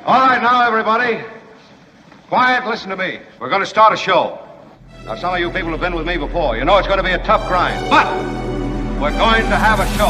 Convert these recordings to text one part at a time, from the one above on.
All right, now, everybody. Quiet, listen to me. We're going to start a show. Now, some of you people have been with me before. You know it's going to be a tough grind, but we're going to have a show.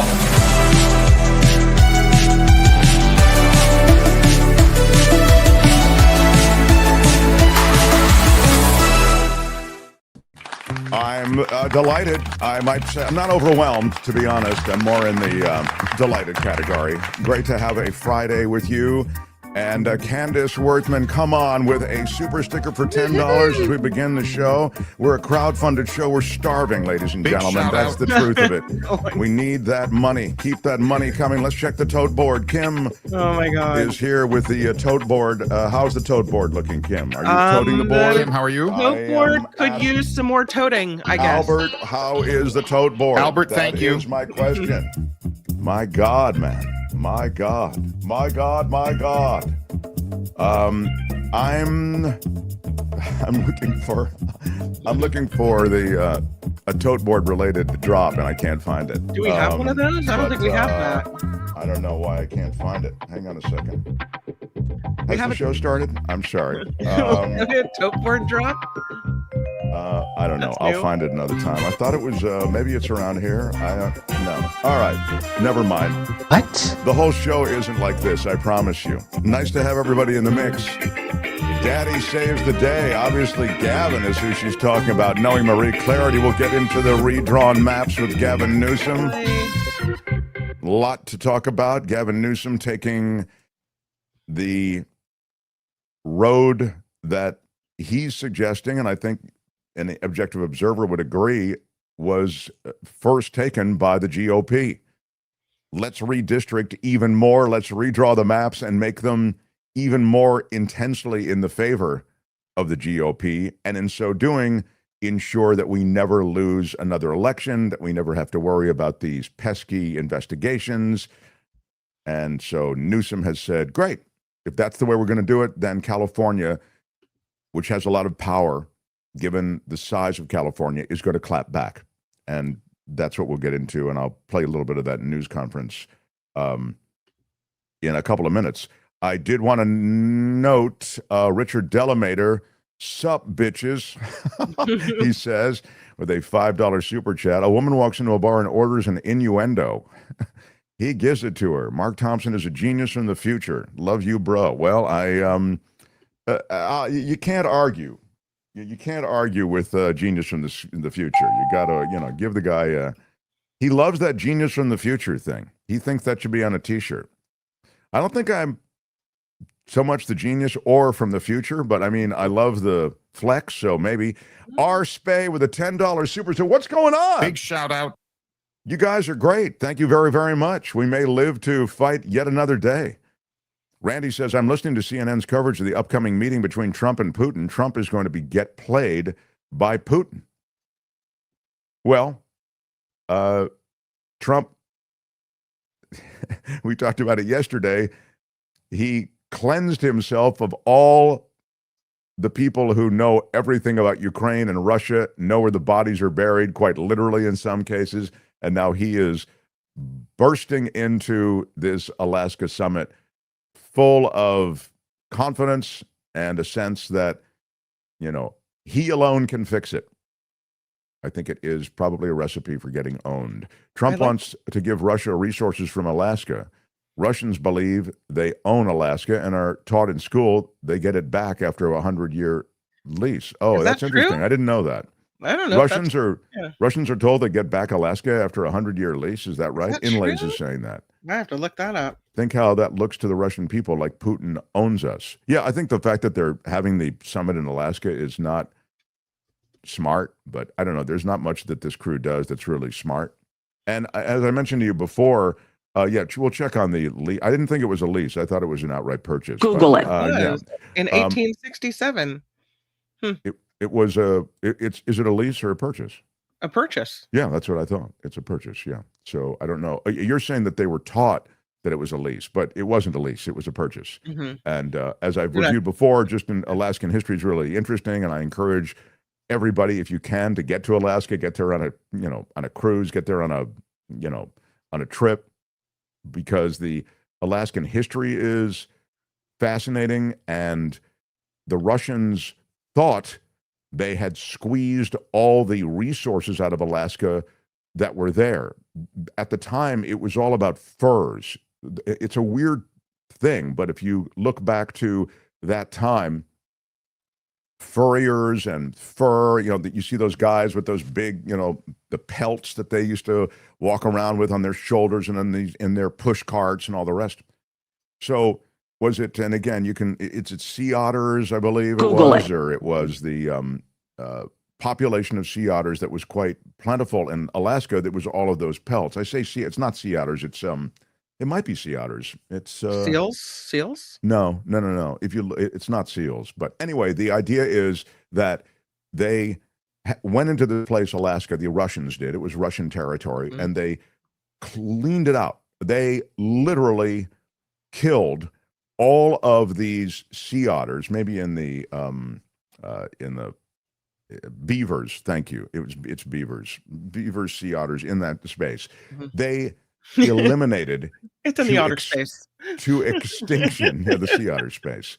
I'm delighted. I might say I'm not overwhelmed, to be honest. I'm more in the delighted category. Great to have a Friday with you. And Candace Worthman, come on with a super sticker for $10 as we begin the show. We're a crowd-funded show. We're starving, ladies and gentlemen. That's the truth of it. We need that money. Keep that money coming. Let's check the tote board. Kim is here with the tote board. How's the tote board looking, Kim? Are you toting the board? Kim, how are you? Tote board could use some more toting, I guess. Albert, how is the tote board? Albert, thank you. That is my question. My God, man. My God. My God, my God. I'm looking for the a tote board related drop, and I can't find it. Do we have one of those? I don't think we have that. I don't know why I can't find it. Hang on a second. Has the show started? I'm sorry. A tote board drop? I don't know. I'll find it another time. I thought it was, maybe it's around here. No. All right. Never mind. What? The whole show isn't like this, I promise you. Nice to have everybody in the mix. Daddy saves the day. Obviously, Gavin is who she's talking about. Knowing Marie Clarity, we'll get into the redrawn maps with Gavin Newsom. A lot to talk about. Gavin Newsom taking the road that he's suggesting, and I think an objective observer would agree, was first taken by the GOP. Let's redistrict even more. Let's redraw the maps and make them even more intensely in the favor of the GOP. And in so doing, ensure that we never lose another election, that we never have to worry about these pesky investigations. And so Newsom has said, great, if that's the way we're going to do it, then California, which has a lot of power, given the size of California, is going to clap back. And that's what we'll get into, and I'll play a little bit of that news conference in a couple of minutes. I did want to note Richard Delamater, sup, bitches, he says, with a $5 super chat. A woman walks into a bar and orders an innuendo. He gives it to her. Mark Thompson is a genius from the future. Love you, bro. Well, you can't argue. You can't argue with genius from the future. You got to, give the guy, he loves that genius from the future thing. He thinks that should be on a t-shirt. I don't think I'm so much the genius or from the future, but I mean, I love the flex, so maybe. R. Spay with a $10 super. So what's going on? Big shout out. You guys are great. Thank you very, very much. We may live to fight yet another day. Randy says, I'm listening to CNN's coverage of the upcoming meeting between Trump and Putin. Trump is going to get played by Putin. Well, Trump, we talked about it yesterday. He cleansed himself of all the people who know everything about Ukraine and Russia, know where the bodies are buried, quite literally in some cases. And now he is bursting into this Alaska summit full of confidence and a sense that, he alone can fix it. I think it is probably a recipe for getting owned. Trump wants to give Russia resources from Alaska. Russians believe they own Alaska and are taught in school they get it back after a 100-year lease. Oh, that's interesting. True? I didn't know that. I don't know. Russians are told they get back Alaska after a 100-year lease. Is that right? Inlays true? is saying that. I have to look that up. Think how that looks to the Russian people, like Putin owns us. Yeah, I think the fact that they're having the summit in Alaska is not smart, but I don't know. There's not much that this crew does that's really smart. And as I mentioned to you before, we'll check on the lease. I didn't think it was a lease. I thought it was an outright purchase. Google it. In 1867. It was is it a lease or a purchase? A purchase. Yeah, that's what I thought. It's a purchase, yeah. So I don't know. You're saying that they were taught that it was a lease, but it wasn't a lease. It was a purchase. Mm-hmm. And as I've reviewed before, just in Alaskan history is really interesting, and I encourage everybody, if you can, to get to Alaska, get there on a cruise, get there on a trip, because the Alaskan history is fascinating, and the Russians thought they had squeezed all the resources out of Alaska that were there. At the time, it was all about furs. It's a weird thing, but if you look back to that time, furriers and fur, you see those guys with those big, the pelts that they used to walk around with on their shoulders and in their push carts and all the rest. So was it, and again, it's sea otters, I believe or it was the population of sea otters that was quite plentiful in Alaska that was all of those pelts. I say it's not sea otters, it might be sea otters. It's seals. No. It's not seals. But anyway, the idea is that they went into the place, Alaska. The Russians did. It was Russian territory, and they cleaned it out. They literally killed all of these sea otters. Maybe in the beavers. Thank you. It's beavers. Beavers, sea otters in that space. They eliminated it's in the otter space to extinction. The sea otter space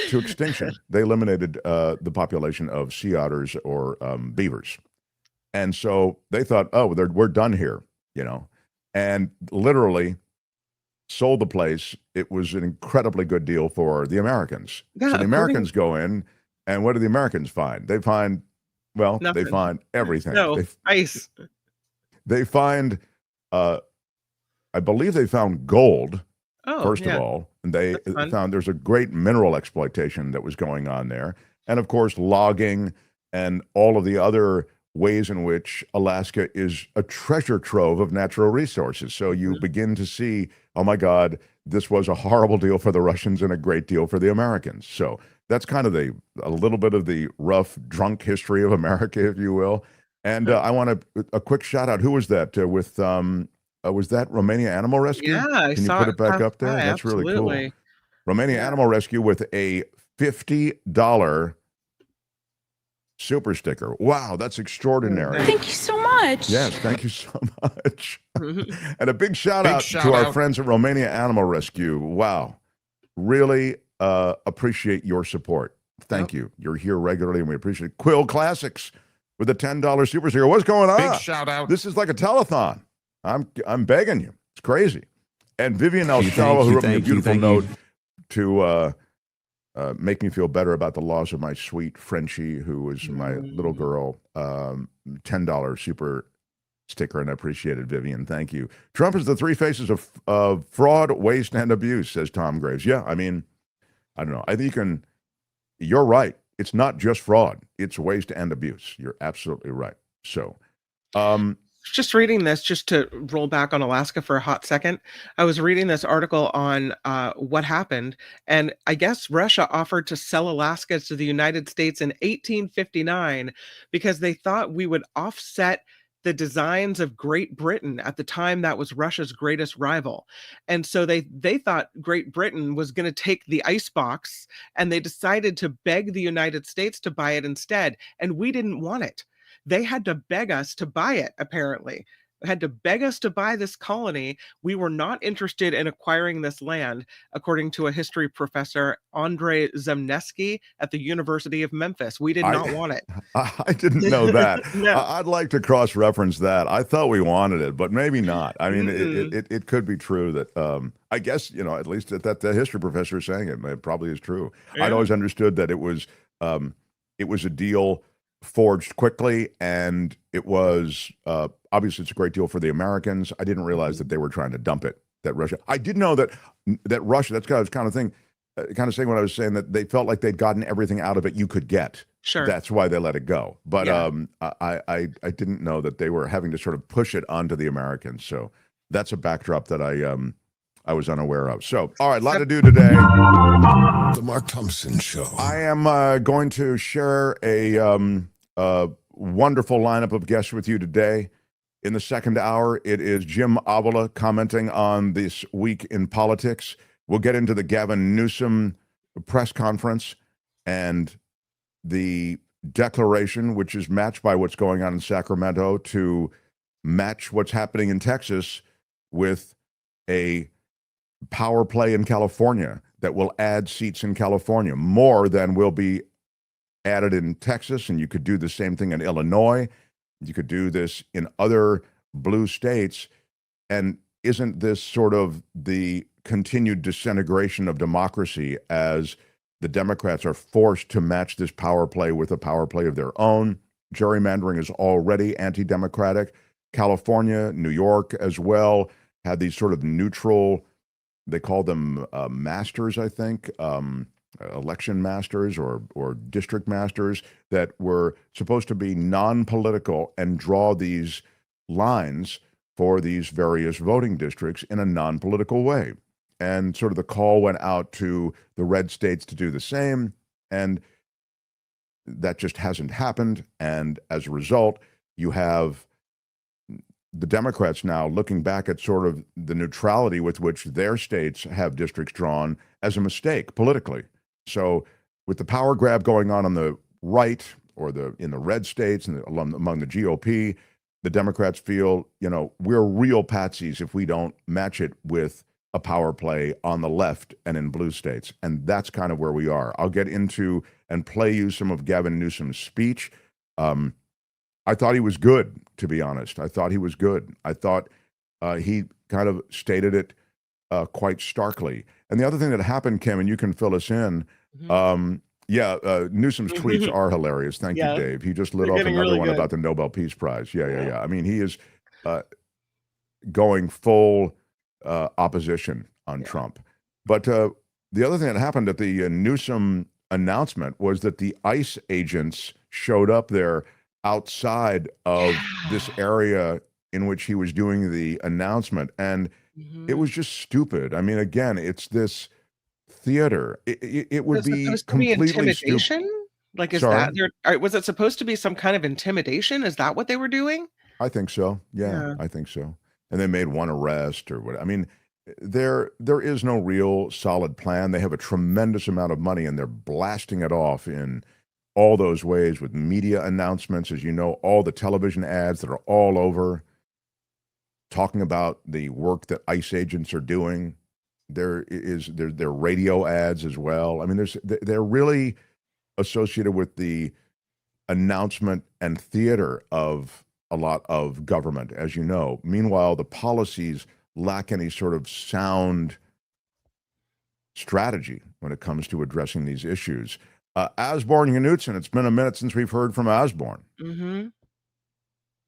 to extinction. They eliminated the population of sea otters or beavers, and so they thought, we're done here, and literally sold the place. It was an incredibly good deal for the Americans. So the Americans go in, and what do the Americans find? They find nothing. They find everything. Ice. They find. I believe they found gold, first of all, and they found there's a great mineral exploitation that was going on there. And of course, logging and all of the other ways in which Alaska is a treasure trove of natural resources. So you begin to see, oh my God, this was a horrible deal for the Russians and a great deal for the Americans. So that's kind of a little bit of the rough, drunk history of America, if you will. And I want a quick shout out. Who was that was that Romania Animal Rescue? Yeah, Can you put it back up there? That's absolutely. really cool. Romania Animal Rescue with a $50 super sticker. Wow, that's extraordinary. Thank you so much. Yes, thank you so much. And a big shout out to our friends at Romania Animal Rescue. Wow, really appreciate your support. Thank you. You're here regularly, and we appreciate it. Quill Classics with a $10 super sticker. What's going on? Big shout out. This is like a telethon. I'm begging you. It's crazy. And Vivian Elshtawa, who wrote me a beautiful note to make me feel better about the loss of my sweet Frenchie, who was my little girl. $10 super sticker, and I appreciate it, Vivian. Thank you. Trump is the three faces of fraud, waste, and abuse, says Tom Graves. Yeah, I mean, I don't know. I think you're right. It's not just fraud. It's waste and abuse. You're absolutely right. So, just reading this, just to roll back on Alaska for a hot second, I was reading this article on what happened, and I guess Russia offered to sell Alaska to the United States in 1859 because they thought we would offset the designs of Great Britain. At the time, that was Russia's greatest rival. And so they thought Great Britain was going to take the icebox, and they decided to beg the United States to buy it instead, and we didn't want it. They had to beg us to buy it, apparently. They had to beg us to buy this colony. We were not interested in acquiring this land, according to a history professor, Andrei Zemnesky, at the University of Memphis. We did not want it. I didn't know that. No. I'd like to cross-reference that. I thought we wanted it, but maybe not. I mean, it could be true that, I guess, at least that the history professor is saying it probably is true. Yeah. I'd always understood that it was a deal forged quickly, and it was obviously it's a great deal for the Americans. I didn't realize that they were trying to dump it. That Russia. I did know that Russia. That's kind of thing. Kind of saying what I was saying, that they felt like they'd gotten everything out of it you could get. Sure. That's why they let it go. But Yeah. I didn't know that they were having to sort of push it onto the Americans. So that's a backdrop that I was unaware of. So, all right, a lot to do today. The Mark Thompson Show. I am going to share a wonderful lineup of guests with you today. In the second hour, it is Jim Avila commenting on this week in politics. We'll get into the Gavin Newsom press conference and the declaration, which is matched by what's going on in Sacramento, to match what's happening in Texas with a power play in California that will add seats in California, more than will be added in Texas, and you could do the same thing in Illinois. You could do this in other blue states. And isn't this sort of the continued disintegration of democracy as the Democrats are forced to match this power play with a power play of their own? Gerrymandering is already anti-democratic. California, New York as well, had these sort of neutral, they call them masters, I think, election masters or district masters that were supposed to be non-political and draw these lines for these various voting districts in a non-political way. And sort of the call went out to the red states to do the same, and that just hasn't happened. And as a result, you have the Democrats now looking back at sort of the neutrality with which their states have districts drawn as a mistake politically. So with the power grab going on the right or in the red states and among the GOP, the Democrats feel, we're real patsies if we don't match it with a power play on the left and in blue states. And that's kind of where we are. I'll get into and play you some of Gavin Newsom's speech. I thought he was good, to be honest. I thought he was good. I thought he kind of stated it quite starkly. And the other thing that happened, Kim, and you can fill us in, Newsom's tweets are hilarious. Thank you, Dave. He just lit off another really one about the Nobel Peace Prize. Yeah. I mean, he is going full opposition on Trump. But the other thing that happened at the Newsom announcement was that the ICE agents showed up there outside of this area in which he was doing the announcement. And it was just stupid. I mean, again, it's this theater. It would be completely intimidation. Stupid. Like, is that was it supposed to be some kind of intimidation? Is that what they were doing? I think so. Yeah, I think so. And they made one arrest or what. I mean, there is no real solid plan. They have a tremendous amount of money and they're blasting it off in all those ways with media announcements, as you know, all the television ads that are all over talking about the work that ICE agents are doing. There are radio ads as well. I mean, they're really associated with the announcement and theater of a lot of government, as you know. Meanwhile, the policies lack any sort of sound strategy when it comes to addressing these issues. Osborne Knudsen, it's been a minute since we've heard from Osborne.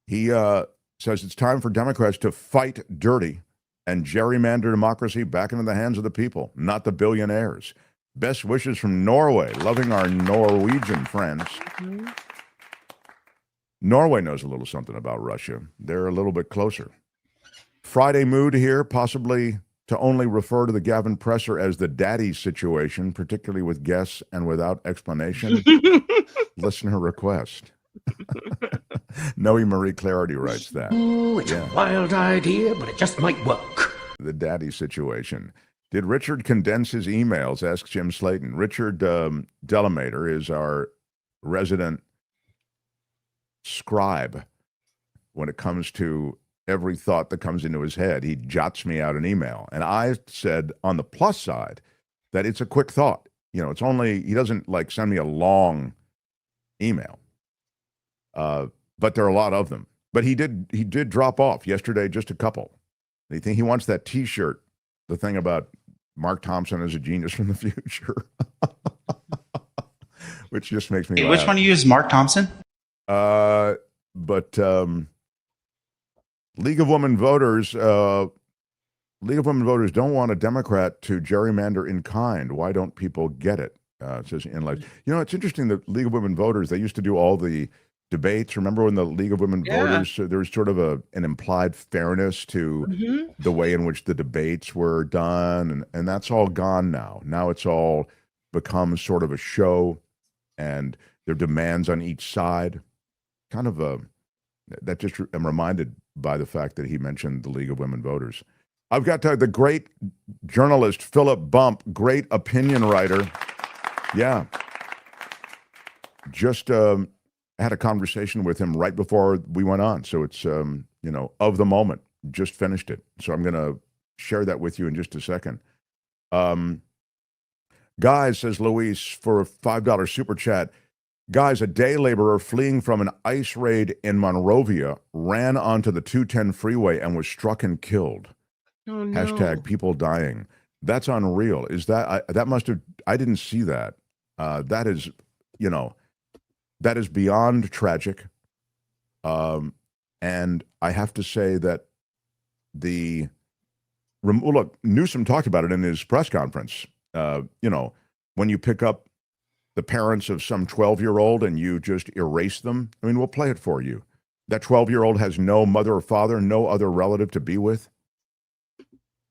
He says it's time for Democrats to fight dirty and gerrymander democracy back into the hands of the people, not the billionaires. Best wishes from Norway, loving our Norwegian friends. Norway knows a little something about Russia. They're a little bit closer. Friday mood here, possibly to only refer to the Gavin presser as the daddy situation, particularly with guests and without explanation. Listener request. Noe Marie Clarity writes that. Ooh, it's a wild idea, but it just might work. The daddy situation. Did Richard condense his emails? Asks Jim Slayton. Richard Delamater is our resident scribe when it comes to every thought that comes into his head. He jots me out an email. And I said on the plus side that it's a quick thought. It's only, he doesn't like send me a long email. But there are a lot of them. But he did drop off yesterday, just a couple. I think he wants that T-shirt, the thing about Mark Thompson as a genius from the future, which just makes me laugh. Which one do you use, Mark Thompson? But League of Women Voters don't want a Democrat to gerrymander in kind. Why don't people get it? It says in life. It's interesting that League of Women Voters, they used to do all the debates. Remember when the League of Women Voters, there was sort of an implied fairness to the way in which the debates were done. And that's all gone now. Now it's all become sort of a show and there are demands on each side. Kind of that just I'm reminded by the fact that he mentioned the League of Women Voters. I've got the great journalist, Philip Bump, great opinion writer. Yeah. Just had a conversation with him right before we went on. So it's, of the moment, just finished it. So I'm going to share that with you in just a second. Guys, says Luis for a $5 super chat. Guys, a day laborer fleeing from an ICE raid in Monrovia ran onto the 210 freeway and was struck and killed. Oh, no. Hashtag people dying. That's unreal. Is that, that must have, I didn't see that. That is, you know, that is beyond tragic. And I have to say that well, look, Newsom talked about it in his press conference. You know, when you pick up the parents of some 12-year-old and you just erase them, I mean, we'll play it for you. That 12-year-old has no mother or father, no other relative to be with.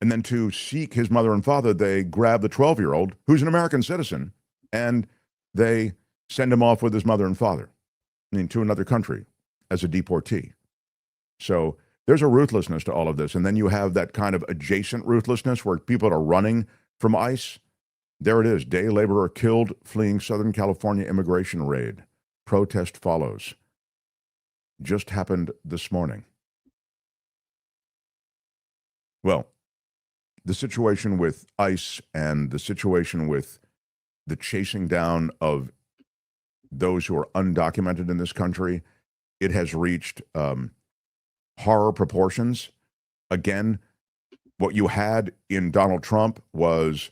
And then to seek his mother and father, they grab the 12-year-old, who's an American citizen, and they send him off with his mother and father, I mean, to another country as a deportee. So there's a ruthlessness to all of this. And then you have that kind of adjacent ruthlessness where people are running from ICE. There it is. Day laborer killed fleeing Southern California immigration raid. Protest follows. Just happened this morning. Well, the situation with ICE and the situation with the chasing down of those who are undocumented in this country, it has reached horror proportions. Again, what you had in Donald Trump was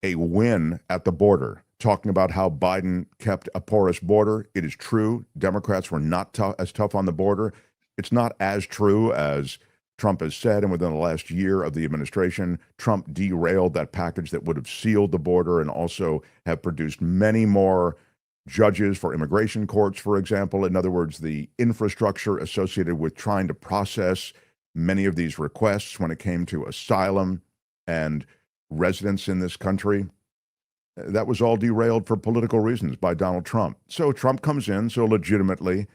a win at the border, talking about how Biden kept a porous border. It is true. Democrats were not as tough on the border. It's not as true as Trump has said, and within the last year of the administration, Trump derailed that package that would have sealed the border and also have produced many more judges for immigration courts, for example. In other words, the infrastructure associated with trying to process many of these requests when it came to asylum and residents in this country, that was all derailed for political reasons by Donald Trump. So Trump comes in, so legitimately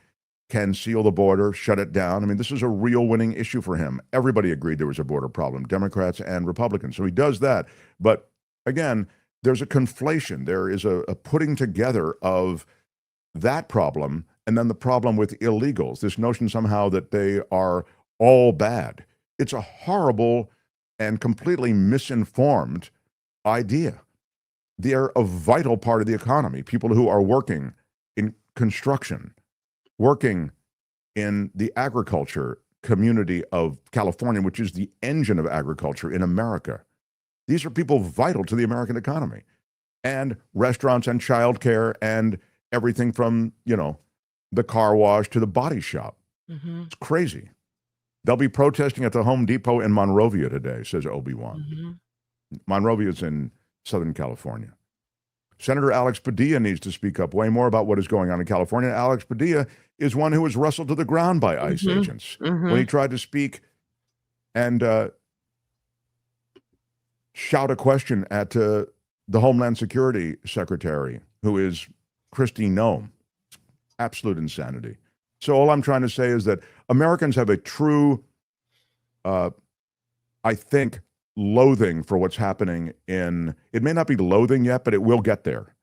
can seal the border, shut it down. I mean, this is a real winning issue for him. Everybody agreed there was a border problem, Democrats and Republicans. So he does that. But again, there's a conflation. There is a putting together of that problem and then the problem with illegals, this notion somehow that they are all bad. It's a horrible and completely misinformed idea. They're a vital part of the economy. People who are working in construction, working in the agriculture community of California, which is the engine of agriculture in America. These are people vital to the American economy, and restaurants and childcare and everything from, you know, the car wash to the body shop. Mm-hmm. It's crazy. They'll be protesting at the Home Depot in Monrovia today, says Obi-Wan. Mm-hmm. Monrovia is in Southern California. Senator Alex Padilla needs to speak up way more about what is going on in California. Alex Padilla is one who was wrestled to the ground by ICE agents when he tried to speak and shout a question at the Homeland Security Secretary, who is Kristi Noem. Absolute insanity. So all I'm trying to say is that Americans have a true, I think, loathing for what's happening in, it may not be loathing yet, but it will get there,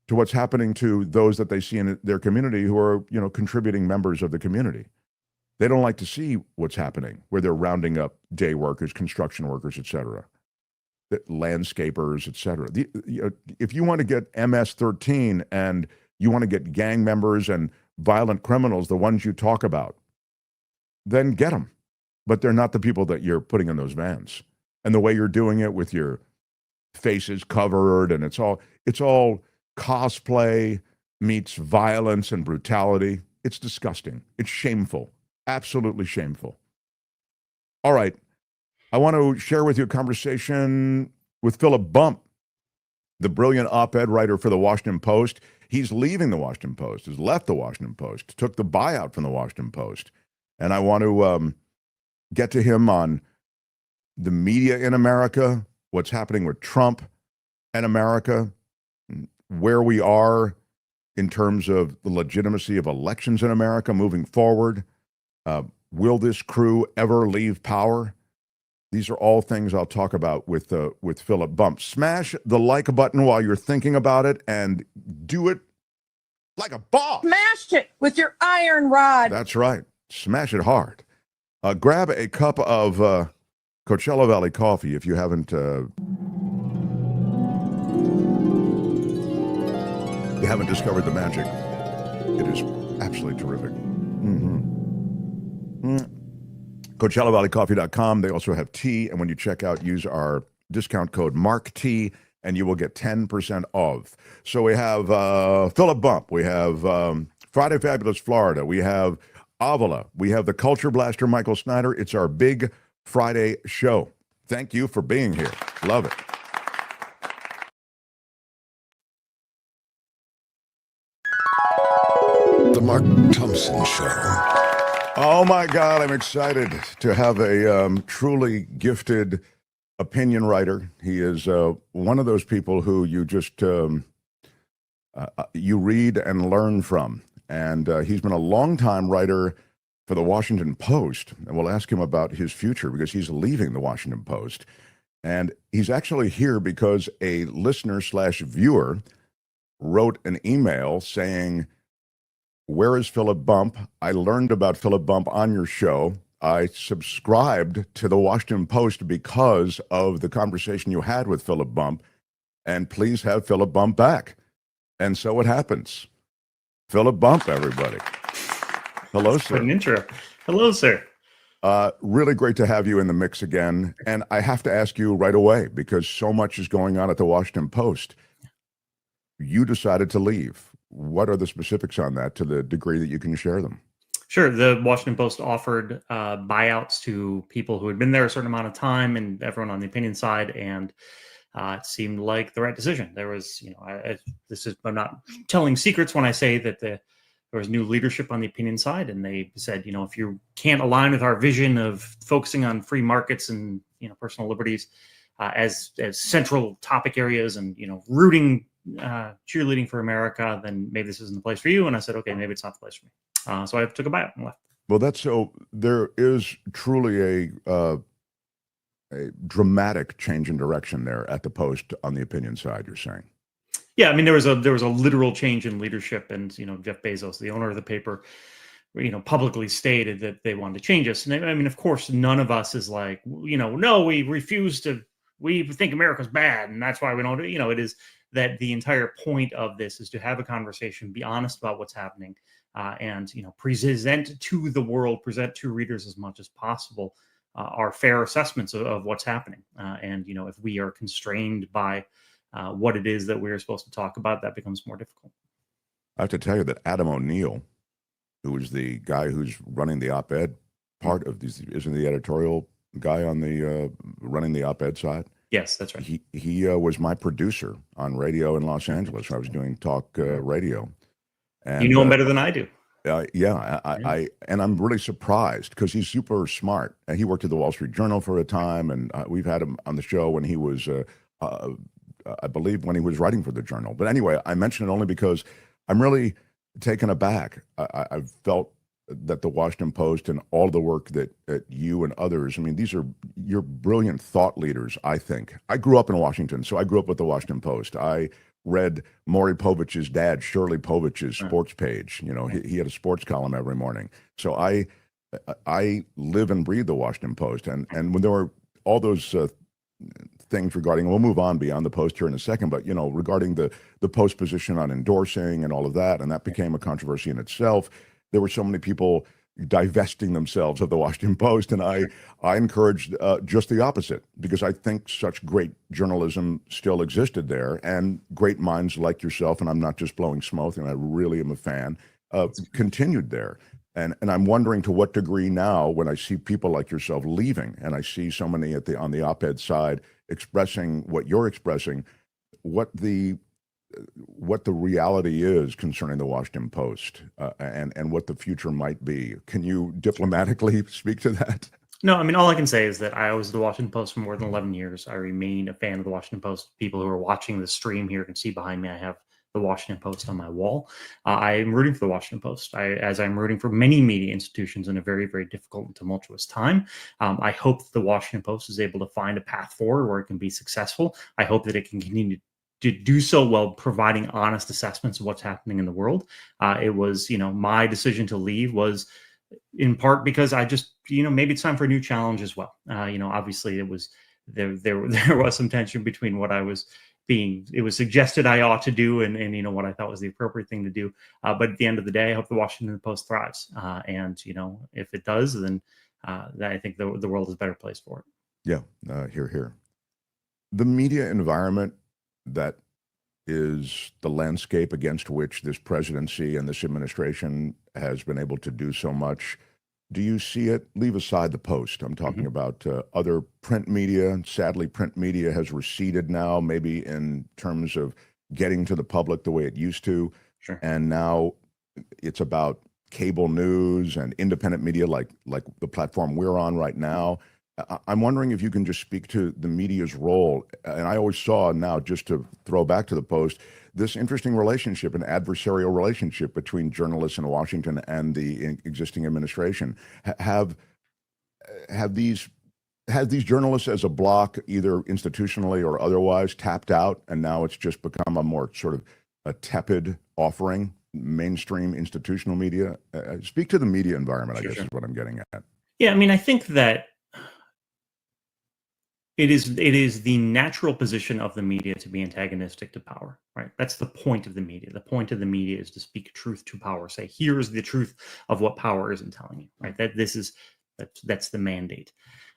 to what's happening to those that they see in their community who are, you know, contributing members of the community. They don't like to see what's happening, where they're rounding up day workers, construction workers, et cetera, landscapers, et cetera. If you want to get MS-13 and you want to get gang members and violent criminals, the ones you talk about, then get them. But they're not the people that you're putting in those vans. And the way you're doing it with your faces covered, and it's all cosplay meets violence and brutality. It's disgusting. It's shameful. Absolutely shameful. All right. I want to share with you a conversation with Philip Bump, the brilliant op-ed writer for the Washington Post. He's leaving the Washington Post, has left the Washington Post, took the buyout from the Washington Post. And I want to get to him on the media in America, what's happening with Trump and America, where we are in terms of the legitimacy of elections in America moving forward. Will this crew ever leave power? These are all things I'll talk about with Philip Bump. Smash the like button while you're thinking about it and do it like a boss. Smash it with your iron rod. That's right. Smash it hard. Grab a cup of Coachella Valley coffee if you haven't you haven't discovered the magic, it is absolutely terrific. CoachellaValleyCoffee.com. They also have tea, and when you check out, use our discount code MARKT, and you will get 10% off. So we have Philip Bump, we have Friday Fabulous Florida, we have Avila, we have the Culture Blaster Michael Snyder. It's our big Friday show. Thank you for being here. Love it. The Mark Thompson Show. Oh my God, I'm excited to have a truly gifted opinion writer. He is one of those people who you just you read and learn from. And he's been a longtime writer for the Washington Post. And we'll ask him about his future because he's leaving the Washington Post. And he's actually here because a listener/viewer wrote an email saying, "Where is Philip Bump? I learned about Philip Bump on your show. I subscribed to the Washington Post because of the conversation you had with Philip Bump, and please have Philip Bump back." And so it happens. Philip Bump, everybody. Hello, sir. What an intro. Hello, sir. Really great to have you in the mix again. And I have to ask you right away, because so much is going on at the Washington Post. You decided to leave. What are the specifics on that, to the degree that you can share them? Sure. The Washington Post offered buyouts to people who had been there a certain amount of time and everyone on the opinion side. And it seemed like the right decision. There was, I'm not telling secrets when I say that there was new leadership on the opinion side. And they said, if you can't align with our vision of focusing on free markets and, personal liberties as central topic areas and, rooting, cheerleading for America, then maybe this isn't the place for you. And I said, okay, maybe it's not the place for me. So I took a buyout and left. Well, there is truly a dramatic change in direction there at the Post on the opinion side, you're saying. Yeah, I mean, there was a literal change in leadership, and Jeff Bezos, the owner of the paper, publicly stated that they wanted to change us. And I mean, of course, none of us is like, no, we refuse to. We think America's bad, and that's why we don't do. It is that the entire point of this is to have a conversation, be honest about what's happening, and present to the world, present to readers as much as possible our fair assessments of what's happening. And if we are constrained by what it is that we're supposed to talk about, that becomes more difficult. I have to tell you that Adam O'Neill, who is the guy who's running the op-ed part of these, isn't the editorial guy on the running the op-ed side? Yes, that's right. He was my producer on radio in Los Angeles. I was doing talk radio. And, you know him better than I do. And I'm really surprised because he's super smart. And he worked at the Wall Street Journal for a time, and we've had him on the show when he was, I believe, when he was writing for the Journal. But anyway, I mention it only because I'm really taken aback. I've felt that the Washington Post and all the work that you and others, I mean, you're brilliant thought leaders, I think. I grew up in Washington, so I grew up with the Washington Post. I read Maury Povich's dad, Shirley Povich's sports page. He had a sports column every morning. So I live and breathe the Washington Post. And when there were all those things regarding, we'll move on beyond the Post here in a second, but regarding the Post position on endorsing and all of that, and that became a controversy in itself. There were so many people divesting themselves of the Washington Post, and I encouraged just the opposite, because I think such great journalism still existed there, and great minds like yourself, and I'm not just blowing smoke, and I really am a fan, continued there. And I'm wondering to what degree now, when I see people like yourself leaving, and I see so many on the op-ed side expressing what you're expressing, what the reality is concerning the Washington Post and what the future might be. Can you diplomatically speak to that? No, I mean, all I can say is that I was at the Washington Post for more than 11 years. I remain a fan of the Washington Post. People who are watching the stream here can see behind me, I have the Washington Post on my wall. I am rooting for the Washington Post, as I'm rooting for many media institutions in a very, very difficult and tumultuous time. I hope that the Washington Post is able to find a path forward where it can be successful. I hope that it can continue to do so while providing honest assessments of what's happening in the world. It was, my decision to leave was in part because I just, maybe it's time for a new challenge as well. Obviously it was, there was some tension between what I was it was suggested I ought to do, and what I thought was the appropriate thing to do. But at the end of the day, I hope the Washington Post thrives. And if it does, then I think the world is a better place for it. Yeah, here. The media environment that is the landscape against which this presidency and this administration has been able to do so much. Do you see it? Leave aside the Post. I'm talking about other print media. Sadly, print media has receded now, maybe in terms of getting to the public the way it used to. Sure. And now it's about cable news and independent media like the platform we're on right now. I'm wondering if you can just speak to the media's role. And I always saw, now just to throw back to the Post, this interesting relationship, an adversarial relationship between journalists in Washington and the existing administration. Have these journalists as a bloc, either institutionally or otherwise, tapped out, and now it's just become a more sort of a tepid offering, mainstream institutional media? Speak to the media environment, I guess is what I'm getting at. Yeah, I mean, I think that it is the natural position of the media to be antagonistic to power, right? That's the point of the media. The point of the media is to speak truth to power. Say, here's the truth of what power isn't telling you, right? That's the mandate.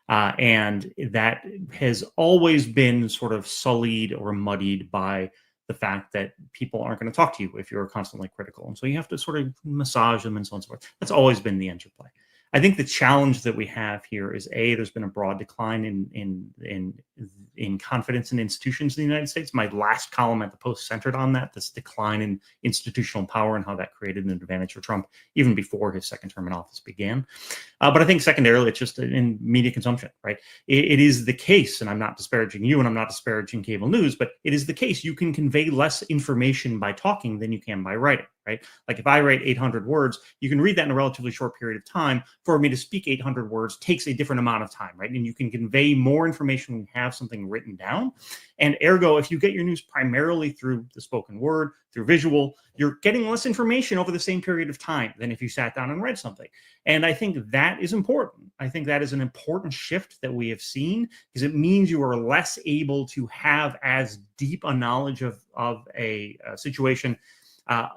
And that has always been sort of sullied or muddied by the fact that people aren't going to talk to you if you're constantly critical. And so you have to sort of massage them and so on and so forth. That's always been the interplay. I think the challenge that we have here is there's been a broad decline in confidence in institutions in the United States. My last column at the Post centered on that, this decline in institutional power and how that created an advantage for Trump even before his second term in office began. But I think secondarily, it's just in media consumption, right? It is the case, and I'm not disparaging you and I'm not disparaging cable news, but it is the case you can convey less information by talking than you can by writing. Right? Like if I write 800 words, you can read that in a relatively short period of time. For me to speak 800 words takes a different amount of time, right? And you can convey more information when you have something written down. And ergo, if you get your news primarily through the spoken word, through visual, you're getting less information over the same period of time than if you sat down and read something. And I think that is important. I think that is an important shift that we have seen, because it means you are less able to have as deep a knowledge of a situation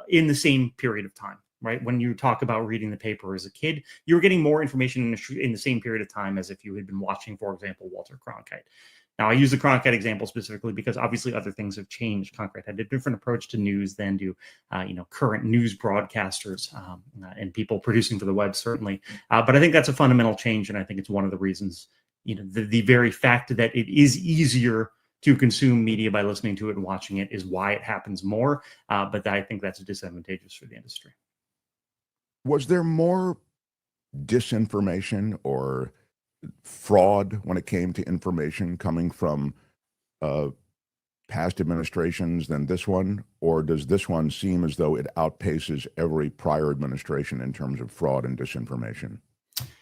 in the same period of time, right? When you talk about reading the paper as a kid, you're getting more information in the same period of time as if you had been watching, for example, Walter Cronkite. Now, I use the Cronkite example specifically because obviously other things have changed. Cronkite had a different approach to news than do current news broadcasters and people producing for the web, certainly. But I think that's a fundamental change, and I think it's one of the reasons, the very fact that it is easier to consume media by listening to it and watching it is why it happens more. But I think that's disadvantageous for the industry. Was there more disinformation or fraud when it came to information coming from past administrations than this one? Or does this one seem as though it outpaces every prior administration in terms of fraud and disinformation?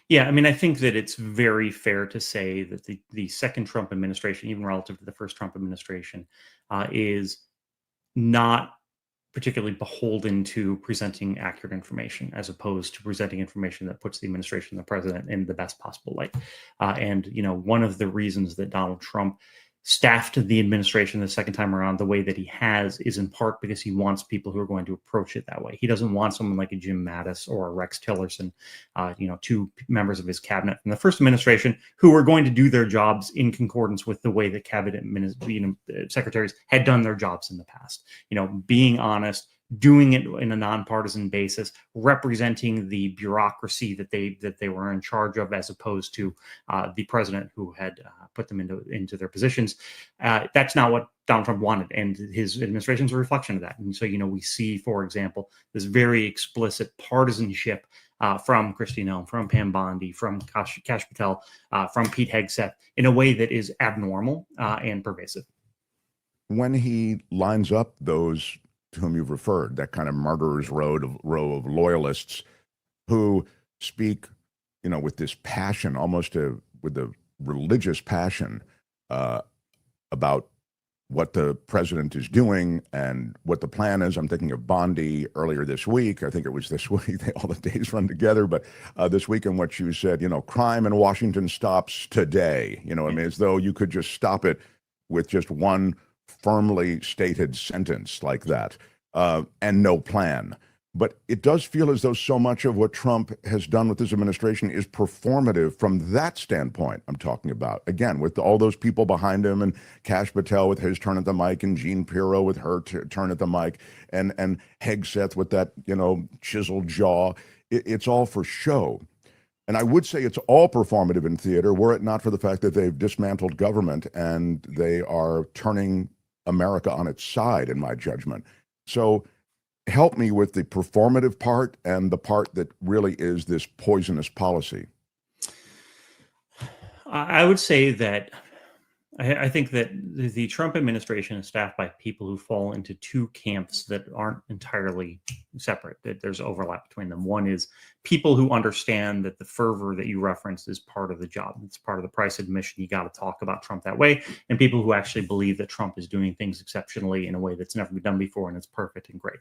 Yeah, I mean, I think that it's very fair to say that the second Trump administration, even relative to the first Trump administration, is not particularly beholden to presenting accurate information, as opposed to presenting information that puts the administration and the president in the best possible light. And one of the reasons that Donald Trump staffed the administration the second time around the way that he has is in part because he wants people who are going to approach it that way. He doesn't want someone like a Jim Mattis or a Rex Tillerson, two members of his cabinet from the first administration who were going to do their jobs in concordance with the way that cabinet secretaries had done their jobs in the past. Being honest, doing it in a nonpartisan basis, representing the bureaucracy that they were in charge of, as opposed to the president who had put them into their positions. That's not what Donald Trump wanted, and his administration is a reflection of that. And so, we see, for example, this very explicit partisanship from Kristi Noem, from Pam Bondi, from Kash Patel, from Pete Hegseth, in a way that is abnormal and pervasive. When he lines up those to whom you've referred, that kind of murderer's row of loyalists who speak, with this passion, almost with a religious passion about what the president is doing and what the plan is. I'm thinking of Bondi earlier this week. I think it was this week. All the days run together, but this week in what you said, crime in Washington stops today. As though you could just stop it with just one firmly stated sentence like that, and no plan. But it does feel as though so much of what Trump has done with his administration is performative from that standpoint I'm talking about. Again, with all those people behind him, and Kash Patel with his turn at the mic, and Jean Pirro with her turn at the mic, and Hegseth with that, chiseled jaw. It's all for show. And I would say it's all performative in theater, were it not for the fact that they've dismantled government and they are turning America on its side, in my judgment. So help me with the performative part and the part that really is this poisonous policy. I would say that I think that the Trump administration is staffed by people who fall into two camps that aren't entirely separate, that there's overlap between them. One is people who understand that the fervor that you referenced is part of the job. It's part of the price admission. You got to talk about Trump that way. And people who actually believe that Trump is doing things exceptionally in a way that's never been done before and it's perfect and great.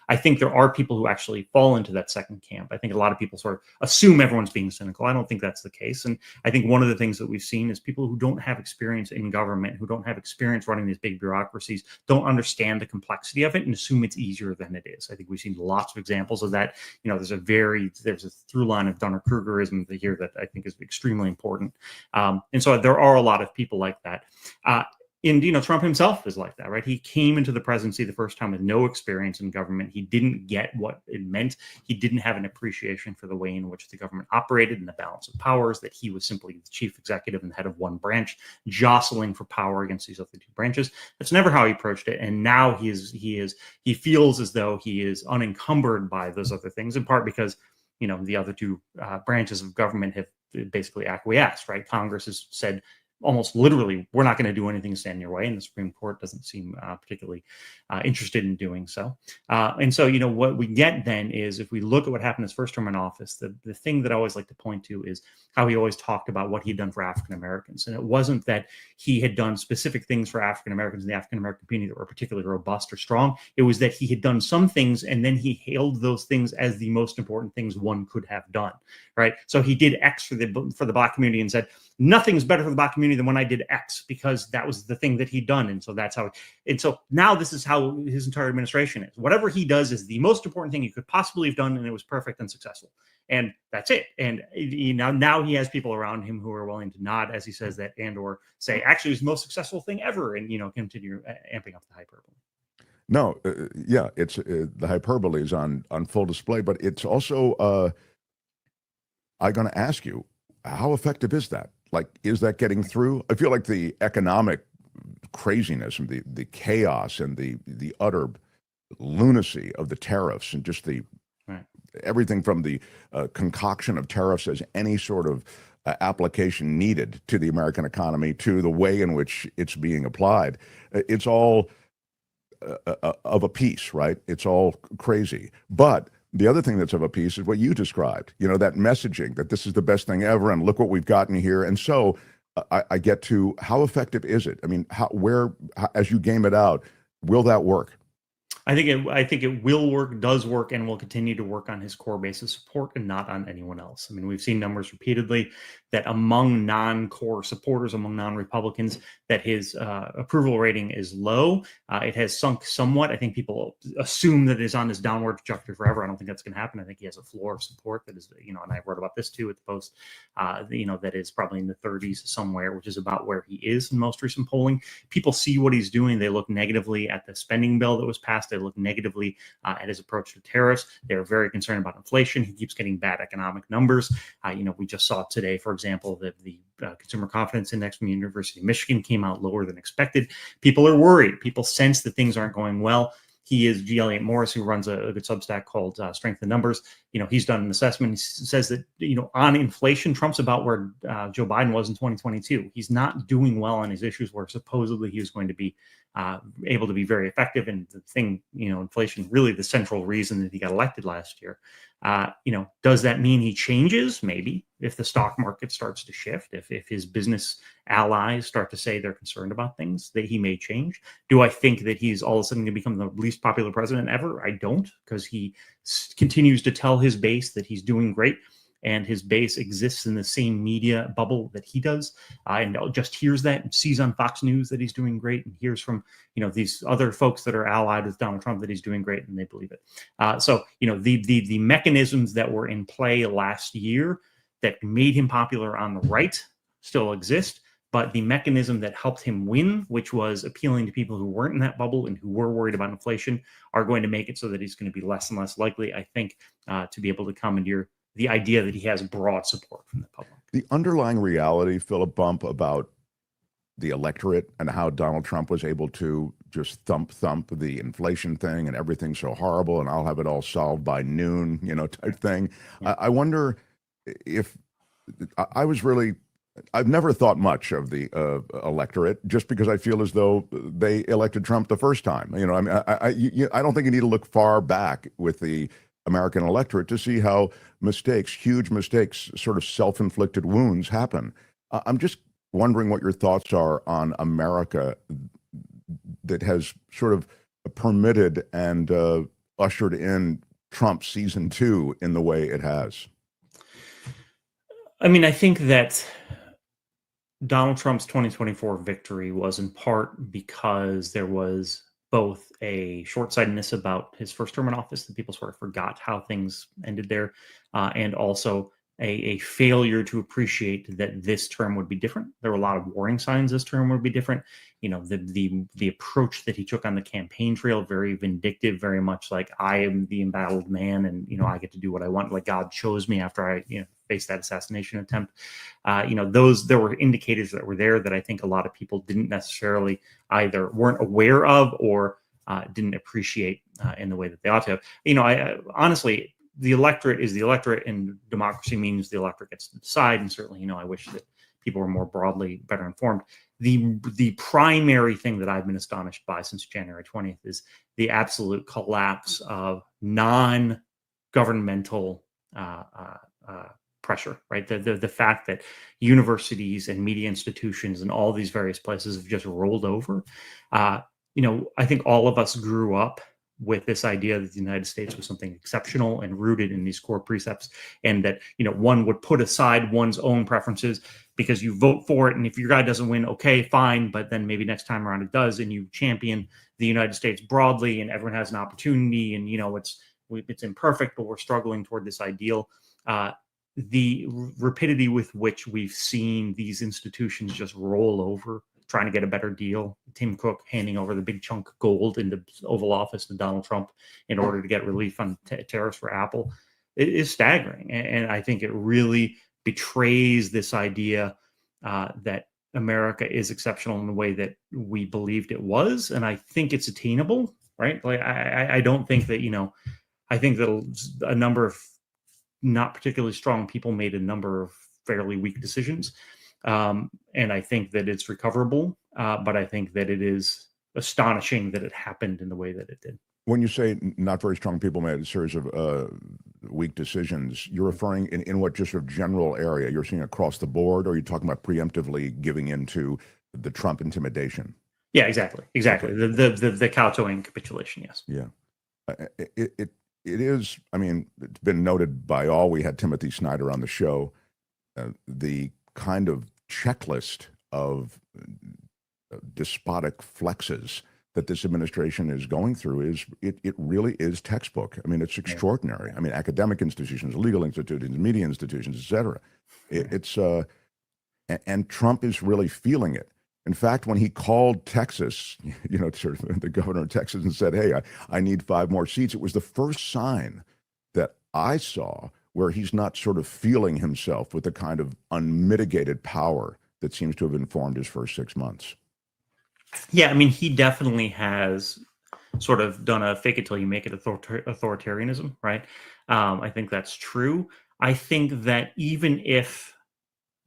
I think there are people who actually fall into that second camp. I think a lot of people sort of assume everyone's being cynical. I don't think that's the case. And I think one of the things that we've seen is people who don't have experience in government, who don't have experience running these big bureaucracies, don't understand the complexity of it and assume it's easier than it is. I think we've seen lots of examples of that. There's a through line of Dunner-Krugerism here that I think is extremely important. And so there are a lot of people like that. And Trump himself is like that, right? He came into the presidency the first time with no experience in government. He didn't get what it meant. He didn't have an appreciation for the way in which the government operated and the balance of powers, that he was simply the chief executive and the head of one branch, jostling for power against these other two branches. That's never how he approached it. And now he feels as though he is unencumbered by those other things, in part because the other two branches of government have basically acquiesced, right? Congress has said almost literally, we're not going to do anything to stand in your way. And the Supreme Court doesn't seem particularly interested in doing so. And so, what we get then is, if we look at what happened his first term in office, the thing that I always like to point to is how he always talked about what he'd done for African Americans. And it wasn't that he had done specific things for African Americans in the African American community that were particularly robust or strong. It was that he had done some things, and then he hailed those things as the most important things one could have done, right? So he did X for the Black community and said, nothing's better for the Black community than when I did X, because that was the thing that he'd done. And so that's how, and so now this is how his entire administration is. Whatever he does is the most important thing he could possibly have done, and it was perfect and successful. And that's it. And now he has people around him who are willing to nod as he says that, and or say, actually, it was the most successful thing ever, and continue amping up the hyperbole. No, yeah, it's the hyperbole is on full display, but it's also, I'm going to ask you, how effective is that? Like, is that getting through? I feel like the economic craziness and the chaos and the utter lunacy of the tariffs, and just the everything from the concoction of tariffs as any sort of application needed to the American economy, to the way in which it's being applied. It's all of a piece, right? It's all crazy. But the other thing that's of a piece is what you described, that messaging that this is the best thing ever and look what we've gotten here. And so I get to, how effective is it? I mean, as you game it out, will that work? I think it will work, does work, and will continue to work on his core base of support and not on anyone else. I mean, we've seen numbers repeatedly that among non-core supporters, among non-Republicans, that his approval rating is low. It has sunk somewhat. I think people assume that it's on this downward trajectory forever. I don't think that's going to happen. I think he has a floor of support that is, and I wrote about this too at the Post, that is probably in the 30s somewhere, which is about where he is in most recent polling. People see what he's doing. They look negatively at the spending bill that was passed. They look negatively at his approach to tariffs. They're very concerned about inflation. He keeps getting bad economic numbers. We just saw today, for example, that the consumer confidence index from the University of Michigan came out lower than expected. People are worried. People sense that things aren't going well. He is G. Elliott Morris, who runs a good Substack called Strength in Numbers. He's done an assessment. He says that, on inflation, Trump's about where Joe Biden was in 2022. He's not doing well on his issues where supposedly he was going to be able to be very effective. And the thing, inflation, really the central reason that he got elected last year. Does that mean he changes? Maybe. If the stock market starts to shift, if his business allies start to say they're concerned about things, that he may change. Do I think that he's all of a sudden going to become the least popular president ever? I don't, because he continues to tell his base that he's doing great. and his base exists in the same media bubble that he does, and just hears that and sees on Fox News that he's doing great, and hears from these other folks that are allied with Donald Trump that he's doing great, and they believe it. So the mechanisms that were in play last year that made him popular on the right still exist. But the mechanism that helped him win, which was appealing to people who weren't in that bubble and who were worried about inflation, are going to make it so that he's going to be less and less likely, I think, to be able to commandeer the idea that he has broad support from the public. The underlying reality, Philip Bump, about the electorate and how Donald Trump was able to just thump the inflation thing and everything's so horrible and I'll have it all solved by noon, type thing. Yeah. I wonder if I've never thought much of the electorate, just because I feel as though they elected Trump the first time. I don't think you need to look far back with the American electorate to see how huge mistakes, sort of self-inflicted wounds happen. I'm just wondering what your thoughts are on America that has sort of permitted and ushered in Trump season 2 in the way it has. I mean, I think that Donald Trump's 2024 victory was in part because there was both a short-sightedness about his first term in office, that people sort of forgot how things ended there, and also a failure to appreciate that this term would be different. There were a lot of warning signs this term would be different. The approach that he took on the campaign trail, very vindictive, very much like I am the embattled man, and I get to do what I want. Like God chose me after I faced that assassination attempt. There were indicators that were there that I think a lot of people didn't necessarily either weren't aware of or didn't appreciate in the way that they ought to have. I honestly, the electorate is the electorate, and democracy means the electorate gets to decide. And certainly, I wish that people were more broadly better informed. The primary thing that I've been astonished by since January 20th is the absolute collapse of non-governmental pressure, right? The fact that universities and media institutions and all these various places have just rolled over. I think all of us grew up with this idea that the United States was something exceptional and rooted in these core precepts, and that one would put aside one's own preferences because you vote for it, and if your guy doesn't win, okay, fine, but then maybe next time around it does, and you champion the United States broadly, and everyone has an opportunity, and it's imperfect, but we're struggling toward this ideal. The rapidity with which we've seen these institutions just roll over, trying to get a better deal. Tim Cook handing over the big chunk of gold in the Oval Office to Donald Trump in order to get relief on tariffs for Apple. It is staggering. And I think it really betrays this idea that America is exceptional in the way that we believed it was. And I think it's attainable, right? Like, I don't think that, I think that a number of not particularly strong people made a number of fairly weak decisions. And I think that it's recoverable, but I think that it is astonishing that it happened in the way that it did. When you say not very strong people made a series of weak decisions, you're referring in what just sort of general area? You're seeing across the board, or are you talking about preemptively giving into the Trump intimidation? Yeah, exactly. Okay. The kowtowing capitulation, yes. Yeah. It is, I mean, it's been noted by all. We had Timothy Snyder on the show. The kind of checklist of despotic flexes that this administration is going through it really is textbook. I mean, it's extraordinary. I mean, academic institutions, legal institutions, media institutions, et cetera. And Trump is really feeling it. In fact, when he called Texas, sort of the governor of Texas, and said, hey, I need 5 more seats, it was the first sign that I saw where he's not sort of feeling himself with the kind of unmitigated power that seems to have informed his first 6 months. Yeah, I mean, he definitely has sort of done a fake it till you make it authoritarianism, right? I think that's true. I think that even if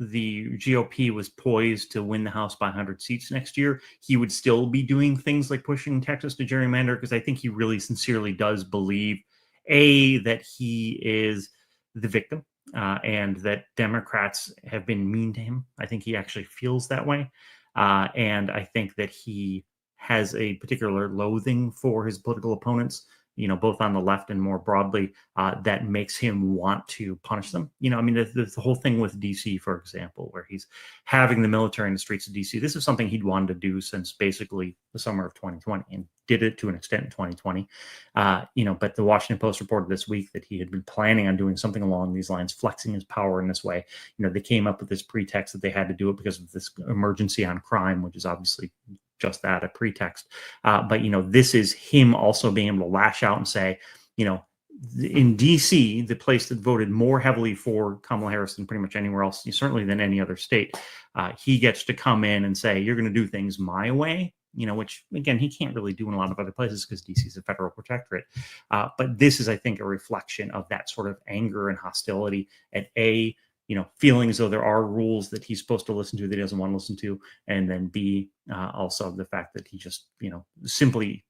the GOP was poised to win the House by 100 seats next year, he would still be doing things like pushing Texas to gerrymander, because I think he really sincerely does believe, A, that he is the victim and that Democrats have been mean to him. I think he actually feels that way. And I think that he has a particular loathing for his political opponents, both on the left and more broadly, that makes him want to punish them. I mean, the whole thing with DC, for example, where he's having the military in the streets of DC. This is something he'd wanted to do since basically the summer of 2020, and did it to an extent in 2020. But the Washington Post reported this week that he had been planning on doing something along these lines, flexing his power in this way. They came up with this pretext that they had to do it because of this emergency on crime, which is obviously just that, a pretext. But this is him also being able to lash out and say, in DC, the place that voted more heavily for Kamala Harris than pretty much anywhere else, certainly than any other state, he gets to come in and say, you're going to do things my way, which, again, he can't really do in a lot of other places because DC is a federal protectorate. But this is, I think, a reflection of that sort of anger and hostility at feeling as though there are rules that he's supposed to listen to that he doesn't want to listen to, and then B, also the fact that he just, simply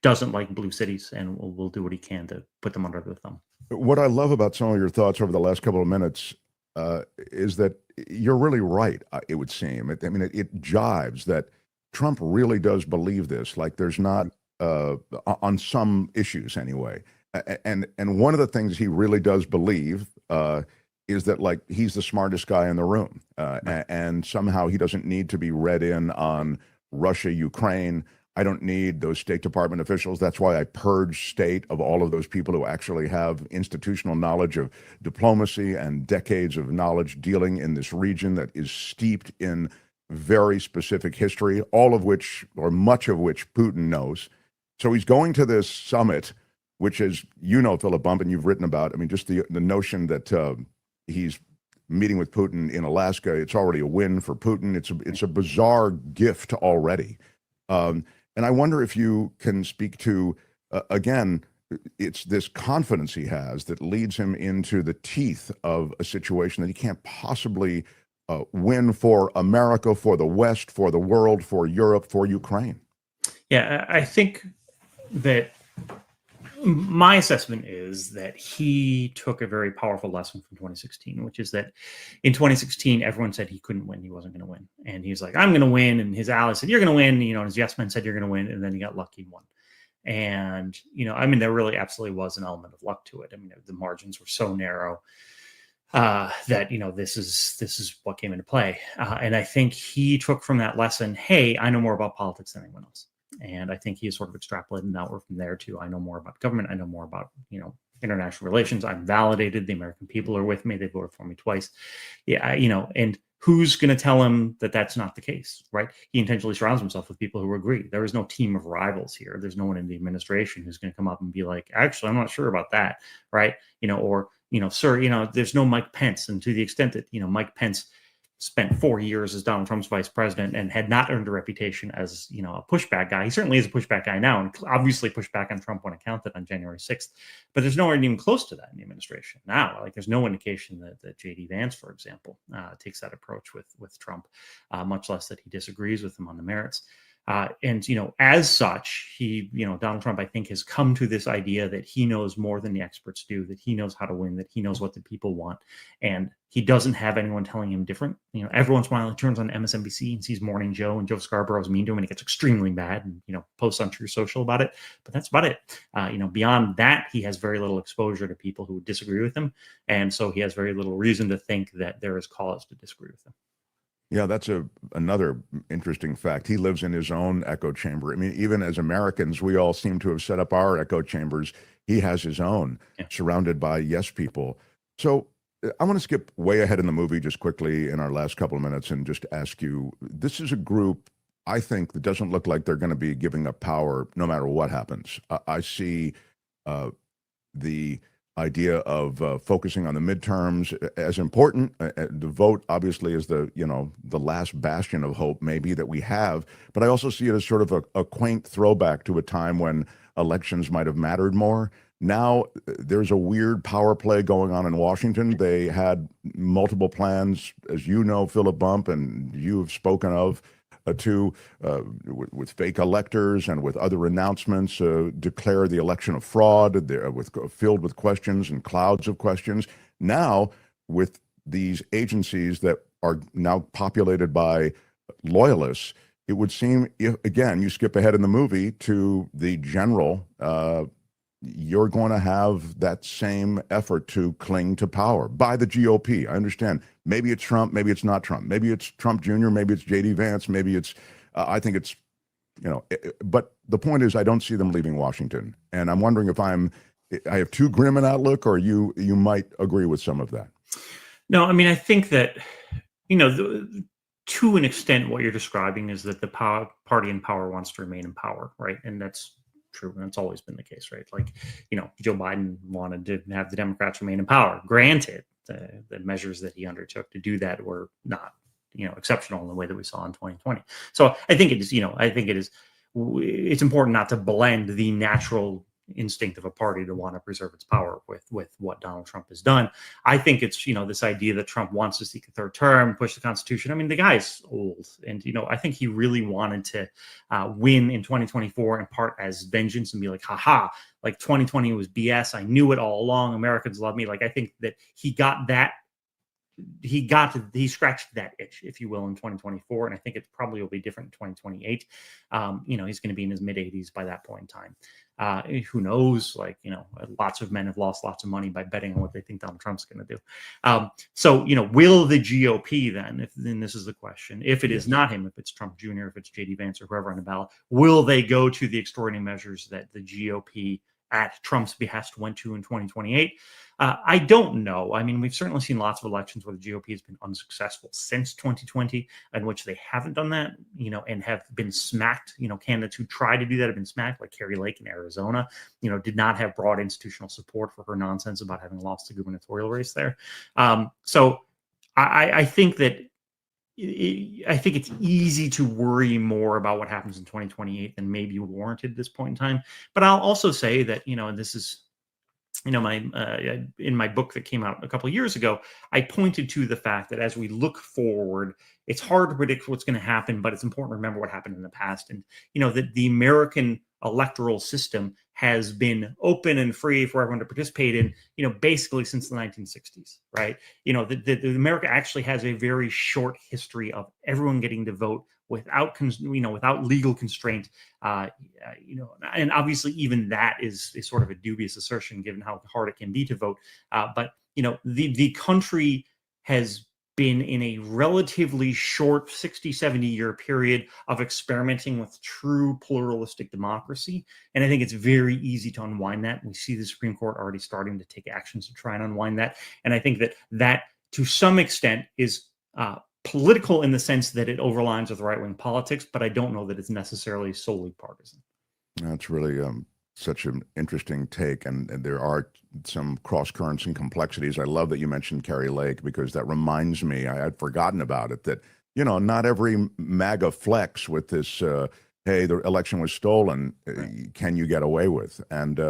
doesn't like blue cities and will do what he can to put them under the thumb. What I love about some of your thoughts over the last couple of minutes is that you're really right, it would seem. It jives that Trump really does believe this, like there's not, on some issues anyway. And one of the things he really does believe is that, like, he's the smartest guy in the room, and somehow he doesn't need to be read in on Russia, Ukraine. I don't need those State Department officials. That's why I purge state of all of those people who actually have institutional knowledge of diplomacy and decades of knowledge dealing in this region that is steeped in very specific history, all of which, or much of which, Putin knows. So he's going to this summit, which is, Philip Bump, and you've written about, just the notion that he's meeting with Putin in Alaska. It's already a win for Putin. It's a bizarre gift already. And I wonder if you can speak to, again, it's this confidence he has that leads him into the teeth of a situation that he can't possibly win for America, for the West, for the world, for Europe, for Ukraine. Yeah, I think that my assessment is that he took a very powerful lesson from 2016, which is that in 2016, everyone said he couldn't win. He wasn't going to win. And he's like, I'm going to win. And his allies said, you're going to win. And his yes men said, you're going to win. And then he got lucky and won. And, there really absolutely was an element of luck to it. The margins were so narrow that, this is what came into play. And I think he took from that lesson, hey, I know more about politics than anyone else. And I think he has sort of extrapolated outward from there too. I know more about government. I know more about, international relations. I'm validated. The American people are with me. They voted for me twice. Yeah. And who's going to tell him that that's not the case, right? He intentionally surrounds himself with people who agree. There is no team of rivals here. There's no one in the administration who's going to come up and be like, actually, I'm not sure about that. Right. Sir, there's no Mike Pence. And to the extent that, Mike Pence spent 4 years as Donald Trump's vice president and had not earned a reputation as, a pushback guy. He certainly is a pushback guy now, and obviously pushed back on Trump when it counted on January 6th. But there's nowhere even close to that in the administration now. Like, there's no indication that J.D. Vance, for example, takes that approach with Trump, much less that he disagrees with him on the merits. As such, Donald Trump, I think, has come to this idea that he knows more than the experts do, that he knows how to win, that he knows what the people want. And he doesn't have anyone telling him different. Every once in a while he turns on MSNBC and sees Morning Joe, and Joe Scarborough's mean to him and it gets extremely mad and, posts on True Social about it. But that's about it. Beyond that, he has very little exposure to people who disagree with him. And so he has very little reason to think that there is cause to disagree with him. Yeah, that's another interesting fact. He lives in his own echo chamber. Even as Americans, we all seem to have set up our echo chambers. He has his own, surrounded by yes people. So I want to skip way ahead in the movie just quickly in our last couple of minutes and just ask you, this is a group, I think, that doesn't look like they're going to be giving up power no matter what happens. I see the idea of focusing on the midterms as important. The vote obviously is the last bastion of hope maybe that we have, but I also see it as sort of a quaint throwback to a time when elections might have mattered more. Now there's a weird power play going on in Washington. They had multiple plans, as you know, Philip Bump, and you have spoken of, with fake electors and with other announcements, declare the election a fraud, filled with questions and clouds of questions. Now, with these agencies that are now populated by loyalists, it would seem, if, again, you skip ahead in the movie to the general you're going to have that same effort to cling to power by the GOP. I understand. Maybe it's Trump, maybe it's not Trump. Maybe it's Trump Jr., maybe it's J.D. Vance, maybe it's, I think it's, but the point is I don't see them leaving Washington. And I'm wondering if I have too grim an outlook, or you might agree with some of that. No, I mean, I think that, to an extent, what you're describing is that the party in power wants to remain in power, right? And that's true. And that's always been the case, right? Like, Joe Biden wanted to have the Democrats remain in power. Granted, the measures that he undertook to do that were not, exceptional in the way that we saw in 2020. So I think it's important not to blend the natural instinct of a party to want to preserve its power with what Donald Trump has done. I think it's, this idea that Trump wants to seek a third term, push the Constitution. I mean, the guy's old, and, I think he really wanted to win in 2024 in part as vengeance and be like, haha, like 2020 was BS. I knew it all along. Americans love me. Like, I think that he scratched that itch, if you will, in 2024. And I think it probably will be different in 2028. He's going to be in his mid 80s by that point in time. Who knows? Like, lots of men have lost lots of money by betting on what they think Donald Trump's going to do. So, will the GOP then this is the question, if it is not him, if it's Trump Jr., if it's J.D. Vance or whoever on the ballot, will they go to the extraordinary measures that the GOP at Trump's behest went to in 2028? I don't know. I mean, we've certainly seen lots of elections where the GOP has been unsuccessful since 2020, in which they haven't done that, and have been smacked. Candidates who tried to do that have been smacked, like Carrie Lake in Arizona, did not have broad institutional support for her nonsense about having lost the gubernatorial race there. So I think that I think it's easy to worry more about what happens in 2028 than maybe warranted at this point in time. But I'll also say that, and this is, my in my book that came out a couple of years ago, I pointed to the fact that as we look forward, it's hard to predict what's going to happen, but it's important to remember what happened in the past. And, that the American electoral system has been open and free for everyone to participate in, basically since the 1960s, right? The America actually has a very short history of everyone getting to vote without legal constraint, and obviously even that is sort of a dubious assertion given how hard it can be to vote. But the country has been in a relatively short 60, 70-year period of experimenting with true pluralistic democracy. And I think it's very easy to unwind that. We see the Supreme Court already starting to take actions to try and unwind that. And I think that to some extent is political in the sense that it overlines with right-wing politics, but I don't know that it's necessarily solely partisan. That's really such an interesting take, and there are some cross currents and complexities. I love that you mentioned Carrie Lake, because that reminds me, I had forgotten about it, that not every MAGA flex with this hey, the election was stolen, can you get away with? And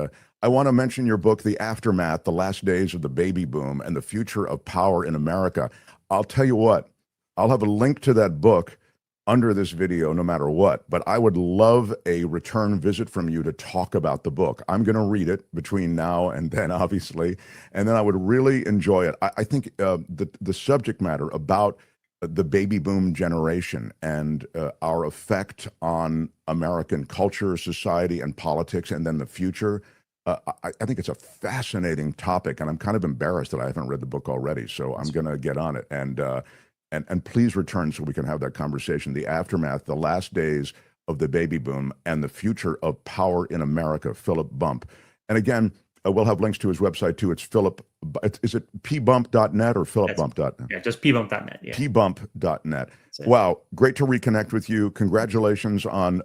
I want to mention your book, The Aftermath, The Last Days of the Baby Boom and the Future of Power in America. I'll tell you what, I'll have a link to that book under this video no matter what, but I would love a return visit from you to talk about the book. I'm going to read it between now and then, obviously, and then I would really enjoy it. I think the subject matter about the baby boom generation and our effect on American culture, society, and politics, and then the future, I think it's a fascinating topic, and I'm kind of embarrassed that I haven't read the book already, so I'm going to get on it. And please return so we can have that conversation. The Aftermath, The Last Days of the Baby Boom and the Future of Power in America, Philip Bump. And again, we'll have links to his website too. It's Philip, is it pbump.net or philipbump.net? Yeah, just pbump.net. Yeah. pbump.net. Wow, great to reconnect with you. Congratulations on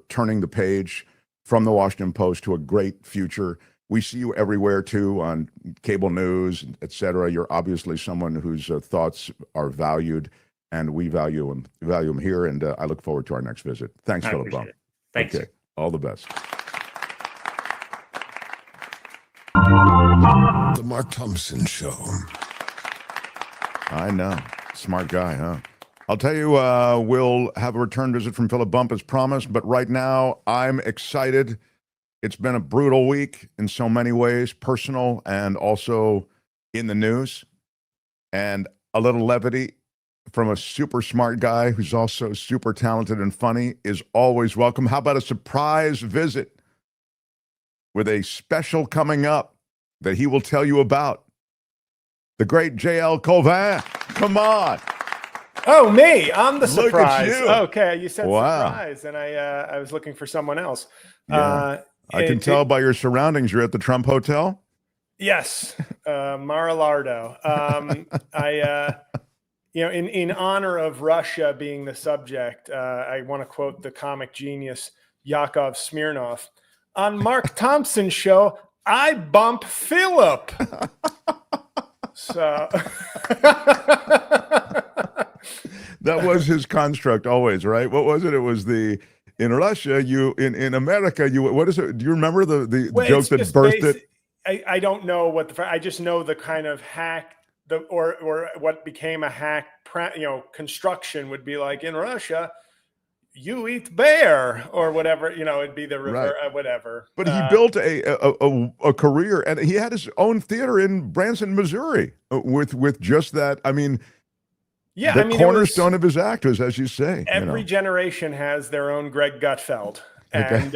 turning the page from the Washington Post to a great future. We see you everywhere too, on cable news, et cetera. You're obviously someone whose thoughts are valued, and we value them here. And I look forward to our next visit. Thanks, Philip Bump. Thanks. Okay. All the best. The Mark Thompson Show. I know. Smart guy, huh? I'll tell you, we'll have a return visit from Philip Bump as promised, but right now I'm excited. It's been a brutal week in so many ways, personal and also in the news. And a little levity from a super smart guy who's also super talented and funny is always welcome. How about a surprise visit with a special coming up that he will tell you about. The great J.L. Cauvin. Come on. Oh, me. I'm the Look surprise. at you. Okay, you said Wow. surprise, and I was looking for someone else. Yeah. I can tell by your surroundings you're at the Trump Hotel. Yes, Mar-a-Lardo. In honor of Russia being the subject, I want to quote the comic genius Yakov Smirnoff. On Mark Thompson's show, I bump Philip. So that was his construct always, right? What was it? It was in Russia, in America, what is it? Do you remember the joke that birthed it? I don't know I just know the kind of hack or what became a hack, construction would be like in Russia, you eat bear or whatever, it'd be the reverse, Right. Whatever. But he built a career, and he had his own theater in Branson, Missouri, with just that. I mean, the cornerstone of his act was, as you say, every generation has their own Greg Gutfeld, and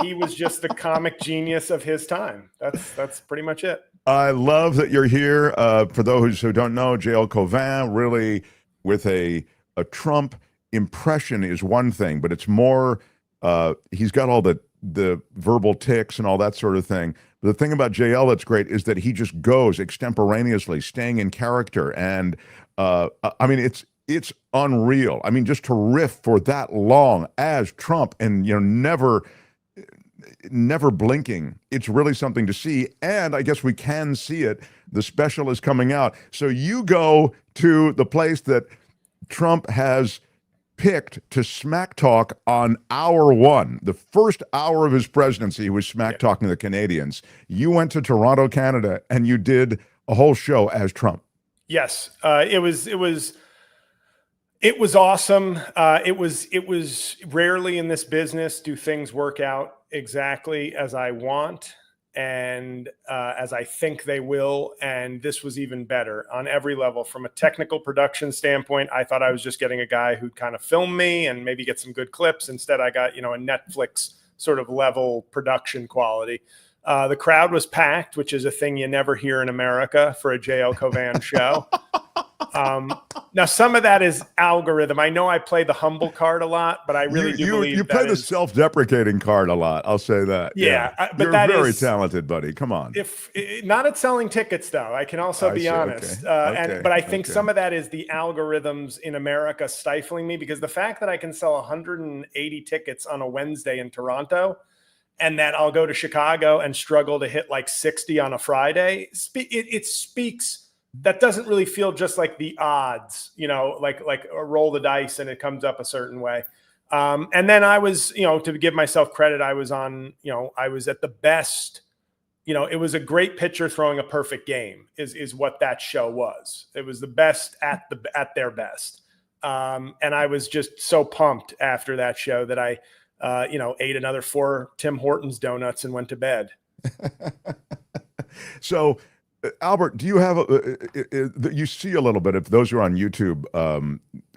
he was just the comic genius of his time. That's pretty much it. I love that you're here. For those who don't know, J.L. Cauvin, really with a Trump impression is one thing, but it's more, he's got all the verbal tics and all that sort of thing. But the thing about JL that's great is that he just goes extemporaneously, staying in character. And I mean, it's unreal. I mean, just to riff for that long as Trump and, never blinking. It's really something to see. And I guess we can see it. The special is coming out. So you go to the place that Trump has picked to smack talk on hour one. The first hour of his presidency, he was smack talking the Canadians. You went to Toronto, Canada, and you did a whole show as Trump. Yes, it was awesome. It was rarely in this business do things work out exactly as I want and as I think they will. And this was even better on every level. From a technical production standpoint, I thought I was just getting a guy who'd kind of film me and maybe get some good clips. Instead, I got, a Netflix sort of level production quality. The crowd was packed, which is a thing you never hear in America for a J.L. Cauvin show. Now, some of that is algorithm. I know I play the humble card a lot, but I really do believe you play the self-deprecating card a lot. I'll say that. Yeah, but you're very talented, buddy. Come on. If not at selling tickets, though, I can also be honest. But I think some of that is the algorithms in America stifling me, because the fact that I can sell 180 tickets on a Wednesday in Toronto, and that I'll go to Chicago and struggle to hit like 60 on a Friday, it speaks. That doesn't really feel just like the odds, like roll the dice and it comes up a certain way. And then I was, to give myself credit, I was on, I was at the best, it was a great pitcher throwing a perfect game is what that show was. It was the best at their best. And I was just so pumped after that show that I, ate another 4 Tim Hortons donuts and went to bed. So, Albert, do you have you see a little bit, if those who are on YouTube,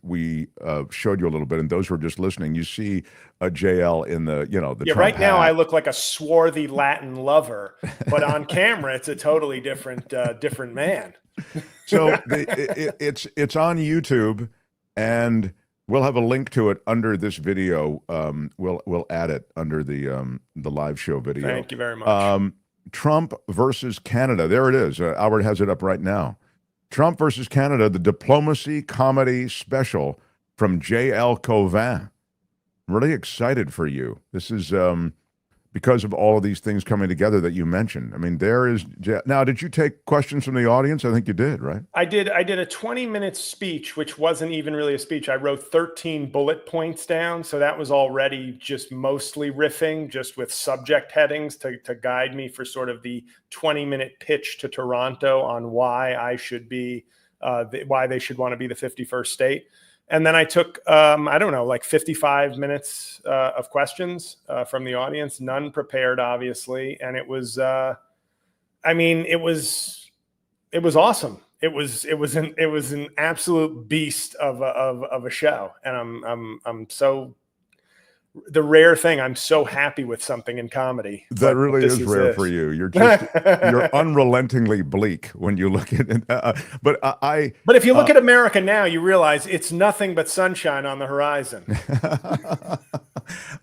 we showed you a little bit, and those who are just listening, you see a JL in the Trump right hat. now I look like a swarthy Latin lover, but on camera it's a totally different man. So it's on YouTube, and we'll have a link to it under this video. We'll add it under the live show video. Thank you very much. Trump versus Canada. There it is. Albert has it up right now. Trump versus Canada, the diplomacy comedy special from J.L. Cauvin. I'm really excited for you. This is because of all of these things coming together that you mentioned. I mean, there is... Now, did you take questions from the audience? I think you did, right? I did a 20-minute speech, which wasn't even really a speech. I wrote 13 bullet points down, so that was already just mostly riffing, just with subject headings to guide me for sort of the 20-minute pitch to Toronto on why I should be, why they should want to be the 51st state. And then I took, like 55 minutes of questions from the audience, none prepared, obviously. And it was, it was awesome. It was an absolute beast of a show. And the rare thing. I'm so happy with something in comedy. That really is rare for you. You're just you're unrelentingly bleak when you look at it. But if you look at America now, you realize it's nothing but sunshine on the horizon.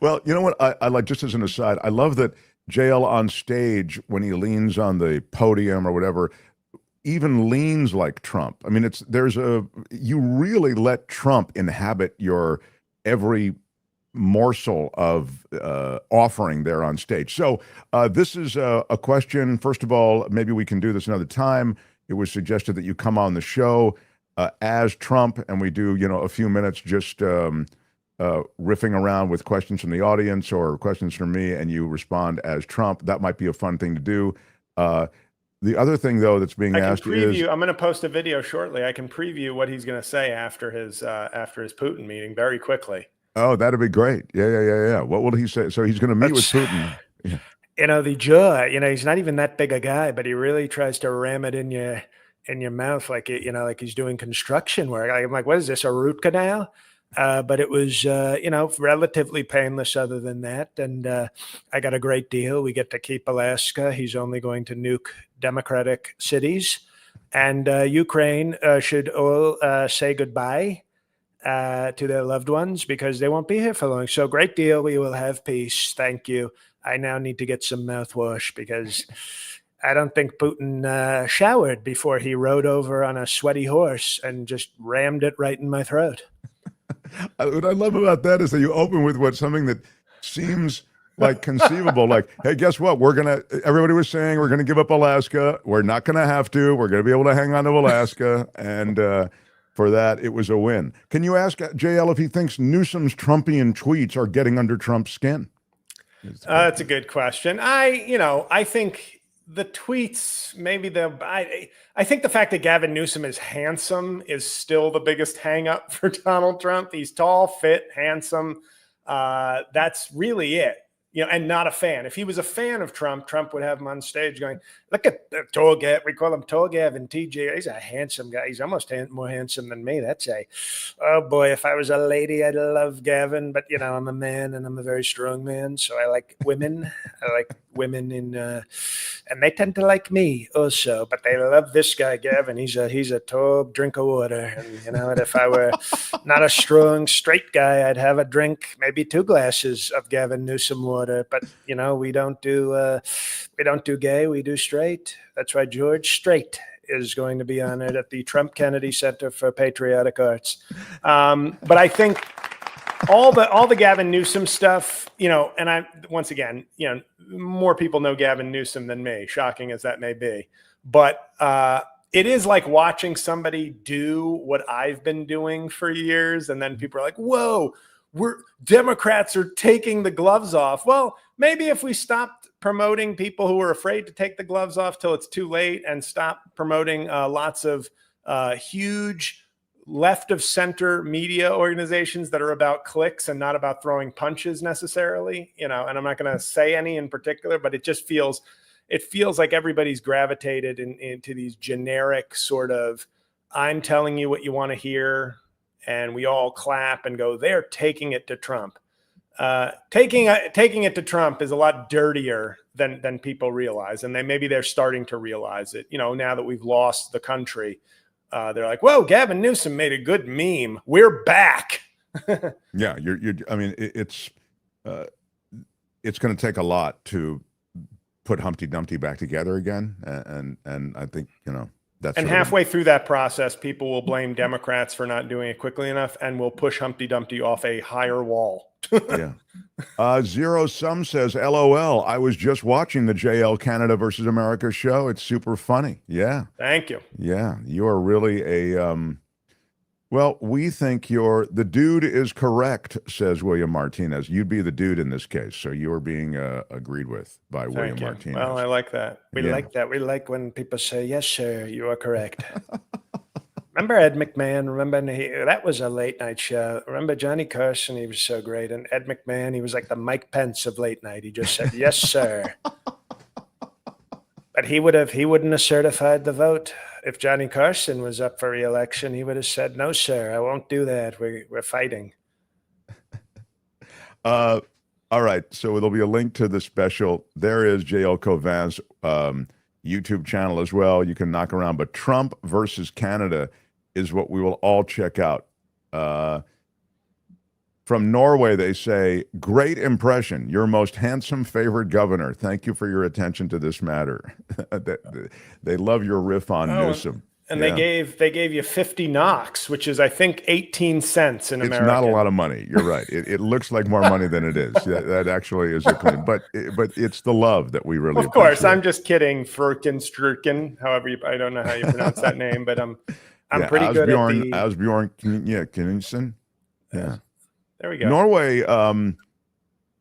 Well, you know what I like, just as an aside, I love that JL on stage, when he leans on the podium or whatever, even leans like Trump. I mean, you really let Trump inhabit your every morsel of offering there on stage. So this is a question. First of all, maybe we can do this another time. It was suggested that you come on the show as Trump, and we do, a few minutes just riffing around with questions from the audience or questions from me, and you respond as Trump. That might be a fun thing to do. The other thing, though, that's being asked is, I'm going to post a video shortly. I can preview what he's going to say after his Putin meeting very quickly. Oh, that'd be great. Yeah. What will he say? So he's going to meet with Putin. Yeah. The jaw, he's not even that big a guy, but he really tries to ram it in your mouth like like he's doing construction work. I'm like, what is this, a root canal? But it was, relatively painless other than that. And I got a great deal. We get to keep Alaska. He's only going to nuke democratic cities. And Ukraine should all say goodbye to their loved ones because they won't be here for long. So great deal. We will have peace. Thank you. I now need to get some mouthwash because I don't think Putin showered before he rode over on a sweaty horse and just rammed it right in my throat. What I love about that is that you open with something that seems like conceivable. Like, hey, guess what? Everybody was saying we're going to give up Alaska. We're not going to have to. We're going to be able to hang on to Alaska. And for that, it was a win. Can you ask JL if he thinks Newsom's Trumpian tweets are getting under Trump's skin? That's a good question. I think the tweets, maybe I think the fact that Gavin Newsom is handsome is still the biggest hang up for Donald Trump. He's tall, fit, handsome. That's really it. And not a fan. If he was a fan of Trump, Trump would have him on stage going, look at the tall Gav. We call him tall Gavin TJ. He's a handsome guy. He's almost more handsome than me. Oh boy, if I was a lady, I'd love Gavin. But, I'm a man and I'm a very strong man. So I like women. I like women and they tend to like me also. But they love this guy, Gavin. He's a tall drink of water. And, and if I were not a strong, straight guy, I'd have a drink, maybe 2 glasses of Gavin Newsom water. But we don't do gay, we do straight. That's why George Strait is going to be honored at the Trump Kennedy Center for Patriotic Arts. But I think all the Gavin Newsom stuff, and once again, more people know Gavin Newsom than me, shocking as that may be. But it is like watching somebody do what I've been doing for years, and then people are like, whoa, Democrats are taking the gloves off. Well, maybe if we stopped promoting people who are afraid to take the gloves off till it's too late and stop promoting lots of huge left of center media organizations that are about clicks and not about throwing punches necessarily, and I'm not going to say any in particular, but it just feels like everybody's gravitated into these generic sort of, I'm telling you what you want to hear, and we all clap and go, they're taking it to Trump. Taking it to Trump is a lot dirtier than people realize. And maybe they're starting to realize it, now that we've lost the country. They're like, whoa, Gavin Newsom made a good meme. We're back. Yeah. It's going to take a lot to put Humpty Dumpty back together again. And I think, and halfway through that process, people will blame Democrats for not doing it quickly enough and will push Humpty Dumpty off a higher wall. Yeah. Zero Sum says, LOL, I was just watching the JL Canada versus America show. It's super funny. Yeah. Thank you. Yeah. You are really well, we think the dude is correct, says William Martinez. You'd be the dude in this case. So you are being agreed with by William Martinez. Well, I like that. We like that. We like when people say, yes, sir, you are correct. Remember Ed McMahon? Remember that was a late night show. Remember Johnny Carson? He was so great. And Ed McMahon, he was like the Mike Pence of late night. He just said, yes, sir. But he wouldn't have certified the vote. If Johnny Carson was up for re-election, he would have said, no, sir, I won't do that. We're fighting. All right, so there'll be a link to the special. There is JL Cauvin's YouTube channel as well. You can knock around, but Trump versus Canada is what we will all check out. From Norway, they say, great impression. Your most handsome favorite governor. Thank you for your attention to this matter. They love your riff on Newsom. And they gave you 50 knocks, which is, I think, 18 cents in America. It's not a lot of money. You're right. It looks like more money than it is. That actually is a claim. But it's the love that we really Of course, appreciate. I'm just kidding. Struken, however I don't know how you pronounce that name, but I'm pretty good at the... Asbjorn, Knudsen. Yeah. There we go. Norway,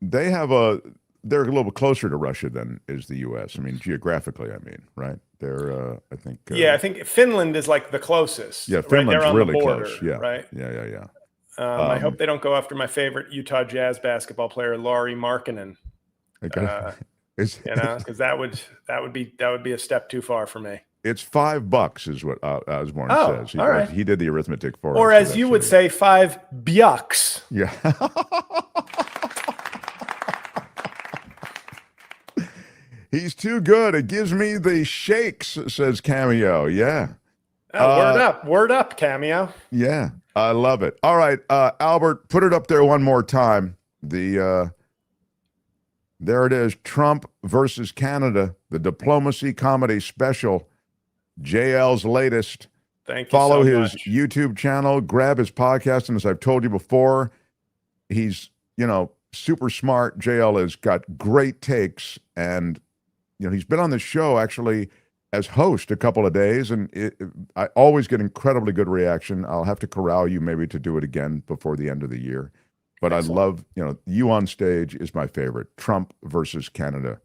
they're a little bit closer to Russia than is the U.S. I mean, geographically, right? They're, I think. I think Finland is like the closest. Yeah, Finland's right really border, close. Yeah, right. Yeah. I hope they don't go after my favorite Utah Jazz basketball player, Lauri Markkanen. Okay. Because that would be a step too far for me. It's $5 is what Osborne says. All right. He did the arithmetic for us. Or as you would say, 5 bucks. Yeah. He's too good. It gives me the shakes, says Cameo. Yeah. Word up, Cameo. Yeah, I love it. All right, Albert, put it up there one more time. There it is, Trump versus Canada, the diplomacy comedy special, JL's latest. Thank you. Follow so his much. YouTube channel, grab his podcast, and as I've told you before, he's, super smart. JL has got great takes, and he's been on the show actually as host a couple of days, and I always get incredibly good reaction. I'll have to corral you maybe to do it again before the end of the year. But excellent. I love, you on stage is my favorite. Trump versus Canada.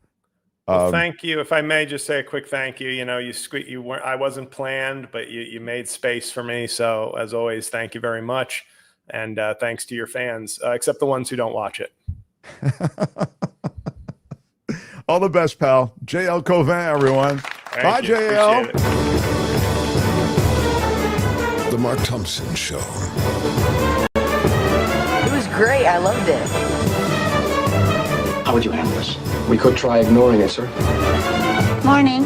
Well, thank you. If I may just say a quick thank you. I wasn't planned, but you made space for me. So as always, thank you very much. And thanks to your fans, except the ones who don't watch it. All the best, pal. JL Cauvin, everyone. Bye, JL. The Mark Thompson Show. It was great. I loved it. How would you handle this? We could try ignoring it, sir. Morning.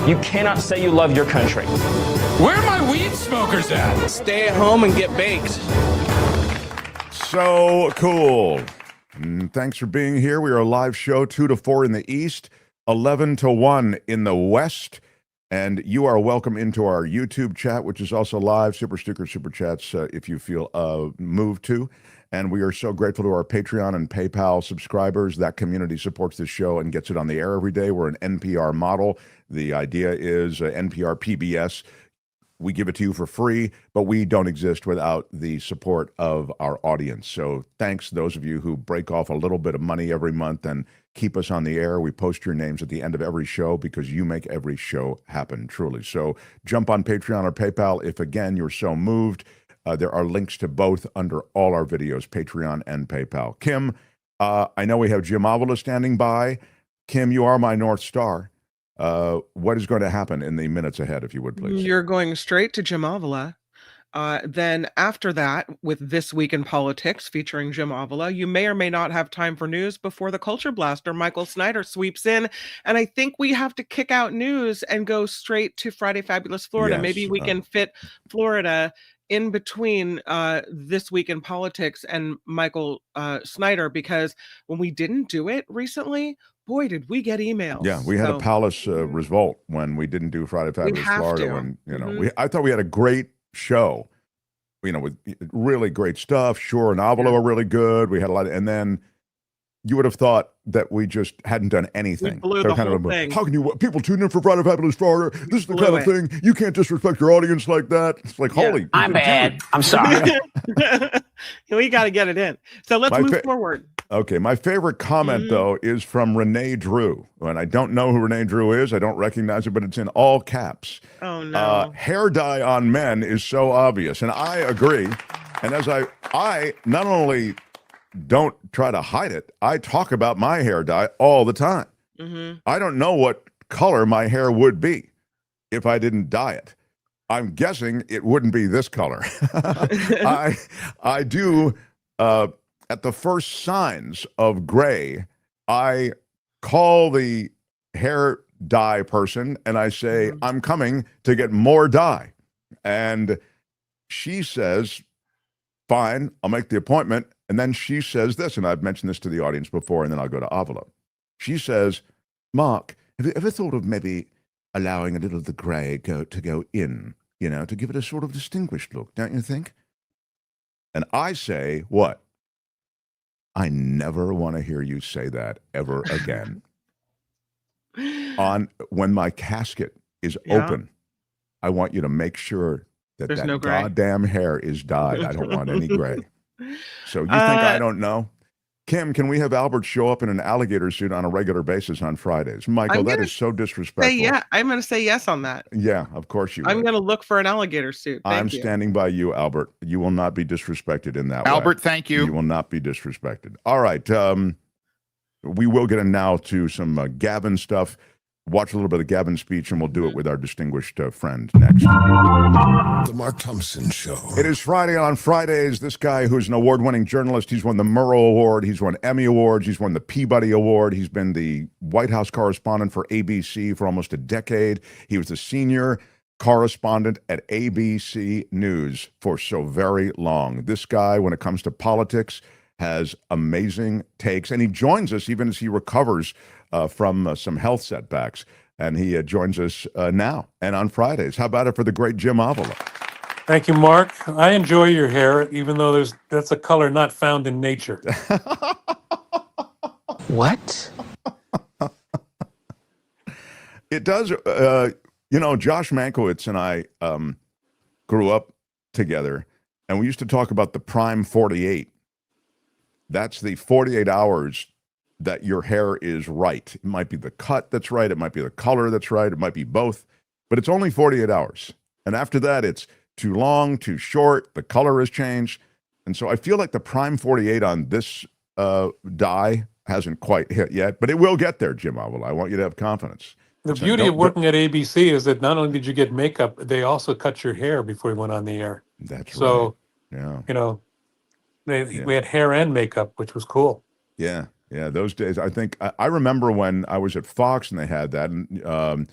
You cannot say you love your country. Where are my weed smokers at? Stay at home and get baked. So cool. Thanks for being here. We are a live show 2 to 4 in the East, 11 to 1 in the West. And you are welcome into our YouTube chat, which is also live. Super sticker, super chats, if you feel moved to. And we are so grateful to our Patreon and PayPal subscribers. That community supports this show and gets it on the air every day. We're an NPR model. The idea is NPR PBS. We give it to you for free, but we don't exist without the support of our audience. So thanks those of you who break off a little bit of money every month and keep us on the air. We post your names at the end of every show because you make every show happen, truly. So jump on Patreon or PayPal if, again, you're so moved. There are links to both under all our videos, Patreon and PayPal. Kim, I know we have Jim Avila standing by. Kim, you are my North Star. What is going to happen in the minutes ahead, if you would, please? You're going straight to Jim Avila. Then after that, with This Week in Politics featuring Jim Avila, you may or may not have time for news before the culture blaster, Michael Snyder, sweeps in. And I think we have to kick out news and go straight to Friday Fabulous Florida. Yes, maybe we can fit Florida in between This Week in Politics and Michael Snyder, because when we didn't do it recently, boy, did we get emails. Yeah, we had a palace revolt when we didn't do Friday Fabulous Florida. When I thought we had a great show, with really great stuff. Sure, and Avila were really good. We had a lot, and then you would have thought that we just hadn't done anything. We blew the whole thing. How can people tune in for Friday Fabulous Florida? This is the kind of thing you can't disrespect your audience like that. It's like, holy, I'm bad. I'm sorry. We got to get it in. So let's move forward. Okay, my favorite comment, though, is from Renee Drew. And I don't know who Renee Drew is. I don't recognize it, but it's in all caps. Oh, no. Hair dye on men is so obvious. And I agree. And as I not only don't try to hide it, I talk about my hair dye all the time. I don't know what color my hair would be if I didn't dye it. I'm guessing it wouldn't be this color. I do at the first signs of gray, I call the hair dye person and I say, I'm coming to get more dye. And she says, fine, I'll make the appointment. And then she says this, and I've mentioned this to the audience before, and then I'll go to Avila. She says, Mark, have you ever thought of maybe allowing a little of the gray to go in, to give it a sort of distinguished look, don't you think? And I say, what? I never want to hear you say that ever again. When my casket is open, I want you to make sure that There's that no gray. goddamn hair is dyed. I don't want any gray. So you think I don't know? Kim, can we have Albert show up in an alligator suit on a regular basis on Fridays? Michael, that is so disrespectful. I'm going to say yes on that. Yeah, of course you I'm would. going to look for an alligator suit. I'm standing by you, Albert. You will not be disrespected in that way. Albert, thank you. You will not be disrespected. All right. We will get in now to some Gavin stuff. Watch a little bit of Gavin's speech, and we'll do it with our distinguished friend next. The Mark Thompson Show. It is Friday, and on Fridays, this guy who's an award-winning journalist, he's won the Murrow Award, he's won Emmy Awards, he's won the Peabody Award, he's been the White House correspondent for ABC for almost a decade. He was the senior correspondent at ABC News for so very long. This guy, when it comes to politics, has amazing takes, and he joins us even as he recovers from some health setbacks. And he joins us now and on Fridays. How about it for the great Jim Avila? Thank you, Mark. I enjoy your hair, even though that's a color not found in nature. What? It does. Josh Mankiewicz and I grew up together, and we used to talk about the prime 48. That's the 48 hours that your hair is right. It might be the cut that's right. It might be the color that's right. It might be both, but it's only 48 hours. And after that, it's too long, too short. The color has changed. And so I feel like the prime 48 on this dye hasn't quite hit yet, but it will get there, Jim Avila. I want you to have confidence. The beauty of working at ABC is that not only did you get makeup, they also cut your hair before you went on the air. That's right. So, yeah. We had hair and makeup, which was cool. Yeah. Yeah, those days. I think I remember when I was at Fox and they had that, and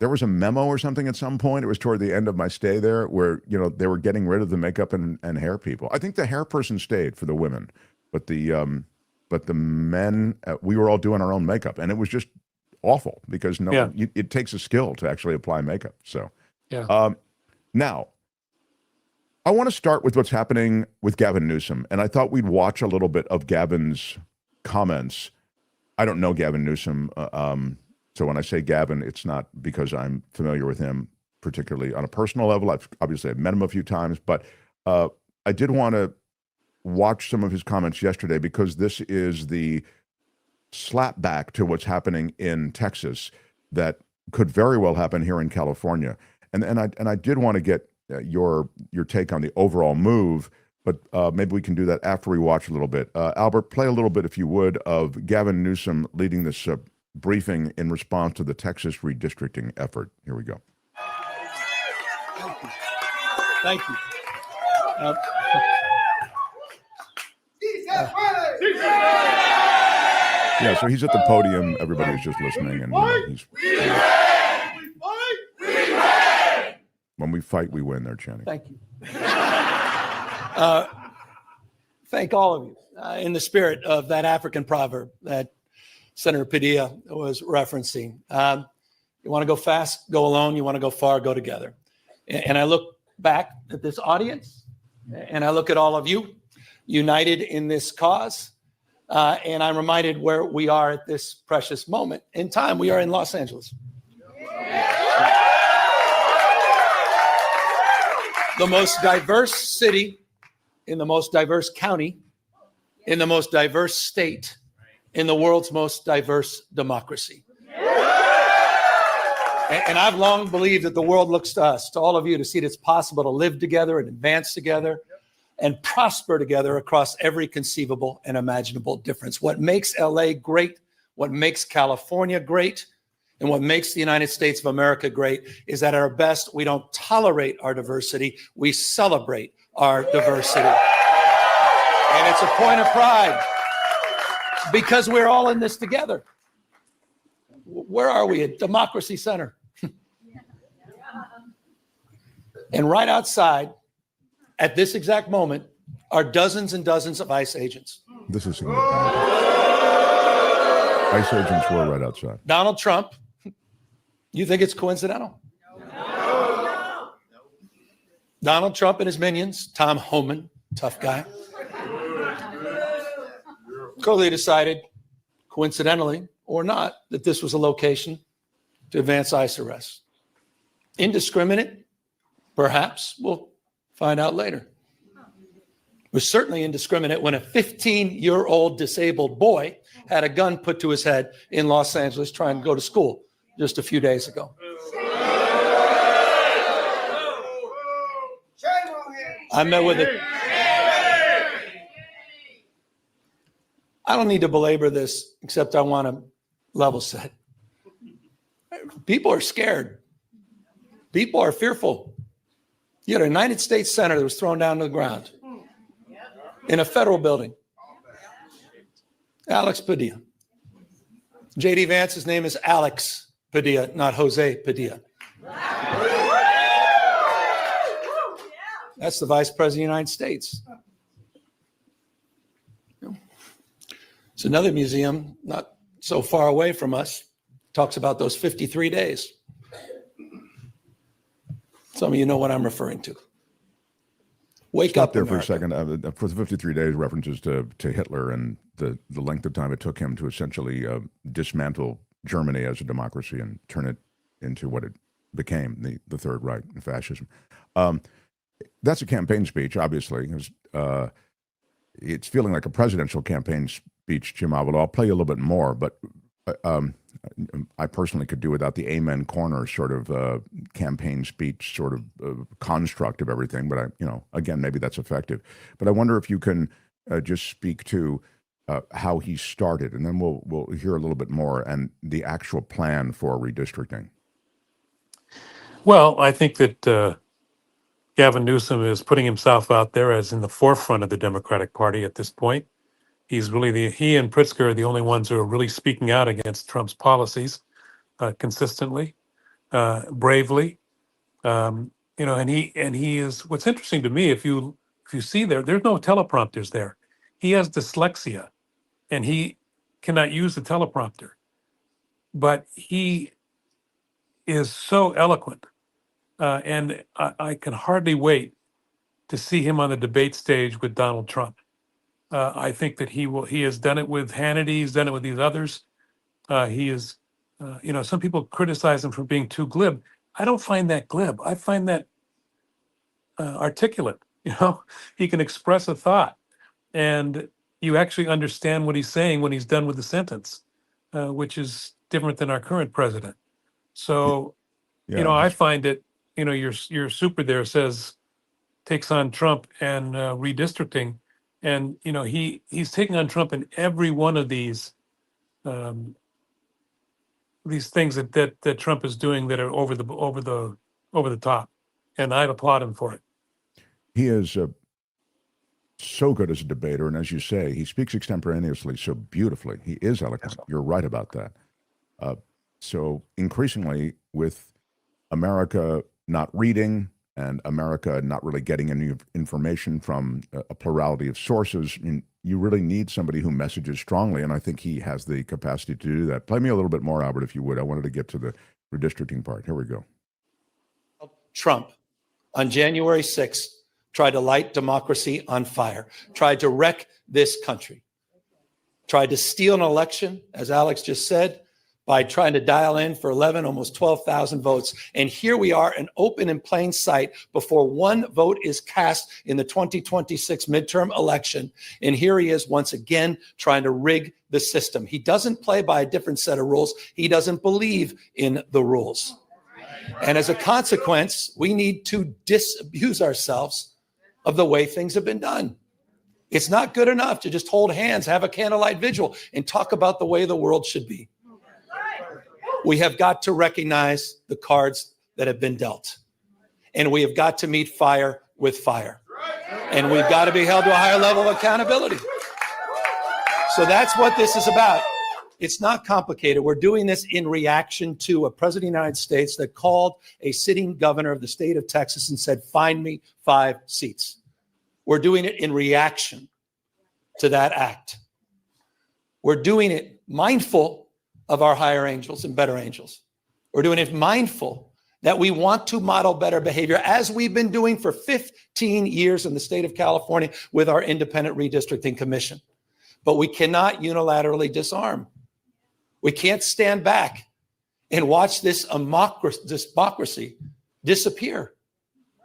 there was a memo or something at some point. It was toward the end of my stay there, where they were getting rid of the makeup and hair people. I think the hair person stayed for the women, but the men, we were all doing our own makeup, and it was just awful because it takes a skill to actually apply makeup. So now. I want to start with what's happening with Gavin Newsom, and I thought we'd watch a little bit of Gavin's comments. I don't know Gavin Newsom, so when I say Gavin, it's not because I'm familiar with him particularly on a personal level. I've met him a few times, but I did want to watch some of his comments yesterday because this is the slapback to what's happening in Texas that could very well happen here in California, and I did want to get your take on the overall move, but maybe we can do that after we watch a little bit. Albert, play a little bit, if you would, of Gavin Newsom leading this briefing in response to the Texas redistricting effort. Here we go. Thank you. Yeah, so he's at the podium. Everybody's just listening, and he's. When we fight, we win. They're chanting. Thank you. Thank all of you in the spirit of that African proverb that Senator Padilla was referencing. You want to go fast, go alone. You want to go far, go together. And I look back at this audience, and I look at all of you united in this cause. And I'm reminded where we are at this precious moment in time. We are in Los Angeles. The most diverse city, in the most diverse county, in the most diverse state, in the world's most diverse democracy. And I've long believed that the world looks to us, to all of you, to see that it's possible to live together and advance together and prosper together across every conceivable and imaginable difference. What makes LA great, what makes California great, and what makes the United States of America great is that at our best, we don't tolerate our diversity. We celebrate our diversity. And it's a point of pride because we're all in this together. Where are we? At Democracy Center. And right outside, at this exact moment, are dozens and dozens of ICE agents. This is significant. ICE agents were right outside. Donald Trump, you think it's coincidental? No. Donald Trump and his minions, Tom Homan, tough guy, clearly decided, coincidentally or not, that this was a location to advance ICE arrests. Indiscriminate? Perhaps. We'll find out later. It was certainly indiscriminate when a 15-year-old disabled boy had a gun put to his head in Los Angeles trying to go to school just a few days ago. I met with it. I don't need to belabor this, except I want to level set. People are scared. People are fearful. You had a United States Senator that was thrown down to the ground in a federal building. Alex Padilla. J.D. Vance's name is Alex Padilla, not Jose Padilla. That's the Vice President of the United States. It's another museum not so far away from us. Talks about those 53 days. Some of you know what I'm referring to. Wake up, there America. for a second. For the 53 days, references to Hitler and the length of time it took him to essentially dismantle Germany as a democracy and turn it into what it became, the Third Reich and fascism. That's a campaign speech, obviously. It's feeling like a presidential campaign speech, Jim Avila. I'll play you a little bit more, but I personally could do without the amen corner sort of campaign speech sort of construct of everything. But again, maybe that's effective. But I wonder if you can just speak to how he started, and then we'll hear a little bit more and the actual plan for redistricting. Well, I think that Gavin Newsom is putting himself out there as in the forefront of the Democratic Party at this point. He's really he and Pritzker are the only ones who are really speaking out against Trump's policies consistently, bravely. And he is. What's interesting to me, if you see there's no teleprompters there. He has dyslexia, and he cannot use the teleprompter. But he is so eloquent, and I can hardly wait to see him on the debate stage with Donald Trump. I think that he has done it with Hannity. He's done it with these others. He is, some people criticize him for being too glib. I don't find that glib. I find that articulate. He can express a thought, and you actually understand what he's saying when he's done with the sentence, which is different than our current president. So, I find it. Your super there takes on Trump and redistricting. And he's taking on Trump in every one of these things that Trump is doing that are over the top, and I applaud him for it. He is so good as a debater, and as you say, he speaks extemporaneously so beautifully. He is eloquent. You're right about that. So increasingly, with America not reading and America not really getting any information from a plurality of sources, you really need somebody who messages strongly, and I think he has the capacity to do that. Play me a little bit more, Albert, if you would. I wanted to get to the redistricting part. Here we go. Trump, on January 6th, tried to light democracy on fire, tried to wreck this country, tried to steal an election, as Alex just said, by trying to dial in for 11, almost 12,000 votes. And here we are, an open in plain sight before one vote is cast in the 2026 midterm election. And here he is once again trying to rig the system. He doesn't play by a different set of rules. He doesn't believe in the rules. And as a consequence, we need to disabuse ourselves of the way things have been done. It's not good enough to just hold hands, have a candlelight vigil, and talk about the way the world should be. We have got to recognize the cards that have been dealt. And we have got to meet fire with fire. And we've got to be held to a higher level of accountability. So that's what this is about. It's not complicated. We're doing this in reaction to a president of the United States that called a sitting governor of the state of Texas and said, find me 5 seats. We're doing it in reaction to that act. We're doing it mindful of our higher angels and better angels. We're doing it mindful that we want to model better behavior, as we've been doing for 15 years in the state of California with our independent redistricting commission. But we cannot unilaterally disarm. We can't stand back and watch this democracy disappear.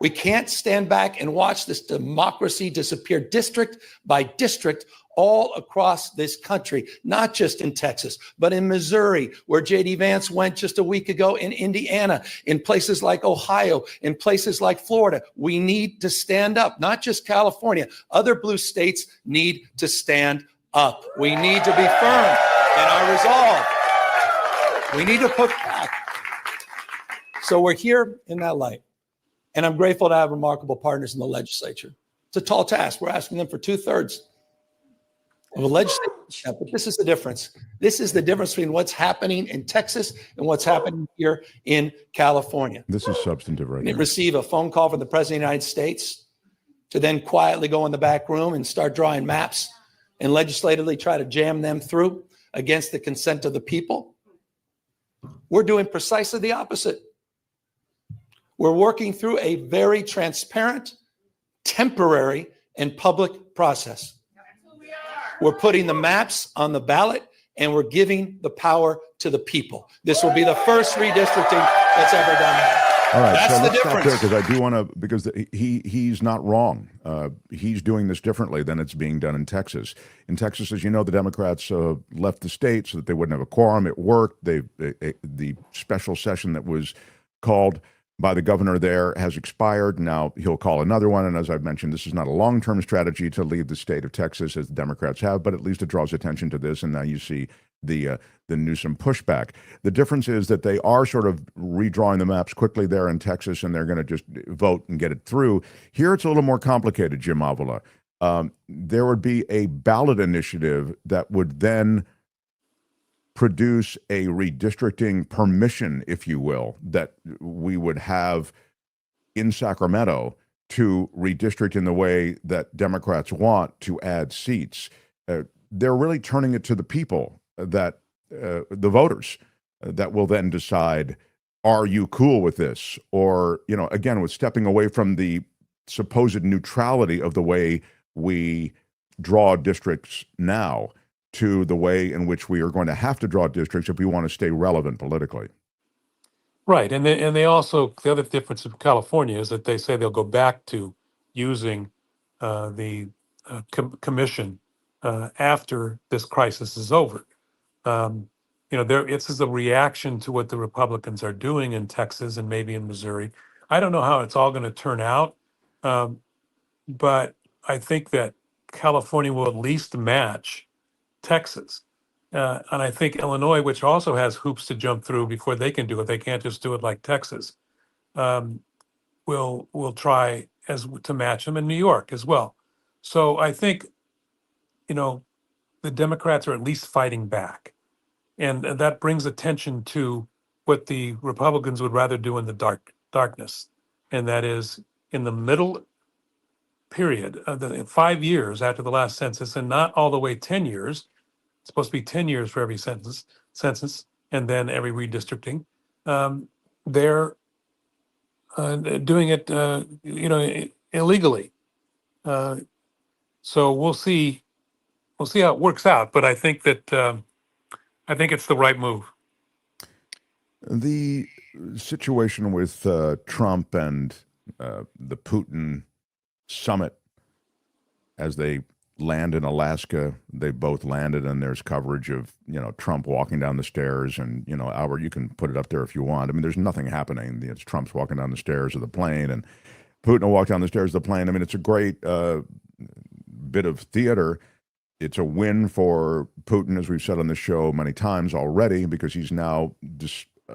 We can't stand back and watch this democracy disappear district by district all across this country, not just in Texas, but in Missouri, where J.D. Vance went just a week ago, in Indiana, in places like Ohio, in places like Florida. We need to stand up, not just California. Other blue states need to stand up. We need to be firm in our resolve. We need to put back. So we're here in that light. And I'm grateful to have remarkable partners in the legislature. It's a tall task. We're asking them for 2/3 of a legislature. But this is the difference. This is the difference between what's happening in Texas and what's happening here in California. This is substantive right They now. receive a phone call from the president of the United States to then quietly go in the back room and start drawing maps and legislatively try to jam them through against the consent of the people. We're doing precisely the opposite. We're working through a very transparent, temporary, and public process. We're putting the maps on the ballot, and we're giving the power to the people. This will be the first redistricting that's ever done that. All right, That's so the let's stop there, difference. because I do want to, because he's not wrong. He's doing this differently than it's being done in Texas. In Texas, as you know, the Democrats left the state so that they wouldn't have a quorum. It worked. The special session that was called by the governor there has expired. Now he'll call another one. And as I've mentioned, this is not a long-term strategy to leave the state of Texas, as the Democrats have, but at least it draws attention to this. And now you see the Newsom pushback. The difference is that they are sort of redrawing the maps quickly there in Texas, and they're going to just vote and get it through. Here it's a little more complicated, Jim Avila. There would be a ballot initiative that would then produce a redistricting permission, if you will, that we would have in Sacramento to redistrict in the way that Democrats want to add seats. They're really turning it to the people, that the voters, that will then decide, are you cool with this? Or, you know, again, with stepping away from the supposed neutrality of the way we draw districts now to the way in which we are going to have to draw districts if we want to stay relevant politically. Right, and they also, the other difference in California is that they say they'll go back to using the commission after this crisis is over. This is a reaction to what the Republicans are doing in Texas and maybe in Missouri. I don't know how it's all going to turn out, but I think that California will at least match Texas. And I think Illinois, which also has hoops to jump through before they can do it, they can't just do it like Texas, will try to match them, in New York as well. So I think, the Democrats are at least fighting back. And that brings attention to what the Republicans would rather do in the darkness. And that is, in the middle period of the 5 years after the last census, and not all the way 10 years, it's supposed to be 10 years for every census, and then every redistricting. They're doing it, illegally. So we'll see how it works out. But I think that I think it's the right move. The situation with Trump and the Putin Summit, as they land in Alaska, they both landed, and there's coverage of, Trump walking down the stairs, and, Albert, you can put it up there if you want. I mean, there's nothing happening. It's Trump's walking down the stairs of the plane, and Putin will walk down the stairs of the plane. I mean, it's a great bit of theater. It's a win for Putin, as we've said on the show many times already, because he's now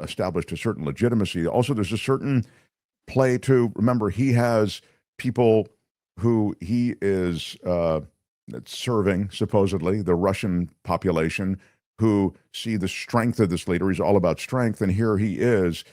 established a certain legitimacy. Also, there's a certain play to, remember, he has people who he is serving, supposedly, the Russian population, who see the strength of this leader. He's all about strength. And here he is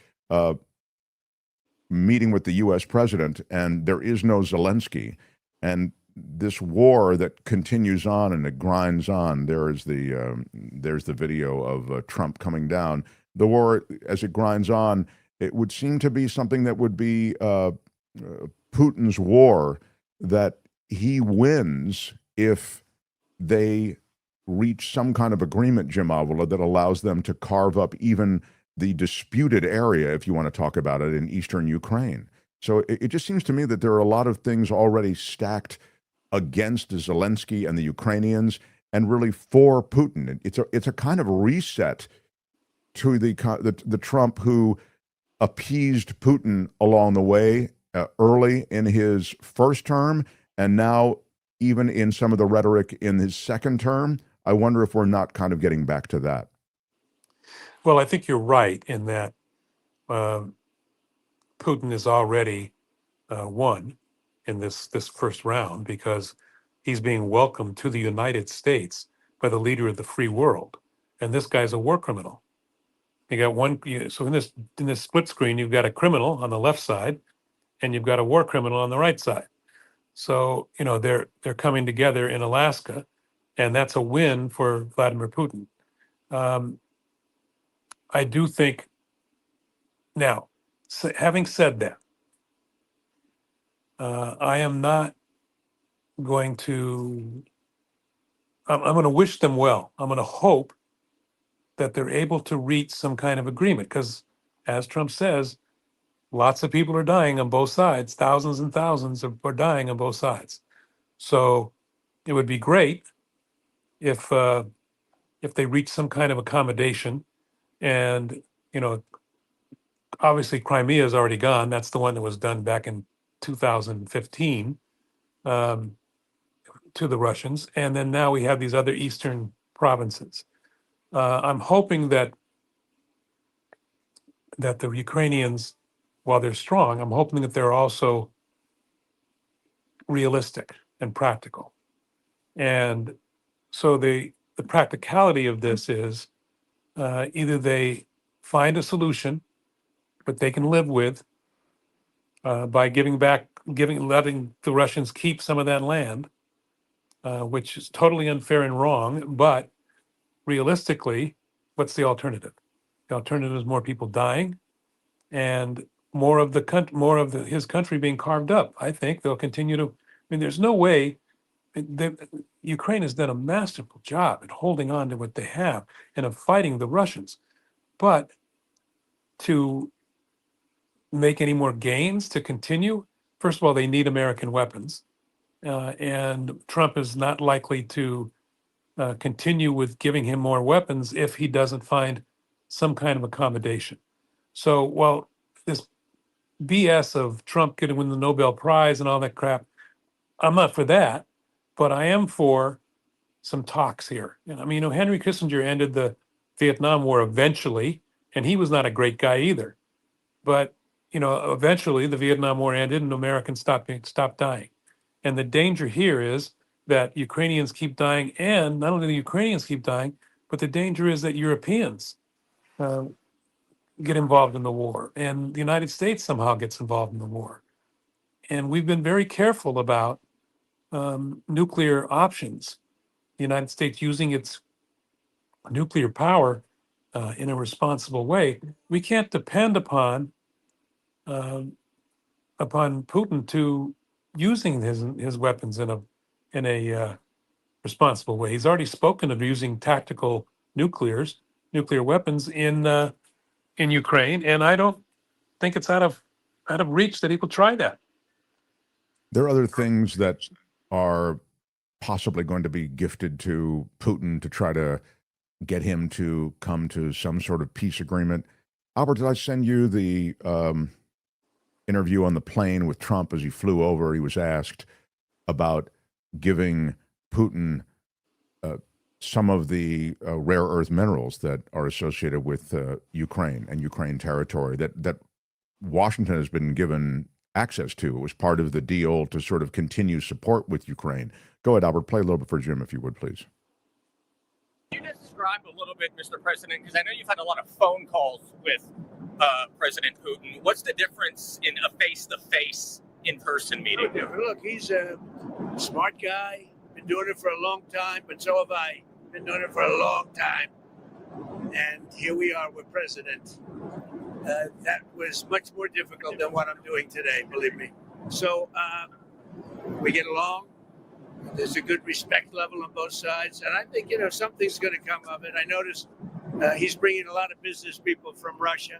meeting with the U.S. president, and there is no Zelensky. And this war that continues on and it grinds on. There's the video of Trump coming down. The war, as it grinds on, it would seem to be something that would be Putin's war, that he wins if they reach some kind of agreement, Jim Avila, that allows them to carve up even the disputed area, if you want to talk about it, in eastern Ukraine. So it just seems to me that there are a lot of things already stacked against Zelensky and the Ukrainians, and really for Putin. It's a kind of reset to the Trump who appeased Putin along the way early in his first term, and now even in some of the rhetoric in his second term. I wonder if we're not kind of getting back to that. Well, I think you're right in that Putin is already won in this first round, because he's being welcomed to the United States by the leader of the free world, and this guy's a war criminal. You got so in this split screen, you've got a criminal on the left side, and you've got a war criminal on the right side. So they're coming together in Alaska, and that's a win for Vladimir Putin. I do think now, having said that, I am not going to, I'm going to wish them well. I'm going to hope that they're able to reach some kind of agreement, because as Trump says, lots of people are dying on both sides. Thousands and thousands are dying on both sides. So it would be great if they reach some kind of accommodation. And, obviously Crimea is already gone. That's the one that was done back in 2015 to the Russians. And then now we have these other eastern provinces. I'm hoping that the Ukrainians, while they're strong, I'm hoping that they're also realistic and practical. And so the practicality of this is either they find a solution that they can live with by letting the Russians keep some of that land, which is totally unfair and wrong. But realistically, what's the alternative? The alternative is more people dying and more of his country being carved up. I think they'll continue to. There's no way. Ukraine has done a masterful job at holding on to what they have and of fighting the Russians, but to make any more gains, to continue, first of all, they need American weapons, and Trump is not likely to continue with giving him more weapons if he doesn't find some kind of accommodation. So while this BS of Trump going to win the Nobel Prize and all that crap, I'm not for that, but I am for some talks here. Henry Kissinger ended the Vietnam War eventually, and he was not a great guy either. But eventually the Vietnam War ended and Americans stopped dying. And the danger here is that Ukrainians keep dying, and not only the Ukrainians keep dying, but the danger is that Europeans get involved in the war, and the United States somehow gets involved in the war. And we've been very careful about nuclear options. The United States using its nuclear power in a responsible way. We can't depend upon Putin to using his weapons in a responsible way. He's already spoken of using tactical nuclear weapons in Ukraine, and I don't think it's out of reach that he will try that. There are other things that are possibly going to be gifted to Putin to try to get him to come to some sort of peace agreement. Albert, did I send you the interview on the plane with Trump as he flew over? He was asked about giving Putin some of the rare earth minerals that are associated with Ukraine and Ukraine territory that Washington has been given access to. It was part of the deal to sort of continue support with Ukraine. Go ahead, Albert. Play a little bit for Jim, if you would, please. Can you describe a little bit, Mr. President, because I know you've had a lot of phone calls with President Putin. What's the difference in a face-to-face, in-person meeting? Look, he's a smart guy, been doing it for a long time, but so have I. Been doing it for a long time. And here we are with President. That was much more difficult than what I'm doing today, believe me. So we get along. There's a good respect level on both sides. And I think, something's going to come of it. I noticed he's bringing a lot of business people from Russia.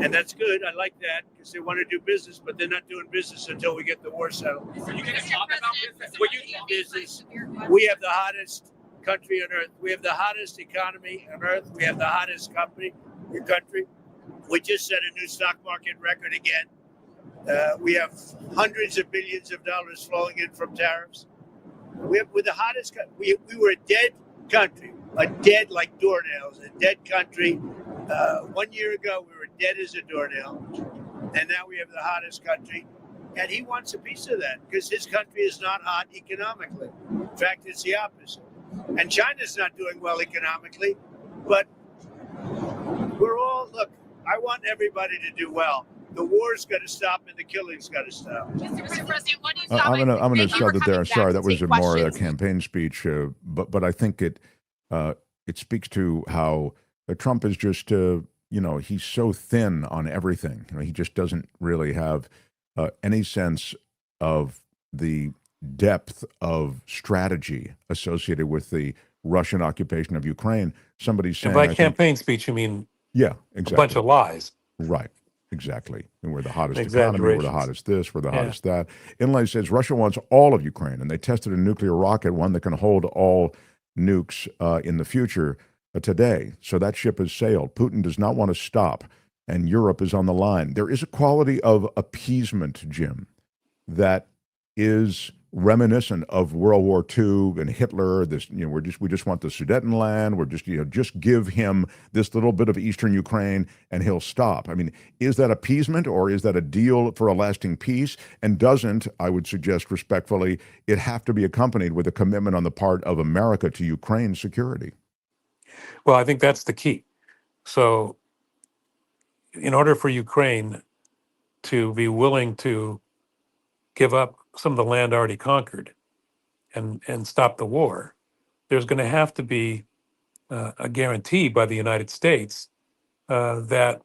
And that's good. I like that because they want to do business, but they're not doing business until we get the war settled. So you can talk about business. We have the hottest country on earth. We have the hottest economy on earth. We have the hottest country. We just set a new stock market record again. We have hundreds of billions of dollars flowing in from tariffs. We're the hottest. We were a dead country, like doornails, a dead country. 1 year ago, we were dead as a doornail, and now we have the hottest country. And he wants a piece of that because his country is not hot economically. In fact, it's the opposite. And China's not doing well economically, but look, I want everybody to do well. The war's got to stop and the killing's got to stop. Mr. President, what do you I'm going to shut it there. Sorry, that was more a campaign speech, but I think it speaks to how Trump is just he's so thin on everything. He just doesn't really have any sense of the depth of strategy associated with the Russian occupation of Ukraine. Somebody's saying, and by campaign speech, you mean exactly. A bunch of lies. Right. Exactly. And we're the hottest economy, we're the hottest this, we're the hottest that. Inlay says Russia wants all of Ukraine, and they tested a nuclear rocket, one that can hold all nukes in the future today. So that ship has sailed. Putin does not want to stop, and Europe is on the line. There is a quality of appeasement, Jim, that is reminiscent of World War II and Hitler. This, we just want the Sudetenland. We're just give him this little bit of Eastern Ukraine and he'll stop. I mean, is that appeasement or is that a deal for a lasting peace? And doesn't, I would suggest respectfully, it have to be accompanied with a commitment on the part of America to Ukraine's security? Well, I think that's the key. So in order for Ukraine to be willing to give up some of the land already conquered and stop the war, there's going to have to be a guarantee by the United States that,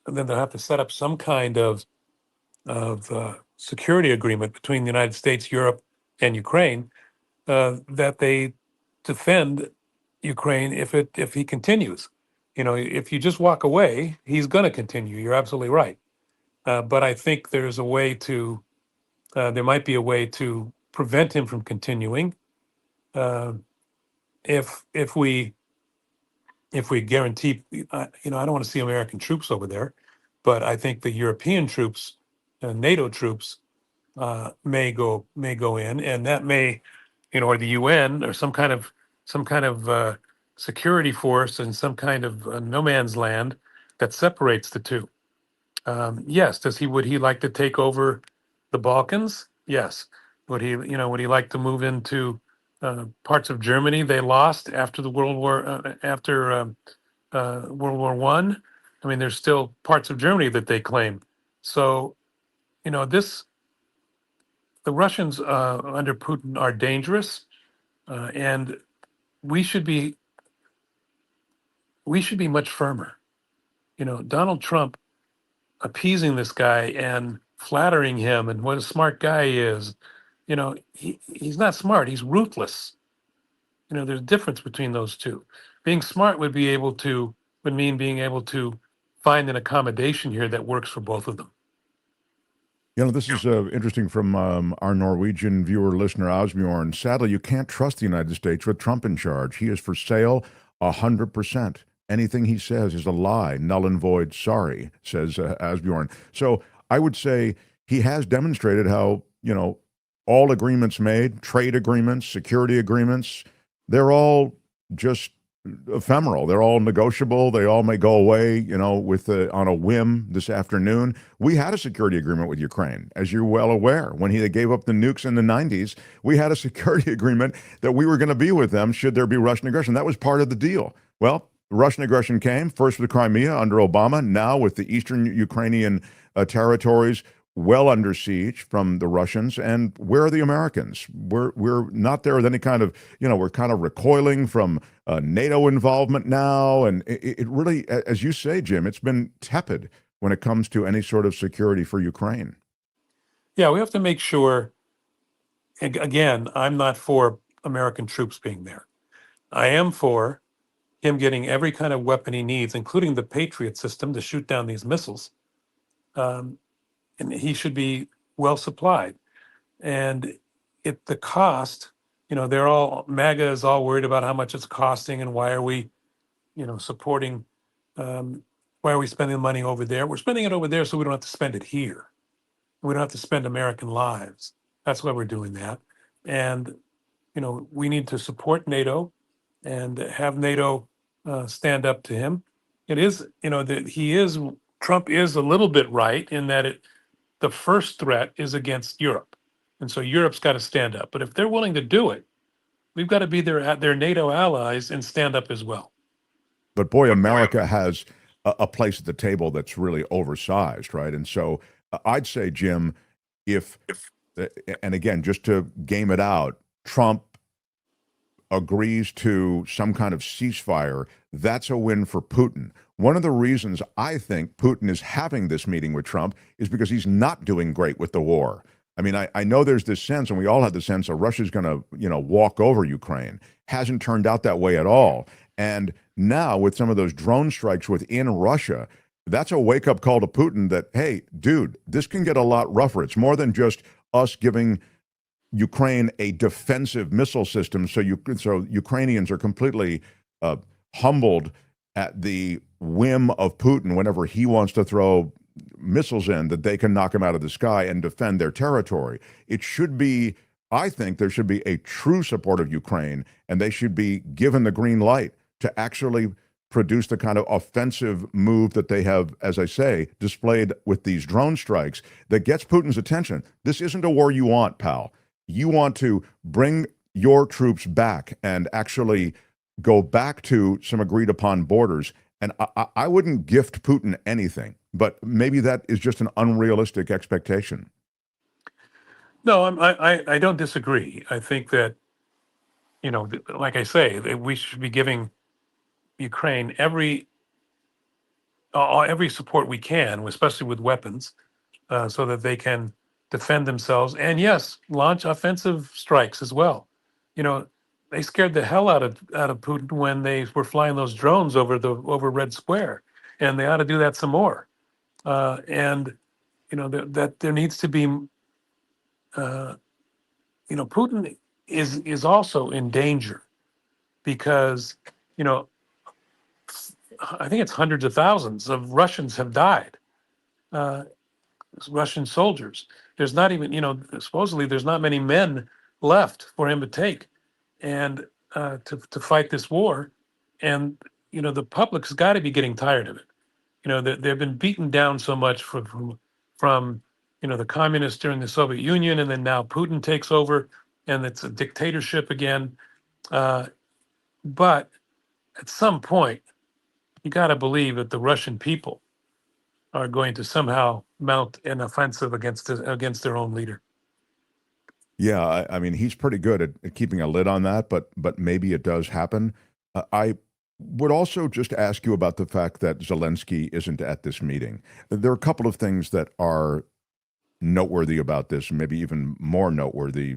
and then they'll have to set up some kind of security agreement between the United States, Europe, and Ukraine that they defend Ukraine if he continues. If you just walk away, he's going to continue. You're absolutely right. But I think there's a way to there might be a way to prevent him from continuing if we guarantee. I don't want to see American troops over there, but I think the European troops, NATO troops, may go in, and that may, or the UN or some kind of security force and some kind of no man's land that separates the two. Yes, would he like to take over the Balkans? Yes. Would he like to move into parts of Germany they lost after the World War I? I mean, there's still parts of Germany that they claim. So, the Russians under Putin are dangerous, and we should be much firmer. Donald Trump appeasing this guy and flattering him and what a smart guy he is. He's not smart. He's ruthless. There's a difference between those two. Being smart would mean being able to find an accommodation here that works for both of them. This is interesting from our Norwegian viewer listener Asbjorn. Sadly, you can't trust the United States with Trump in charge. He is for sale 100%. Anything he says is a lie, null and void. Sorry, says Asbjorn. So I would say he has demonstrated how, all agreements made, trade agreements, security agreements, they're all just ephemeral. They're all negotiable. They all may go away, on a whim this afternoon. We had a security agreement with Ukraine, as you're well aware. When they gave up the nukes in the 90s, we had a security agreement that we were going to be with them should there be Russian aggression. That was part of the deal. Well, Russian aggression came, first with Crimea under Obama, now with the eastern Ukrainian territories well under siege from the Russians. And where are the Americans? We're not there with any kind of, we're kind of recoiling from NATO involvement now. And it really, as you say, Jim, it's been tepid when it comes to any sort of security for Ukraine. Yeah, we have to make sure, again, I'm not for American troops being there. I am for him getting every kind of weapon he needs, including the Patriot system to shoot down these missiles. And he should be well supplied. And the cost, MAGA is all worried about how much it's costing and why are we, supporting, why are we spending money over there? We're spending it over there so we don't have to spend it here. We don't have to spend American lives. That's why we're doing that. And, we need to support NATO and have NATO stand up to him. It is, Trump is a little bit right in that the first threat is against Europe. And so Europe's got to stand up. But if they're willing to do it, we've got to be their NATO allies and stand up as well. But boy, America has a place at the table that's really oversized, right? And so I'd say, Jim, and again, just to game it out, Trump agrees to some kind of ceasefire, that's a win for Putin. One of the reasons I think Putin is having this meeting with Trump is because he's not doing great with the war. I mean, I know there's this sense, and we all had the sense that Russia's going to, walk over Ukraine. Hasn't turned out that way at all. And now with some of those drone strikes within Russia, that's a wake-up call to Putin that, hey, dude, this can get a lot rougher. It's more than just us giving Ukraine a defensive missile system, so Ukrainians are completely humbled at the whim of Putin whenever he wants to throw missiles in that they can knock them out of the sky and defend their territory. It should be, I think there should be a true support of Ukraine, and they should be given the green light to actually produce the kind of offensive move that they have, as I say, displayed with these drone strikes that gets Putin's attention. This isn't a war you want, pal. You want to bring your troops back and actually go back to some agreed upon borders. And I wouldn't gift Putin anything, but maybe that is just an unrealistic expectation. No, I don't disagree. I think that, like I say, that we should be giving Ukraine every support we can, especially with weapons, so that they can defend themselves. And yes, launch offensive strikes as well. They scared the hell out of Putin when they were flying those drones over Red Square, and they ought to do that some more. And that there needs to be, Putin is also in danger because I think it's hundreds of thousands of Russians have died, Russian soldiers. There's not even, supposedly there's not many men left for him to take and to fight this war. And, the public's got to be getting tired of it. They've been beaten down so much from the communists during the Soviet Union, and then now Putin takes over and it's a dictatorship again. But at some point, you got to believe that the Russian people are going to somehow mount an offensive against their own leader. Yeah, I mean, he's pretty good at keeping a lid on that, but maybe it does happen. I would also just ask you about the fact that Zelensky isn't at this meeting. There are a couple of things that are noteworthy about this, maybe even more noteworthy.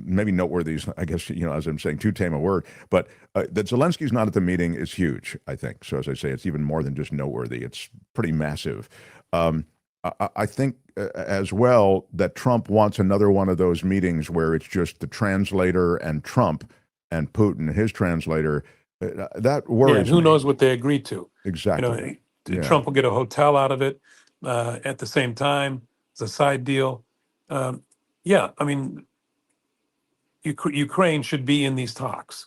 Maybe noteworthy is, I guess, as I'm saying, too tame a word, but that Zelensky's not at the meeting is huge, I think. So as I say, it's even more than just noteworthy. It's pretty massive. I think as well that Trump wants another one of those meetings where it's just the translator and Trump and Putin, his translator. That worries me. Who me. knows what they agreed to? Exactly. Trump will get a hotel out of it at the same time. It's a side deal. I mean, Ukraine should be in these talks.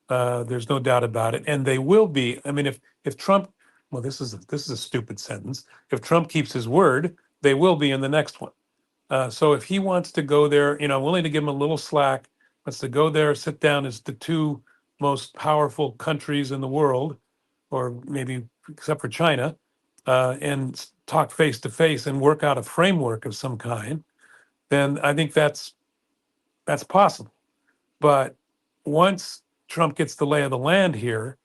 There's no doubt about it, and they will be. I mean, if Trump, well, this is a stupid sentence. If Trump keeps his word, they will be in the next one. So if he wants to go there, I'm willing to give him a little slack. Wants to go there, sit down as the two most powerful countries in the world, or maybe except for China, and talk face to face and work out a framework of some kind, then I think that's possible. But once Trump gets the lay of the land here,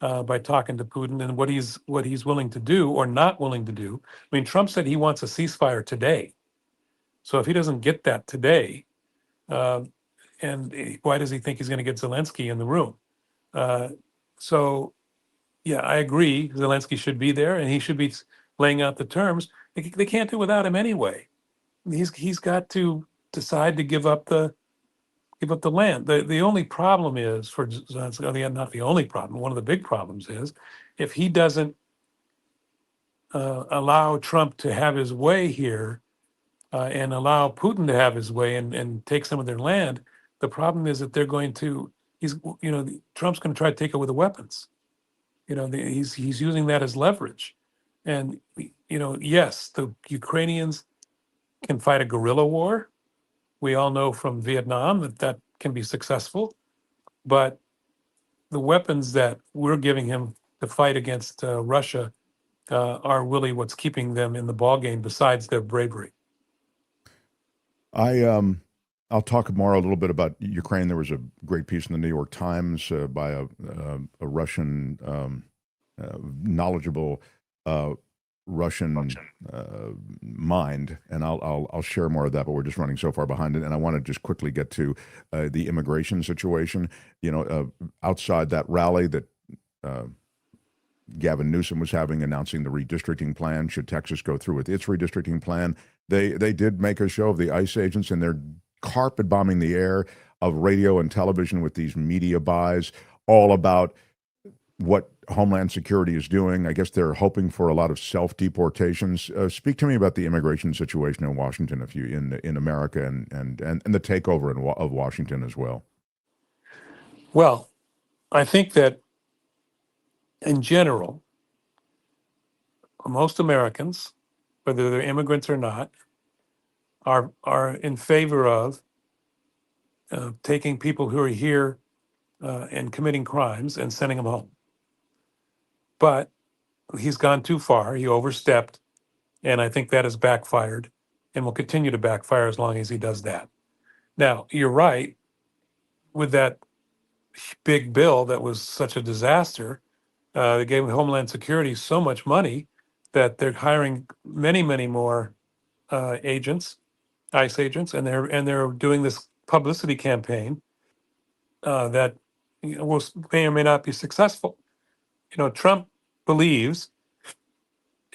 by talking to Putin and what he's willing to do or not willing to do. I mean, Trump said he wants a ceasefire today. So if he doesn't get that today, and why does he think he's going to get Zelensky in the room? So, yeah, I agree. Zelensky should be there, and he should be laying out the terms. They can't do without him anyway. He's got to decide to give up the land. The only problem is for Zelensky, not the only problem. One of the big problems is if he doesn't allow Trump to have his way here and allow Putin to have his way and take some of their land. The problem is that they're going to. Trump's going to try to take it with the weapons. He's using that as leverage, and yes, the Ukrainians can fight a guerrilla war. We all know from Vietnam that can be successful, but the weapons that we're giving him to fight against Russia are really what's keeping them in the ballgame. Besides their bravery. I'll talk more a little bit about Ukraine. There was a great piece in the New York Times by a Russian knowledgeable Russian mind, and I'll share more of that. But we're just running so far behind it, and I want to just quickly get to the immigration situation. Outside that rally that Gavin Newsom was having, announcing the redistricting plan. Should Texas go through with its redistricting plan? They did make a show of the ICE agents, and they're carpet bombing the air of radio and television with these media buys, all about what Homeland Security is doing. I guess they're hoping for a lot of self-deportations. Speak to me about the immigration situation in Washington, if you in America, and the takeover of Washington as well. Well, I think that in general, most Americans, whether they're immigrants or not, are in favor of taking people who are here and committing crimes and sending them home. But he's gone too far. He overstepped, and I think that has backfired and will continue to backfire as long as he does that. Now, you're right, with that big bill that was such a disaster, they gave Homeland Security so much money that they're hiring many, many more agents, ICE agents, and they're doing this publicity campaign that may or may not be successful. Trump believes,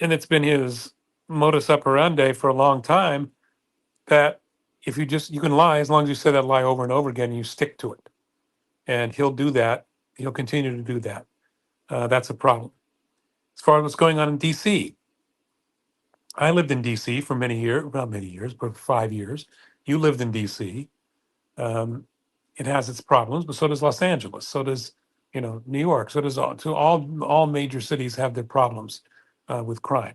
and it's been his modus operandi for a long time, that if you can lie as long as you say that lie over and over again and you stick to it. And he'll do that. He'll continue to do that. That's a problem. As far as what's going on in D.C., I lived in D.C. for many years, not many years, but 5 years. You lived in D.C. It has its problems, but so does Los Angeles. So does New York. So does all major cities have their problems with crime.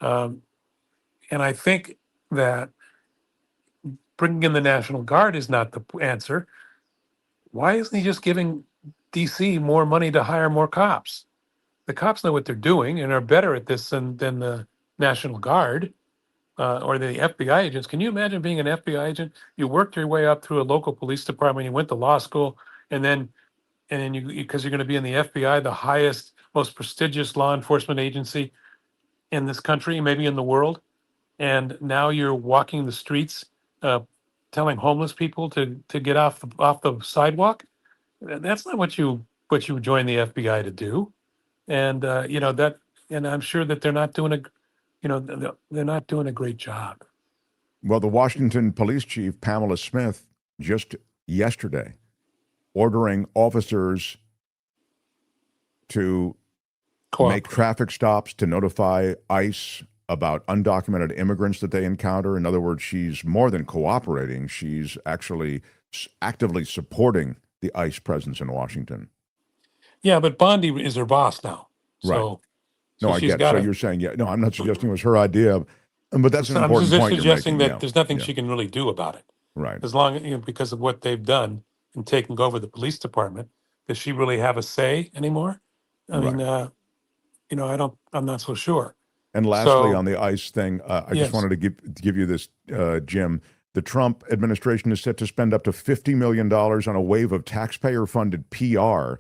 And I think that bringing in the National Guard is not the answer. Why isn't he just giving D.C. more money to hire more cops? The cops know what they're doing and are better at this than the National Guard or the FBI agents. Can you imagine being an FBI agent? You worked your way up through a local police department, you went to law school, and then you, because you're going to be in the FBI, the highest, most prestigious law enforcement agency in this country, maybe in the world, and now you're walking the streets telling homeless people to get off the sidewalk. That's not what you joined the FBI to do. And and I'm sure that they're not doing a great job. Well, the Washington police chief, Pamela Smith, just yesterday ordering officers to make traffic stops, to notify ICE about undocumented immigrants that they encounter. In other words, she's more than cooperating. She's actually actively supporting the ICE presence in Washington. Yeah, but Bondi is her boss now. Right. So, No, I get it. So you're saying, yeah, no, I'm not suggesting it was her idea, but that's an important point you're suggesting making. that there's nothing she can really do about it. Right. As long because of what they've done in taking over the police department, does she really have a say anymore? I mean, I'm not so sure. And lastly, on the ICE thing, I just wanted to give you this, Jim. The Trump administration is set to spend up to $50 million on a wave of taxpayer-funded PR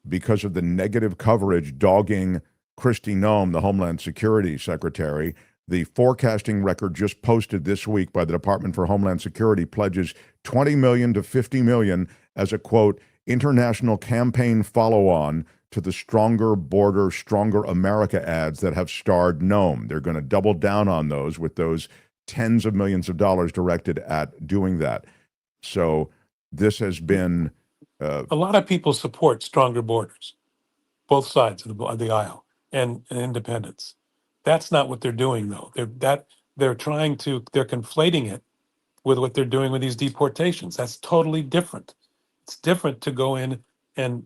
because of the negative coverage dogging Kristi Noem, the Homeland Security Secretary. The forecasting record just posted this week by the Department for Homeland Security pledges $20 million to $50 million as a, quote, international campaign follow-on to the Stronger Border, Stronger America ads that have starred Noem. They're going to double down on those with those tens of millions of dollars directed at doing that. So this has been... a lot of people support stronger borders, both sides of the aisle, and independents. That's not what they're doing, though. They're conflating it with what they're doing with these deportations. That's totally different. It's different to go in and,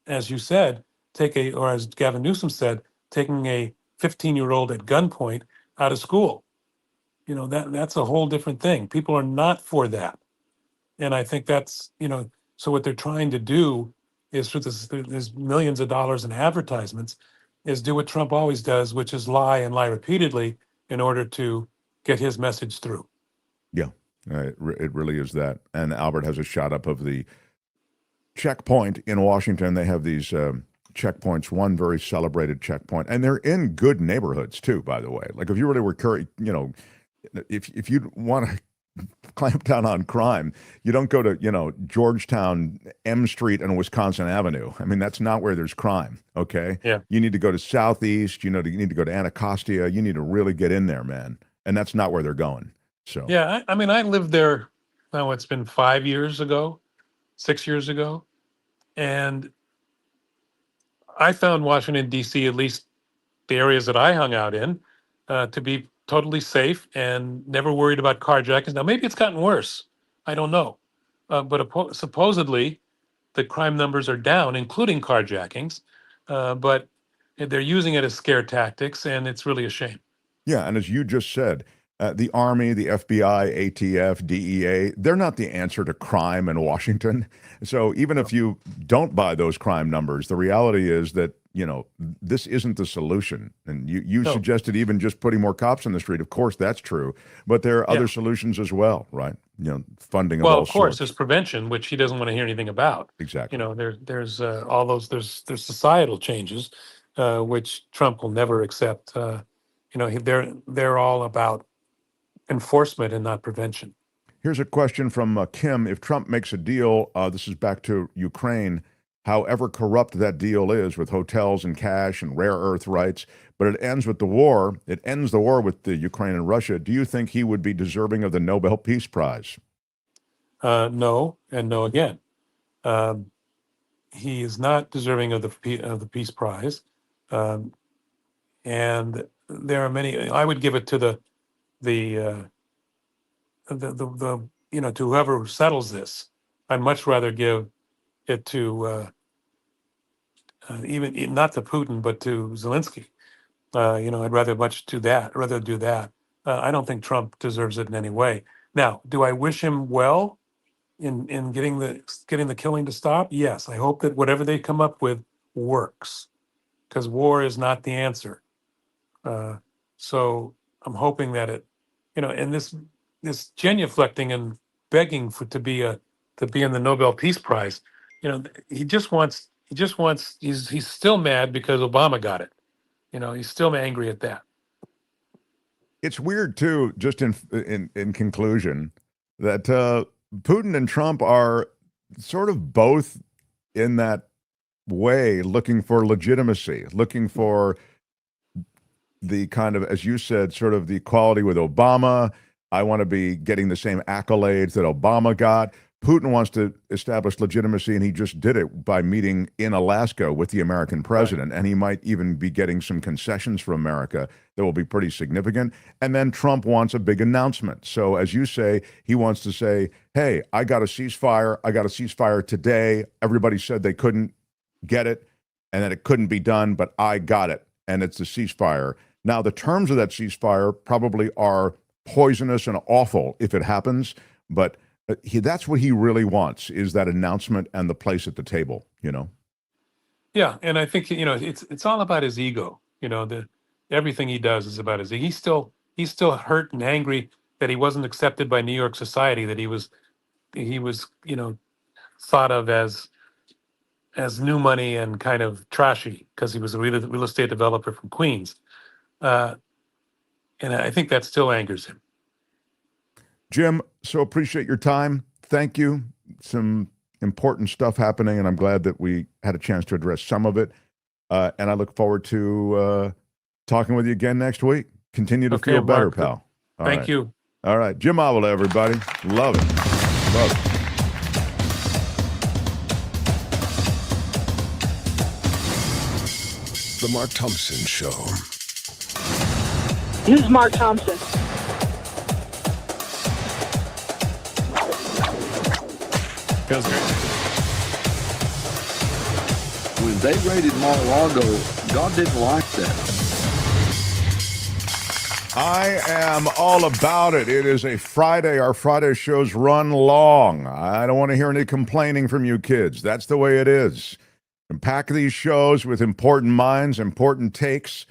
as you said, or as Gavin Newsom said, taking a 15-year-old at gunpoint out of school. That's a whole different thing. People are not for that. And I think that's, so what they're trying to do is, through there's millions of dollars in advertisements, is do what Trump always does, which is lie and lie repeatedly in order to get his message through. Yeah, it really is that. And Albert has a shot up of the checkpoint in Washington. They have these checkpoints, one very celebrated checkpoint, and they're in good neighborhoods too, by the way. Like if you really were curious, if you want to clamp down on crime, you don't go to, Georgetown, M Street and Wisconsin Avenue. I mean, that's not where there's crime, okay? Yeah. You need to go to Southeast, you need to go to Anacostia. You need to really get in there, man. And that's not where they're going. So yeah, I mean, I lived there, it's been 6 years ago, and I found Washington, D.C., at least the areas that I hung out in, to be totally safe and never worried about carjackings. Now, maybe it's gotten worse. I don't know. But supposedly, the crime numbers are down, including carjackings. But they're using it as scare tactics, and it's really a shame. Yeah, and as you just said, the Army, the FBI, ATF, DEA, they're not the answer to crime in Washington. So even if you don't buy those crime numbers, the reality is that, this isn't the solution. And you suggested even just putting more cops on the street. Of course, that's true. But there are other solutions as well, right? Funding of all of course, sorts. there's prevention, which he doesn't want to hear anything about. Exactly. There's all those, there's societal changes, which Trump will never accept. They're all about enforcement and not prevention. Here's a question from Kim. If Trump makes a deal, this is back to Ukraine, however corrupt that deal is with hotels and cash and rare earth rights, but it ends the war with the Ukraine and Russia, do you think he would be deserving of the Nobel Peace Prize? No, and no again. He is not deserving of the Peace Prize. And there are many, I would give it to to whoever settles this. I'd much rather give it to even not to Putin, but to Zelensky. I'd rather do that. I don't think Trump deserves it in any way. Now, do I wish him well in getting the killing to stop? Yes. I hope that whatever they come up with works, because war is not the answer. So I'm hoping that it, and this genuflecting and begging to be in the Nobel Peace Prize, he's still mad because Obama got it. He's still angry at that. It's weird too, just in conclusion, that Putin and Trump are sort of both in that way looking for legitimacy, looking for the kind of, as you said, sort of the equality with Obama. I want to be getting the same accolades that Obama got. Putin wants to establish legitimacy, and he just did it by meeting in Alaska with the American president, and he might even be getting some concessions from America that will be pretty significant. And then Trump wants a big announcement. So as you say, he wants to say, hey, I got a ceasefire. I got a ceasefire today. Everybody said they couldn't get it and that it couldn't be done, but I got it, and it's a ceasefire. Now, the terms of that ceasefire probably are poisonous and awful if it happens, but that's what he really wants, is that announcement and the place at the table, you know? Yeah, and I think, it's all about his ego. Everything he does is about his ego. He's still hurt and angry that he wasn't accepted by New York society, that he was thought of as new money and kind of trashy because he was a real estate developer from Queens. And I think that still angers him. Jim, so appreciate your time. Thank you. Some important stuff happening, and I'm glad that we had a chance to address some of it. And I look forward to talking with you again next week. Continue to feel better, Mark. pal. Thank you. All right. Jim Avila, everybody. Love it. Love it. The Mark Thompson Show. Who's Mark Thompson? Feels great. When they raided Mar-a-Lago, God didn't like that. I am all about it. It is a Friday. Our Friday shows run long. I don't want to hear any complaining from you kids. That's the way it is. And pack these shows with important minds, important takes,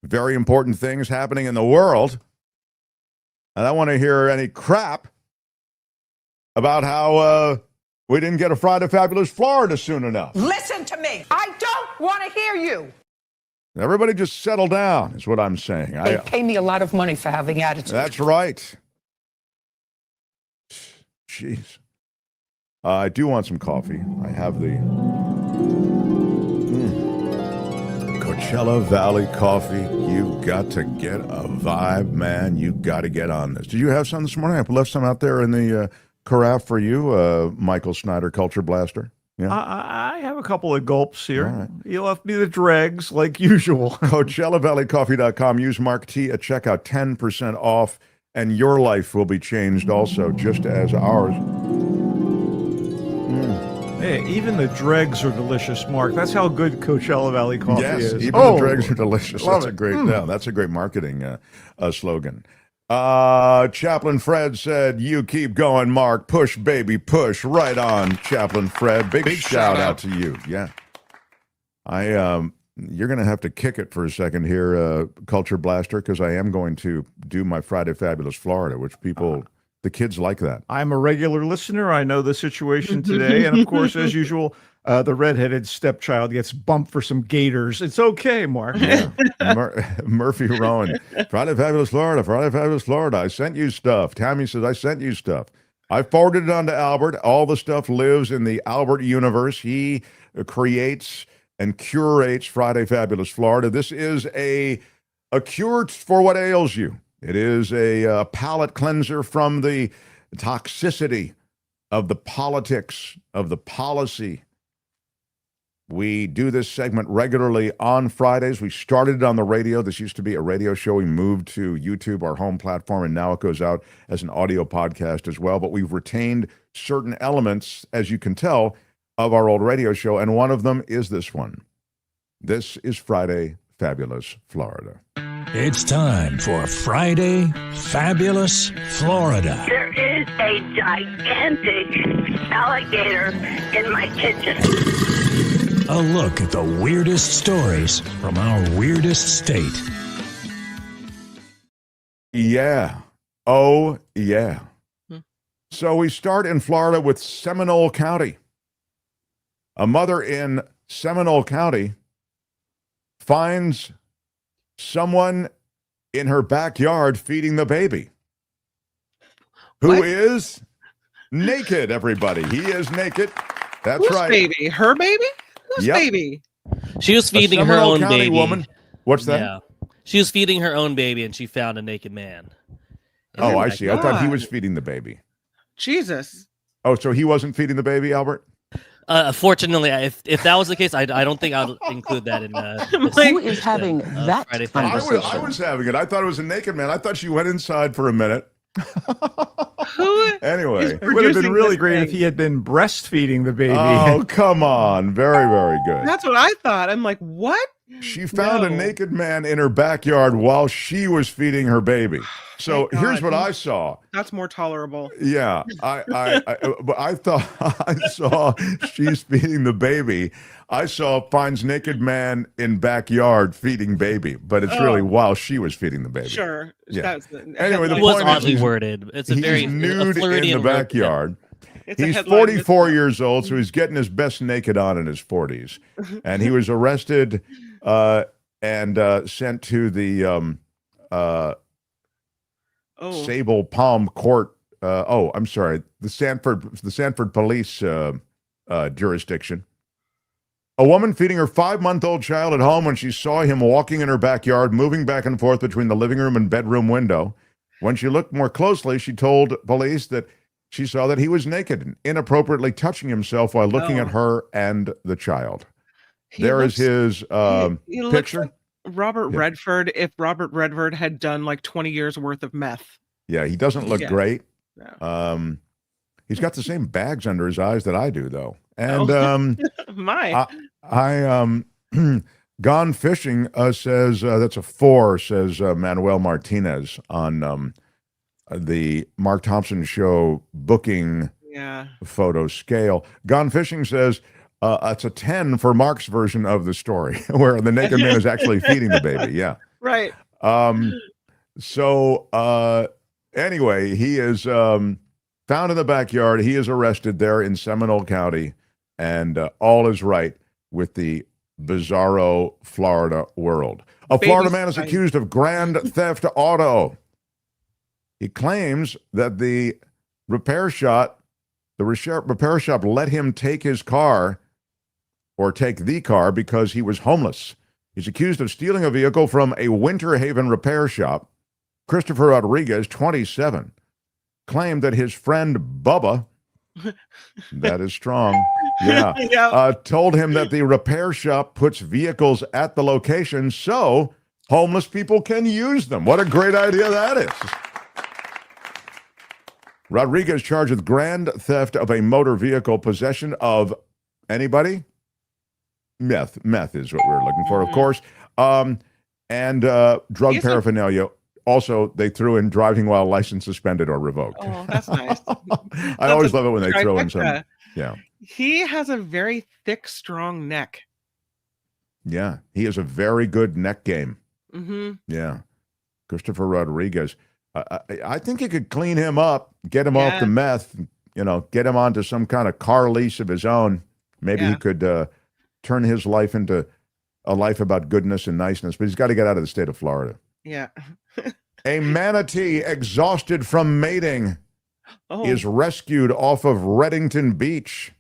very important things happening in the world. And I don't want to hear any crap about how we didn't get a Friday Fabulous Florida soon enough. Listen to me. I don't want to hear you. Everybody just settle down, is what I'm saying. They pay me a lot of money for having attitude. That's right. Jeez. I do want some coffee. I have the Coachella Valley coffee. You got to get a vibe, man. You got to get on this. Did you have some this morning? I left some out there in the carafe for you, Michael Snyder, Culture Blaster. Yeah. I have a couple of gulps here. Right. You left me the dregs, like usual. CoachellaValleyCoffee.com. Use Mark T at checkout, 10% off, and your life will be changed also, just as ours. Hey, even the dregs are delicious, Mark. That's how good Coachella Valley coffee is. Yes, even the dregs are delicious. That's a great, that's a great marketing slogan. Chaplain Fred said, you keep going, Mark. Push, baby, push. Right on, Chaplain Fred. Big shout out to you. Yeah. You're going to have to kick it for a second here, Culture Blaster, because I am going to do my Friday Fabulous Florida, which the kids like that. I'm a regular listener. I know the situation today. And of course, as usual, the redheaded stepchild gets bumped for some gators. It's okay, Mark. Yeah. Murphy Rowan. Friday Fabulous Florida. Friday Fabulous Florida. I sent you stuff. Tammy says, I sent you stuff. I forwarded it on to Albert. All the stuff lives in the Albert universe. He creates and curates Friday Fabulous Florida. This is a cure for what ails you. It is a palate cleanser from the toxicity of the politics, of the policy. We do this segment regularly on Fridays. We started it on the radio. This used to be a radio show. We moved to YouTube, our home platform, and now it goes out as an audio podcast as well. But we've retained certain elements, as you can tell, of our old radio show, and one of them is this one. This is Friday Fabulous Florida. It's time for Friday Fabulous Florida. There is a gigantic alligator in my kitchen. A look at the weirdest stories from our weirdest state. Yeah. Oh, yeah. So we start in Florida with Seminole County. A mother in Seminole County finds someone in her backyard feeding the baby. Who is naked, everybody. He is naked. That's Whose right. Baby? Her baby? Whose baby? She was feeding her own County baby. Woman. What's that? Yeah. She was feeding her own baby and she found a naked man. Oh, I see. I thought he was feeding the baby. Jesus. Oh, so he wasn't feeding the baby, Albert? Fortunately, if that was the case, I don't think I'll include that in. Who is having that Friday conversation? I was having it. I thought it was a naked man. I thought she went inside for a minute. Anyway, it would have been really great if he had been breastfeeding the baby. Oh, come on. Very, very good. That's what I thought. I'm like, what? She found a naked man in her backyard while she was feeding her baby. So here's what I saw. That's more tolerable. Yeah, I thought I saw she's feeding the baby. I saw finds naked man in backyard feeding baby, but it's really while she was feeding the baby. Sure. Yeah. Anyway, the it was point oddly is worded. It's a he's very nude in the backyard. He's headline 44 years old, so he's getting his best naked on in his 40s, and he was arrested and sent to the Sable Palm Court. I'm sorry, the Sanford Police jurisdiction. A woman feeding her 5-month-old child at home when she saw him walking in her backyard, moving back and forth between the living room and bedroom window. When she looked more closely, she told police that she saw that he was naked and inappropriately touching himself while looking at her and the child. There is his he picture. Looks like Robert Redford, if Robert Redford had done like 20 years worth of meth. Yeah, he doesn't look great. No. He's got the same bags under his eyes that I do, though. And Gone Fishing says that's a 4, says Manuel Martinez on the Mark Thompson Show booking photo scale. Gone Fishing says it's a 10 for Mark's version of the story, where the naked man is actually feeding the baby. Yeah. Right. Anyway, he is found in the backyard. He is arrested there in Seminole County, and all is right with the bizarro Florida world. A Florida man is accused of grand theft auto. He claims that the repair shop let him take his car, or take the car, because he was homeless. He's accused of stealing a vehicle from a Winter Haven repair shop. Christopher Rodriguez, 27, claimed that his friend Bubba, that is strong, told him that the repair shop puts vehicles at the location so homeless people can use them. What a great idea that is. Rodriguez charged with grand theft of a motor vehicle, possession of anybody? Meth is what we're looking for, of course. And drug paraphernalia. Also, they threw in driving while license suspended or revoked. Oh, that's nice. I always love it when they throw in some. Yeah. He has a very thick, strong neck. Yeah. He has a very good neck game. Mm-hmm. Yeah. Christopher Rodriguez. I think you could clean him up, get him off the meth, get him onto some kind of car lease of his own. Maybe he could turn his life into a life about goodness and niceness, but he's got to get out of the state of Florida. Yeah. A manatee exhausted from mating is rescued off of Reddington Beach.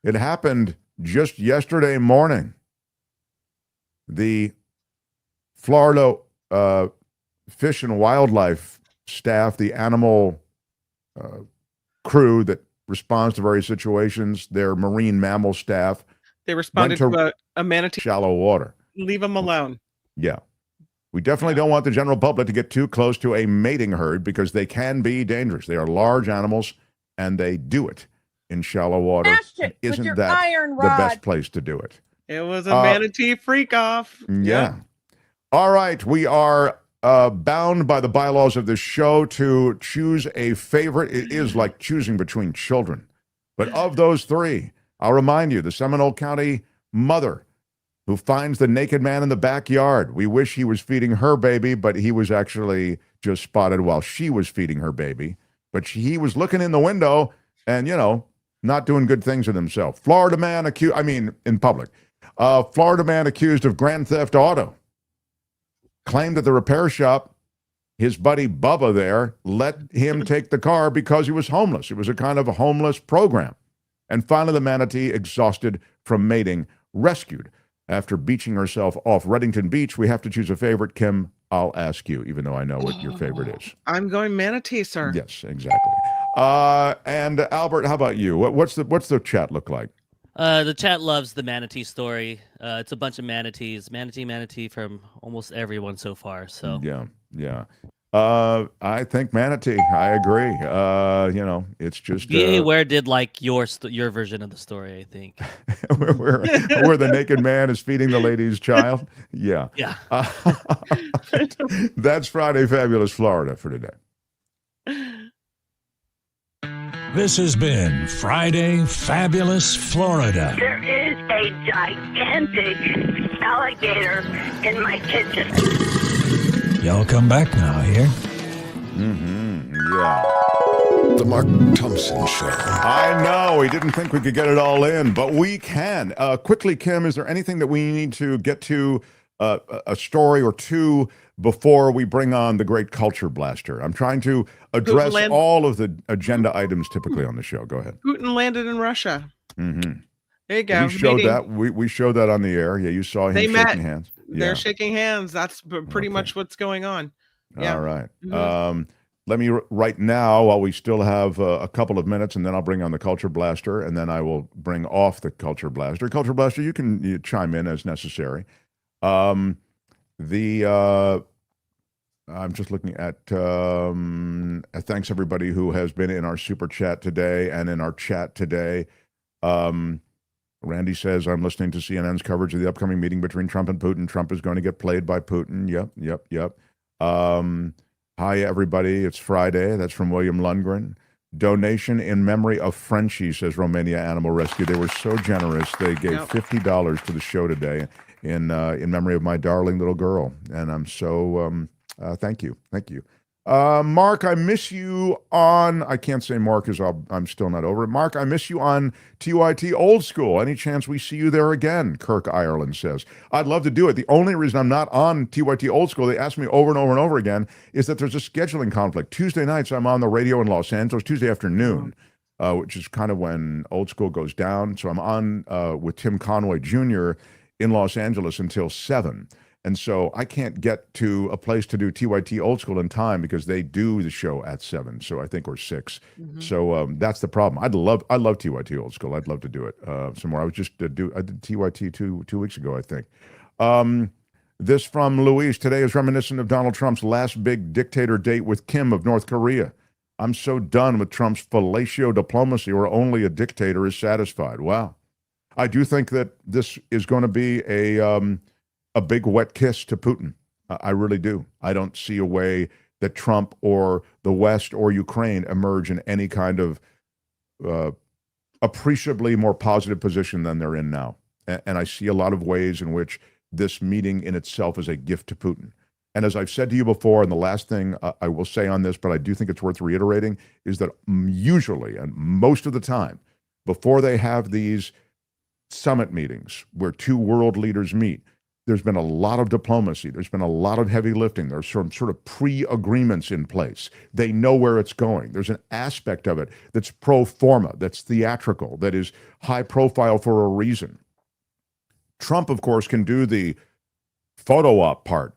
It happened just yesterday morning. The Florida Fish and Wildlife staff, the animal crew that responds to various situations, their marine mammal staff, they responded to a manatee. Shallow water. Leave them alone. Yeah. We definitely don't want the general public to get too close to a mating herd, because they can be dangerous. They are large animals, and they do it in shallow water. Isn't that the best place to do it? It was a manatee freak off. Yeah. All right. We are bound by the bylaws of this show to choose a favorite. It is like choosing between children. But of those 3, I'll remind you, the Seminole County mother who finds the naked man in the backyard. We wish he was feeding her baby, but he was actually just spotted while she was feeding her baby. But he was looking in the window and, not doing good things with himself. Florida man in public. Florida man accused of grand theft auto claimed that the repair shop, his buddy Bubba there, let him take the car because he was homeless. It was a kind of a homeless program. And finally, the manatee, exhausted from mating, rescued after beaching herself off Reddington Beach. We have to choose a favorite. Kim, I'll ask you, even though I know what your favorite is. I'm going manatee, sir. Yes, exactly. And Albert, how about you? What's the chat look like? The chat loves the manatee story. It's a bunch of manatees, manatee from almost everyone so far. So yeah. I think manatee. I agree. It's just BA where did like your version of the story? I think where the naked man is feeding the lady's child. Yeah. That's Friday Fabulous Florida for today. This has been Friday Fabulous Florida. There is a gigantic alligator in my kitchen. Y'all come back now here. Yeah. The Mark Thompson Show. I know. We didn't think we could get it all in, but we can. Quickly, Kim, is there anything that we need to get to, a story or two before we bring on the great culture blaster? I'm trying to address all of the agenda items typically on the show. Go ahead. Putin landed in Russia. Mm-hmm. There you go. We showed that. We showed that on the air. Yeah, you saw him shaking hands. They're shaking hands. That's pretty much what's going on. Yeah. All right. Let me right now, while we still have a couple of minutes, and then I'll bring on the culture blaster, and then I will bring off the culture blaster. Culture blaster, you can chime in as necessary. I'm just looking at thanks everybody who has been in our super chat today and in our chat today. Randy says, I'm listening to CNN's coverage of the upcoming meeting between Trump and Putin. Trump is going to get played by Putin. Yep. Hi, everybody. It's Friday. That's from William Lundgren. Donation in memory of Frenchie, says Romania Animal Rescue. They were so generous. They gave $50 to the show today in memory of my darling little girl. And I'm so, thank you. Mark, I miss you on, I can't say more because I'm still not over it. Mark, I miss you on TYT Old School. Any chance we see you there again? Kirk Ireland says. I'd love to do it. The only reason I'm not on TYT Old School, they ask me over and over and over again, is that there's a scheduling conflict. Tuesday nights, I'm on the radio in Los Angeles, Tuesday afternoon, which is kind of when Old School goes down. So I'm on with Tim Conway Jr. in Los Angeles until 7. And so I can't get to a place to do TYT Old School in time because they do the show at 7. So I think we're 6. Mm-hmm. So that's the problem. I love TYT Old School. I'd love to do it some more. I did TYT two weeks ago, I think. This from Luis. Today is reminiscent of Donald Trump's last big dictator date with Kim of North Korea. I'm so done with Trump's fellatio diplomacy where only a dictator is satisfied. Wow. I do think that this is going to be a big wet kiss to Putin. I really do. I don't see a way that Trump or the West or Ukraine emerge in any kind of appreciably more positive position than they're in now. And I see a lot of ways in which this meeting in itself is a gift to Putin. And as I've said to you before, and the last thing I will say on this, but I do think it's worth reiterating, is that usually and most of the time, before they have these summit meetings where two world leaders meet, there's been a lot of diplomacy. There's been a lot of heavy lifting. There's some sort of pre-agreements in place. They know where it's going. There's an aspect of it that's pro forma, that's theatrical, that is high profile for a reason. Trump, of course, can do the photo op part,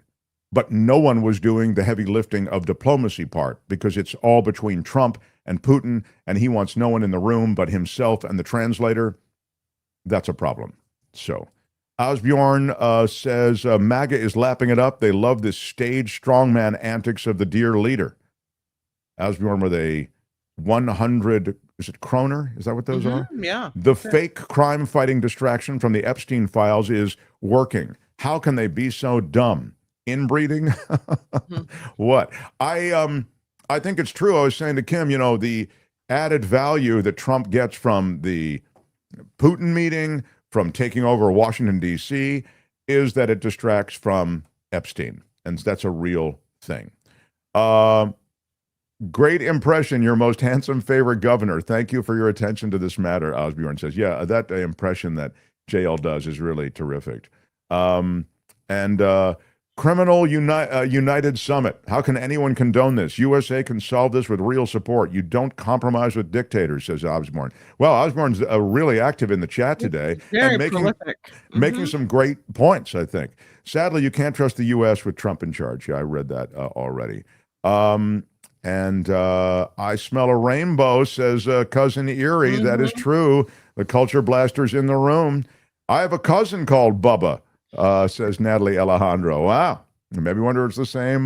but no one was doing the heavy lifting of diplomacy part because it's all between Trump and Putin, and he wants no one in the room but himself and the translator. That's a problem. So Asbjorn says, MAGA is lapping it up. They love this staged strongman antics of the dear leader. Asbjorn with a 100, is it kroner? Is that what those are? Yeah. The fake crime-fighting distraction from the Epstein files is working. How can they be so dumb? Inbreeding? What? I think it's true. I was saying to Kim, the added value that Trump gets from the Putin meeting, from taking over Washington, D.C., is that it distracts from Epstein. And that's a real thing. Great impression, your most handsome favorite governor. Thank you for your attention to this matter, Osbjorn says. Yeah, that impression that JL does is really terrific. Criminal United Summit. How can anyone condone this? USA can solve this with real support. You don't compromise with dictators, says Osborne. Well, Osborne's really active in the chat today. Very and prolific. Making some great points, I think. Sadly, you can't trust the U.S. with Trump in charge. Yeah, I read that already. And I smell a rainbow, says Cousin Erie. Mm-hmm. That is true. The culture blaster's in the room. I have a cousin called Bubba, says Natalie Alejandro. Wow. Maybe wonder it's the same.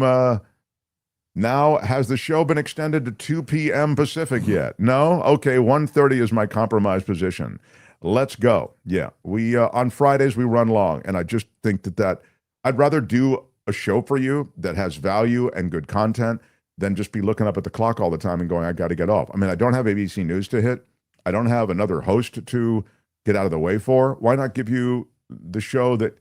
Now, has the show been extended to 2 p.m. Pacific yet? No? Okay, 1:30 is my compromise position. Let's go. Yeah, we on Fridays, we run long. And I just think that I'd rather do a show for you that has value and good content than just be looking up at the clock all the time and going, I got to get off. I mean, I don't have ABC News to hit. I don't have another host to get out of the way for. Why not give you the show that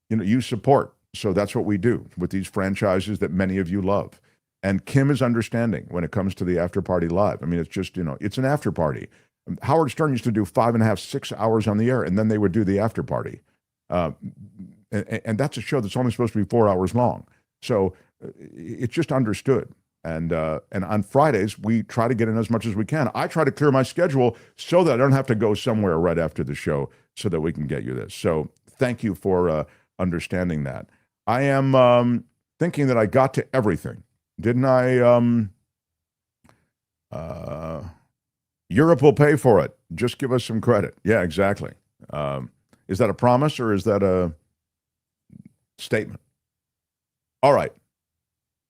you support? So that's what we do with these franchises that many of you love. And Kim is understanding when it comes to the After Party Live. I mean, it's just, it's an after party. Howard Stern used to do 5.5, 6 hours on the air, and then they would do the after party. And that's a show that's only supposed to be 4 hours long. So it's just understood. And on Fridays, we try to get in as much as we can. I try to clear my schedule so that I don't have to go somewhere right after the show so that we can get you this. So thank you for understanding that. I am thinking that I got to everything. Didn't I? Europe will pay for it. Just give us some credit. Yeah, exactly. Is that a promise or is that a statement? All right.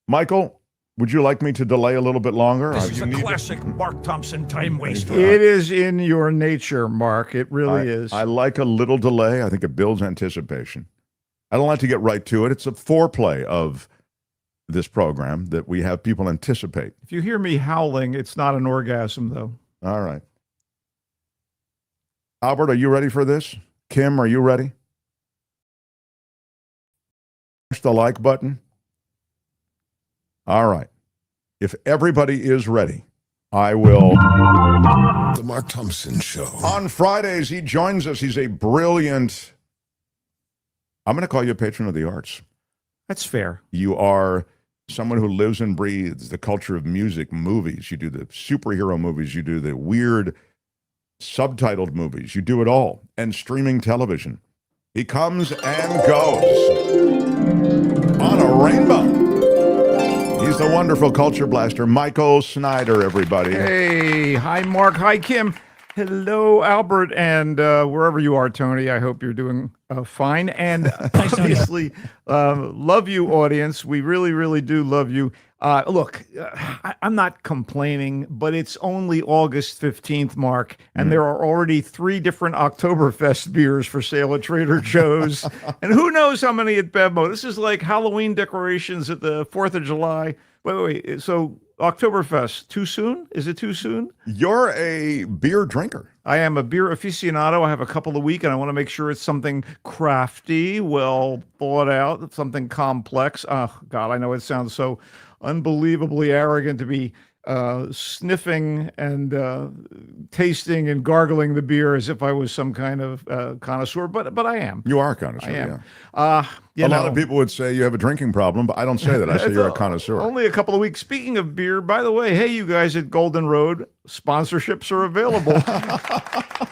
Michael, would you like me to delay a little bit longer? This is a classic Mark Thompson time waster. It is in your nature, Mark. It really is. I like a little delay. I think it builds anticipation. I don't like to get right to it. It's a foreplay of this program that we have people anticipate. If you hear me howling, it's not an orgasm, though. All right. Albert, are you ready for this? Kim, are you ready? Push the like button. All right. If everybody is ready, I will. The Mark Thompson Show. On Fridays, he joins us. He's a brilliant, I'm going to call you a patron of the arts. That's fair. You are someone who lives and breathes the culture of music, movies. You do the superhero movies. You do the weird subtitled movies. You do it all. And streaming television. He comes and goes on a rainbow. He's the wonderful culture blaster, Michael Snyder, everybody. Hey, hi, Mark. Hi, Kim. Hello, Albert, and wherever you are, Tony, I hope you're doing fine. And obviously, love you, audience. We really, really do love you. Look, I'm not complaining, but it's only August 15th, Mark, and there are already 3 different Oktoberfest beers for sale at Trader Joe's. And who knows how many at Bevmo. This is like Halloween decorations at the 4th of July. Wait. So Oktoberfest, too soon? Is it too soon? You're a beer drinker. I am a beer aficionado. I have a couple a week, and I want to make sure it's something crafty, well thought out, something complex. Oh, God, I know it sounds so unbelievably arrogant to be sniffing and tasting and gargling the beer as if I was some kind of connoisseur, but I am. You are a connoisseur, I am. Yeah. A lot of people would say you have a drinking problem, but I don't say that. I say you're a connoisseur. Only a couple of weeks. Speaking of beer, by the way, hey, you guys at Golden Road, sponsorships are available.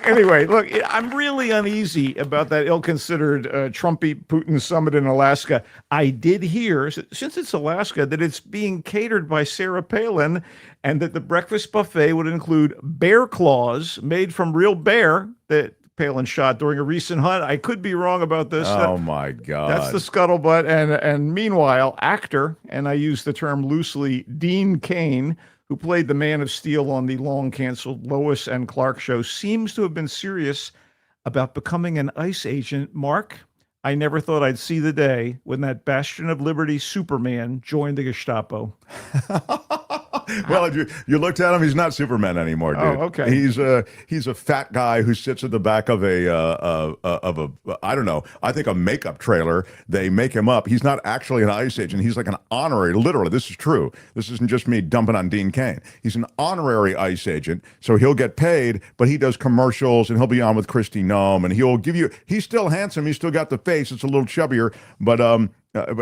Anyway, look, I'm really uneasy about that ill-considered Trump-Putin Summit in Alaska. I did hear, since it's Alaska, that it's being catered by Sarah Palin and that the breakfast buffet would include bear claws made from real bear that Palin shot during a recent hunt. I could be wrong about this. Oh, my God. That's the scuttlebutt. And meanwhile, actor, and I use the term loosely, Dean Cain, who played the Man of Steel on the long-canceled Lois and Clark show, seems to have been serious about becoming an ICE agent. Mark, I never thought I'd see the day when that Bastion of Liberty Superman joined the Gestapo. Well, if you looked at him, he's not Superman anymore, dude. Oh, okay. He's a fat guy who sits at the back of a I don't know, I think a makeup trailer. They make him up. He's not actually an ICE agent. He's like an honorary, literally, this is true. This isn't just me dumping on Dean Cain. He's an honorary ICE agent, so he'll get paid, but he does commercials, and he'll be on with Kristi Noem, and he'll give you, he's still handsome, he's still got the face, it's a little chubbier, but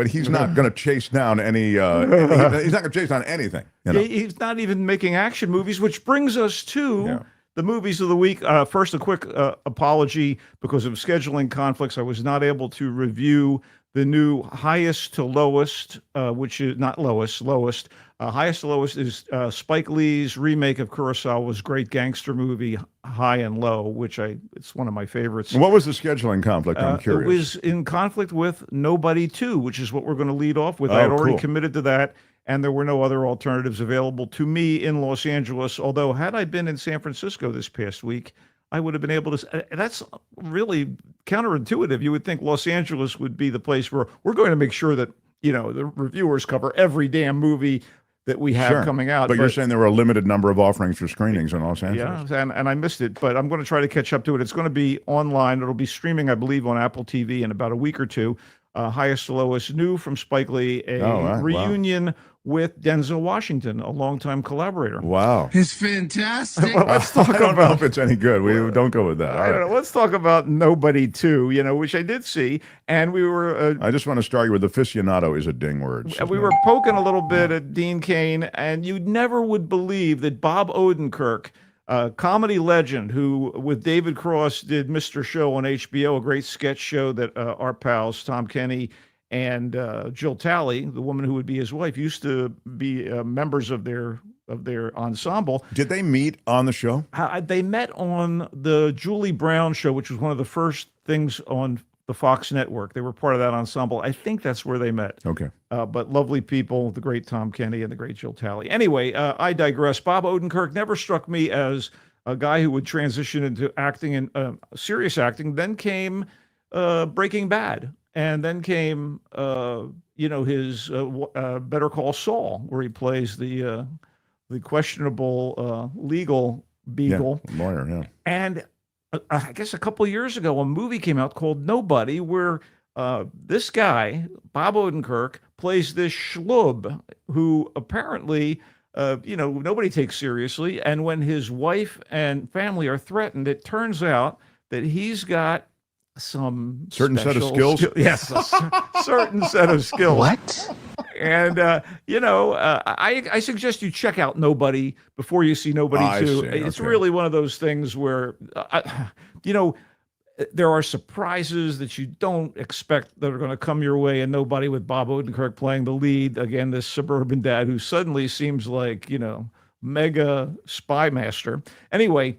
he's not going to chase down any. He's not going to chase down anything. You know? He's not even making action movies, which brings us to the movies of the week. First, a quick apology because of scheduling conflicts. I was not able to review the new Highest to Lowest, which is not lowest, Highest to Lowest is Spike Lee's remake of Kurosawa's great gangster movie, High and Low, which it's one of my favorites. What was the scheduling conflict? I'm curious. It was in conflict with Nobody 2, which is what we're going to lead off with. I had already committed to that, and there were no other alternatives available to me in Los Angeles, although had I been in San Francisco this past week, I would have been able to. That's really counterintuitive. You would think Los Angeles would be the place where we're going to make sure that, the reviewers cover every damn movie that we have coming out. But you're saying there were a limited number of offerings for screenings in Los Angeles. Yeah, and I missed it, but I'm going to try to catch up to it. It's going to be online. It'll be streaming, I believe, on Apple TV in about a week or two. Highest to Lowest, new from Spike Lee, a reunion with Denzel Washington, a longtime collaborator. Wow. It's fantastic. Well, let's talk I don't know about if it's any good. We don't go with that. I don't know. Let's talk about Nobody 2, which I did see. And we were... I just want to start you with aficionado is a ding word. So we were poking a little bit at Dean Cain, and you never would believe that Bob Odenkirk, a comedy legend who, with David Cross, did Mr. Show on HBO, a great sketch show that our pals, Tom Kenny and Jill Talley, the woman who would be his wife, used to be members of their ensemble. Did they meet on the show? They met on the Julie Brown show, which was one of the first things on the Fox network. They were part of that ensemble. I think that's where they met. Okay. But lovely people, the great Tom Kenny and the great Jill Talley. Anyway, I digress. Bob Odenkirk never struck me as a guy who would transition into acting and serious acting. Then came Breaking Bad. And then came, his Better Call Saul, where he plays the questionable legal beagle. Yeah, lawyer, yeah. And I guess a couple of years ago, a movie came out called Nobody, where this guy, Bob Odenkirk, plays this schlub who apparently, nobody takes seriously. And when his wife and family are threatened, it turns out that he's got some certain set of skills. Yes, a certain set of skills. What? And I suggest you check out Nobody before you see Nobody 2. It's really one of those things where there are surprises that you don't expect that are going to come your way, and Nobody with Bob Odenkirk playing the lead, again, this suburban dad who suddenly seems like mega spy master. Anyway,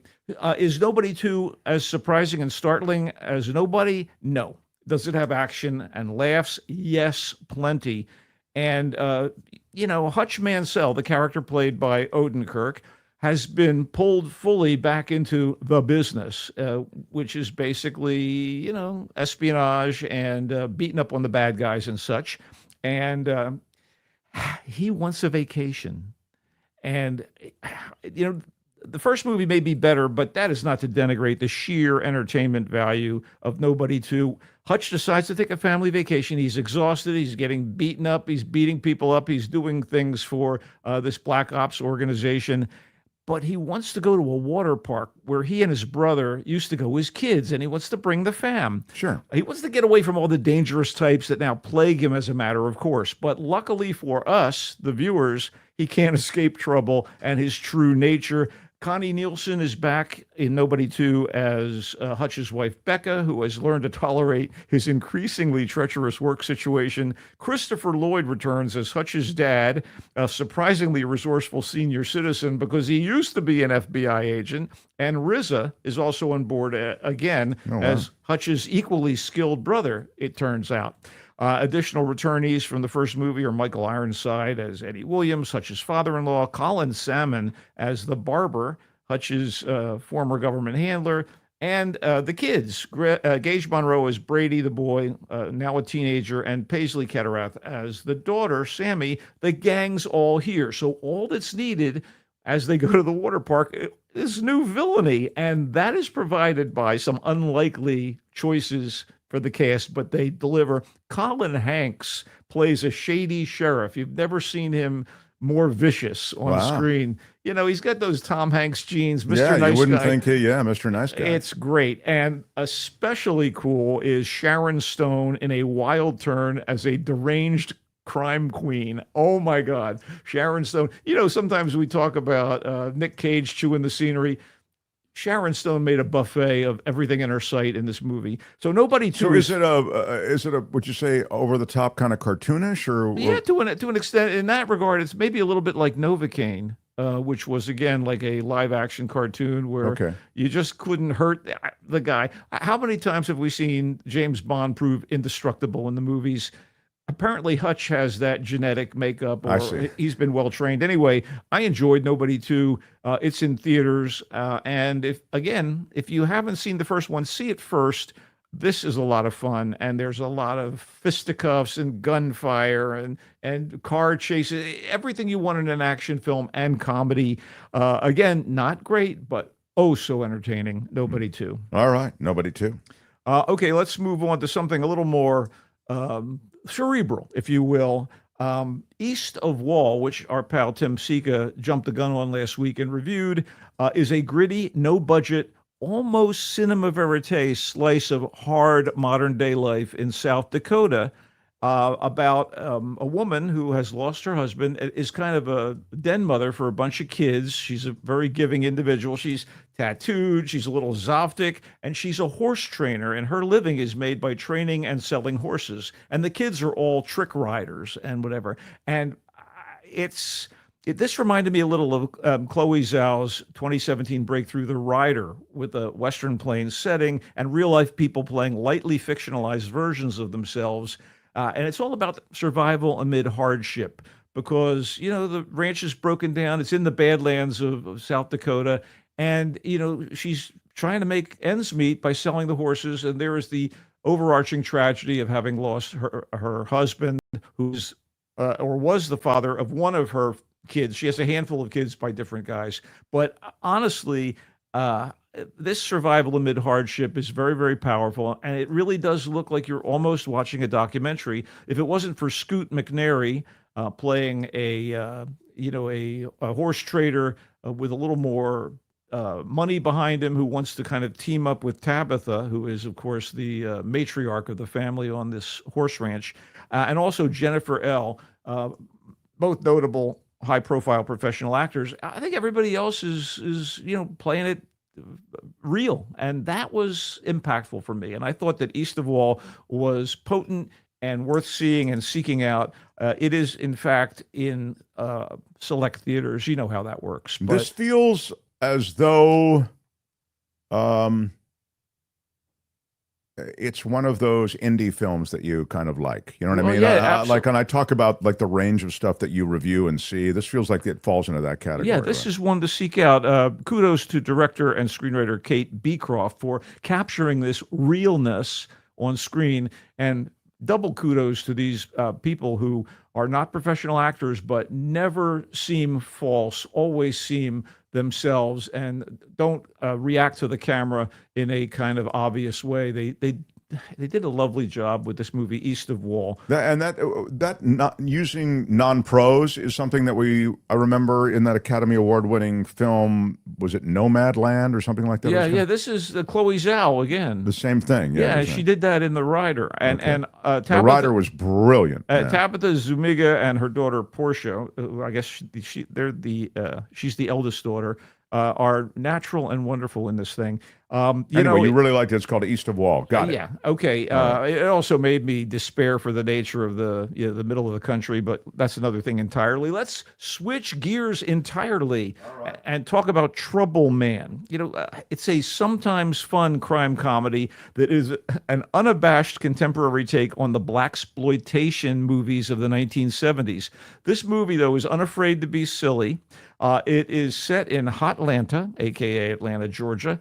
is Nobody 2 as surprising and startling as Nobody? No. Does it have action and laughs? Yes, plenty. And, Hutch Mansell, the character played by Odenkirk, has been pulled fully back into the business, which is basically, espionage and beating up on the bad guys and such. And he wants a vacation. And, the first movie may be better, but that is not to denigrate the sheer entertainment value of Nobody 2. Hutch decides to take a family vacation. He's exhausted. He's getting beaten up. He's beating people up. He's doing things for this Black Ops organization. But he wants to go to a water park where he and his brother used to go as kids, and he wants to bring the fam. Sure. He wants to get away from all the dangerous types that now plague him as a matter of course. But luckily for us, the viewers, he can't escape trouble and his true nature. Connie Nielsen is back in Nobody 2 as Hutch's wife, Becca, who has learned to tolerate his increasingly treacherous work situation. Christopher Lloyd returns as Hutch's dad, a surprisingly resourceful senior citizen because he used to be an FBI agent. And RZA is also on board again as Hutch's equally skilled brother, it turns out. Additional returnees from the first movie are Michael Ironside as Eddie Williams, Hutch's father-in-law, Colin Salmon as the barber, Hutch's former government handler, and the kids, Gage Monroe as Brady the boy, now a teenager, and Paisley Keterath as the daughter, Sammy. The gang's all here. So all that's needed as they go to the water park is new villainy, and that is provided by some unlikely choices for the cast, but they deliver. Colin Hanks plays a shady sheriff. You've never seen him more vicious on screen. He's got those Tom Hanks genes, Mr. Nice Guy. You wouldn't think Mr. Nice Guy. It's great. And especially cool is Sharon Stone in a wild turn as a deranged crime queen. Oh my God. Sharon Stone. Sometimes we talk about Nick Cage chewing the scenery. Sharon Stone made a buffet of everything in her sight in this movie. So nobody. So is it a would you say over the top kind of cartoonish or? Yeah, to an extent. In that regard, it's maybe a little bit like Novocaine, which was again like a live action cartoon where you just couldn't hurt the guy. How many times have we seen James Bond prove indestructible in the movies? Apparently Hutch has that genetic makeup, or he's been well trained. Anyway, I enjoyed Nobody 2. It's in theaters, and if you haven't seen the first one, see it first. This is a lot of fun, and there's a lot of fisticuffs and gunfire and car chases, everything you want in an action film and comedy. Again, not great, but oh so entertaining. Nobody 2. All right, Nobody 2. Okay, let's move on to something a little more cerebral, if you will. East of Wall, which our pal Tim Sika jumped the gun on last week and reviewed, is a gritty, no-budget, almost cinema verite slice of hard modern-day life in South Dakota about a woman who has lost her husband, is kind of a den mother for a bunch of kids. She's a very giving individual. She's tattooed, she's a little Zoftic, and she's a horse trainer, and her living is made by training and selling horses. And the kids are all trick riders and whatever. And this reminded me a little of Chloe Zhao's 2017 breakthrough, The Rider, with a Western Plains setting and real-life people playing lightly fictionalized versions of themselves. And it's all about survival amid hardship because, the ranch is broken down. It's in the Badlands of South Dakota. And, she's trying to make ends meet by selling the horses. And there is the overarching tragedy of having lost her husband, who's or was the father of one of her kids. She has a handful of kids by different guys. But honestly, this survival amid hardship is very, very powerful. And it really does look like you're almost watching a documentary. If it wasn't for Scoot McNairy playing a horse trader with a little more money behind him, who wants to kind of team up with Tabitha, who is, of course, the matriarch of the family on this horse ranch, and also Jennifer L., both notable high-profile professional actors. I think everybody else is playing it real, and that was impactful for me. And I thought that East of Wall was potent and worth seeing and seeking out. It is, in fact, in select theaters. You know how that works. But this feels as though it's one of those indie films that you kind of like. You know what I mean? Yeah, and I talk about like the range of stuff that you review and see. This feels like it falls into that category. Yeah, this is one to seek out. Kudos to director and screenwriter Kate Beecroft for capturing this realness on screen, and double kudos to these people who are not professional actors but never seem false, always seem themselves, and don't react to the camera in a kind of obvious way. They did a lovely job with this movie, East of Wall. That not using non-pros is something that I remember in that Academy Award-winning film. Was it Nomadland or something like that? Yeah. This is Chloe Zhao again. The same thing. Yeah, she did that in The Rider, and Tabitha, The Rider was brilliant. Tabitha Zuniga and her daughter Portia, who I guess she's the eldest daughter, are natural and wonderful in this thing. You really liked it. It's called East of Wall. Got it. Yeah. Okay. It also made me despair for the nature of the middle of the country, but that's another thing entirely. Let's switch gears entirely and talk about Trouble Man. It's a sometimes fun crime comedy that is an unabashed contemporary take on the blaxploitation movies of the 1970s. This movie, though, is unafraid to be silly. It is set in Hotlanta, aka Atlanta, Georgia,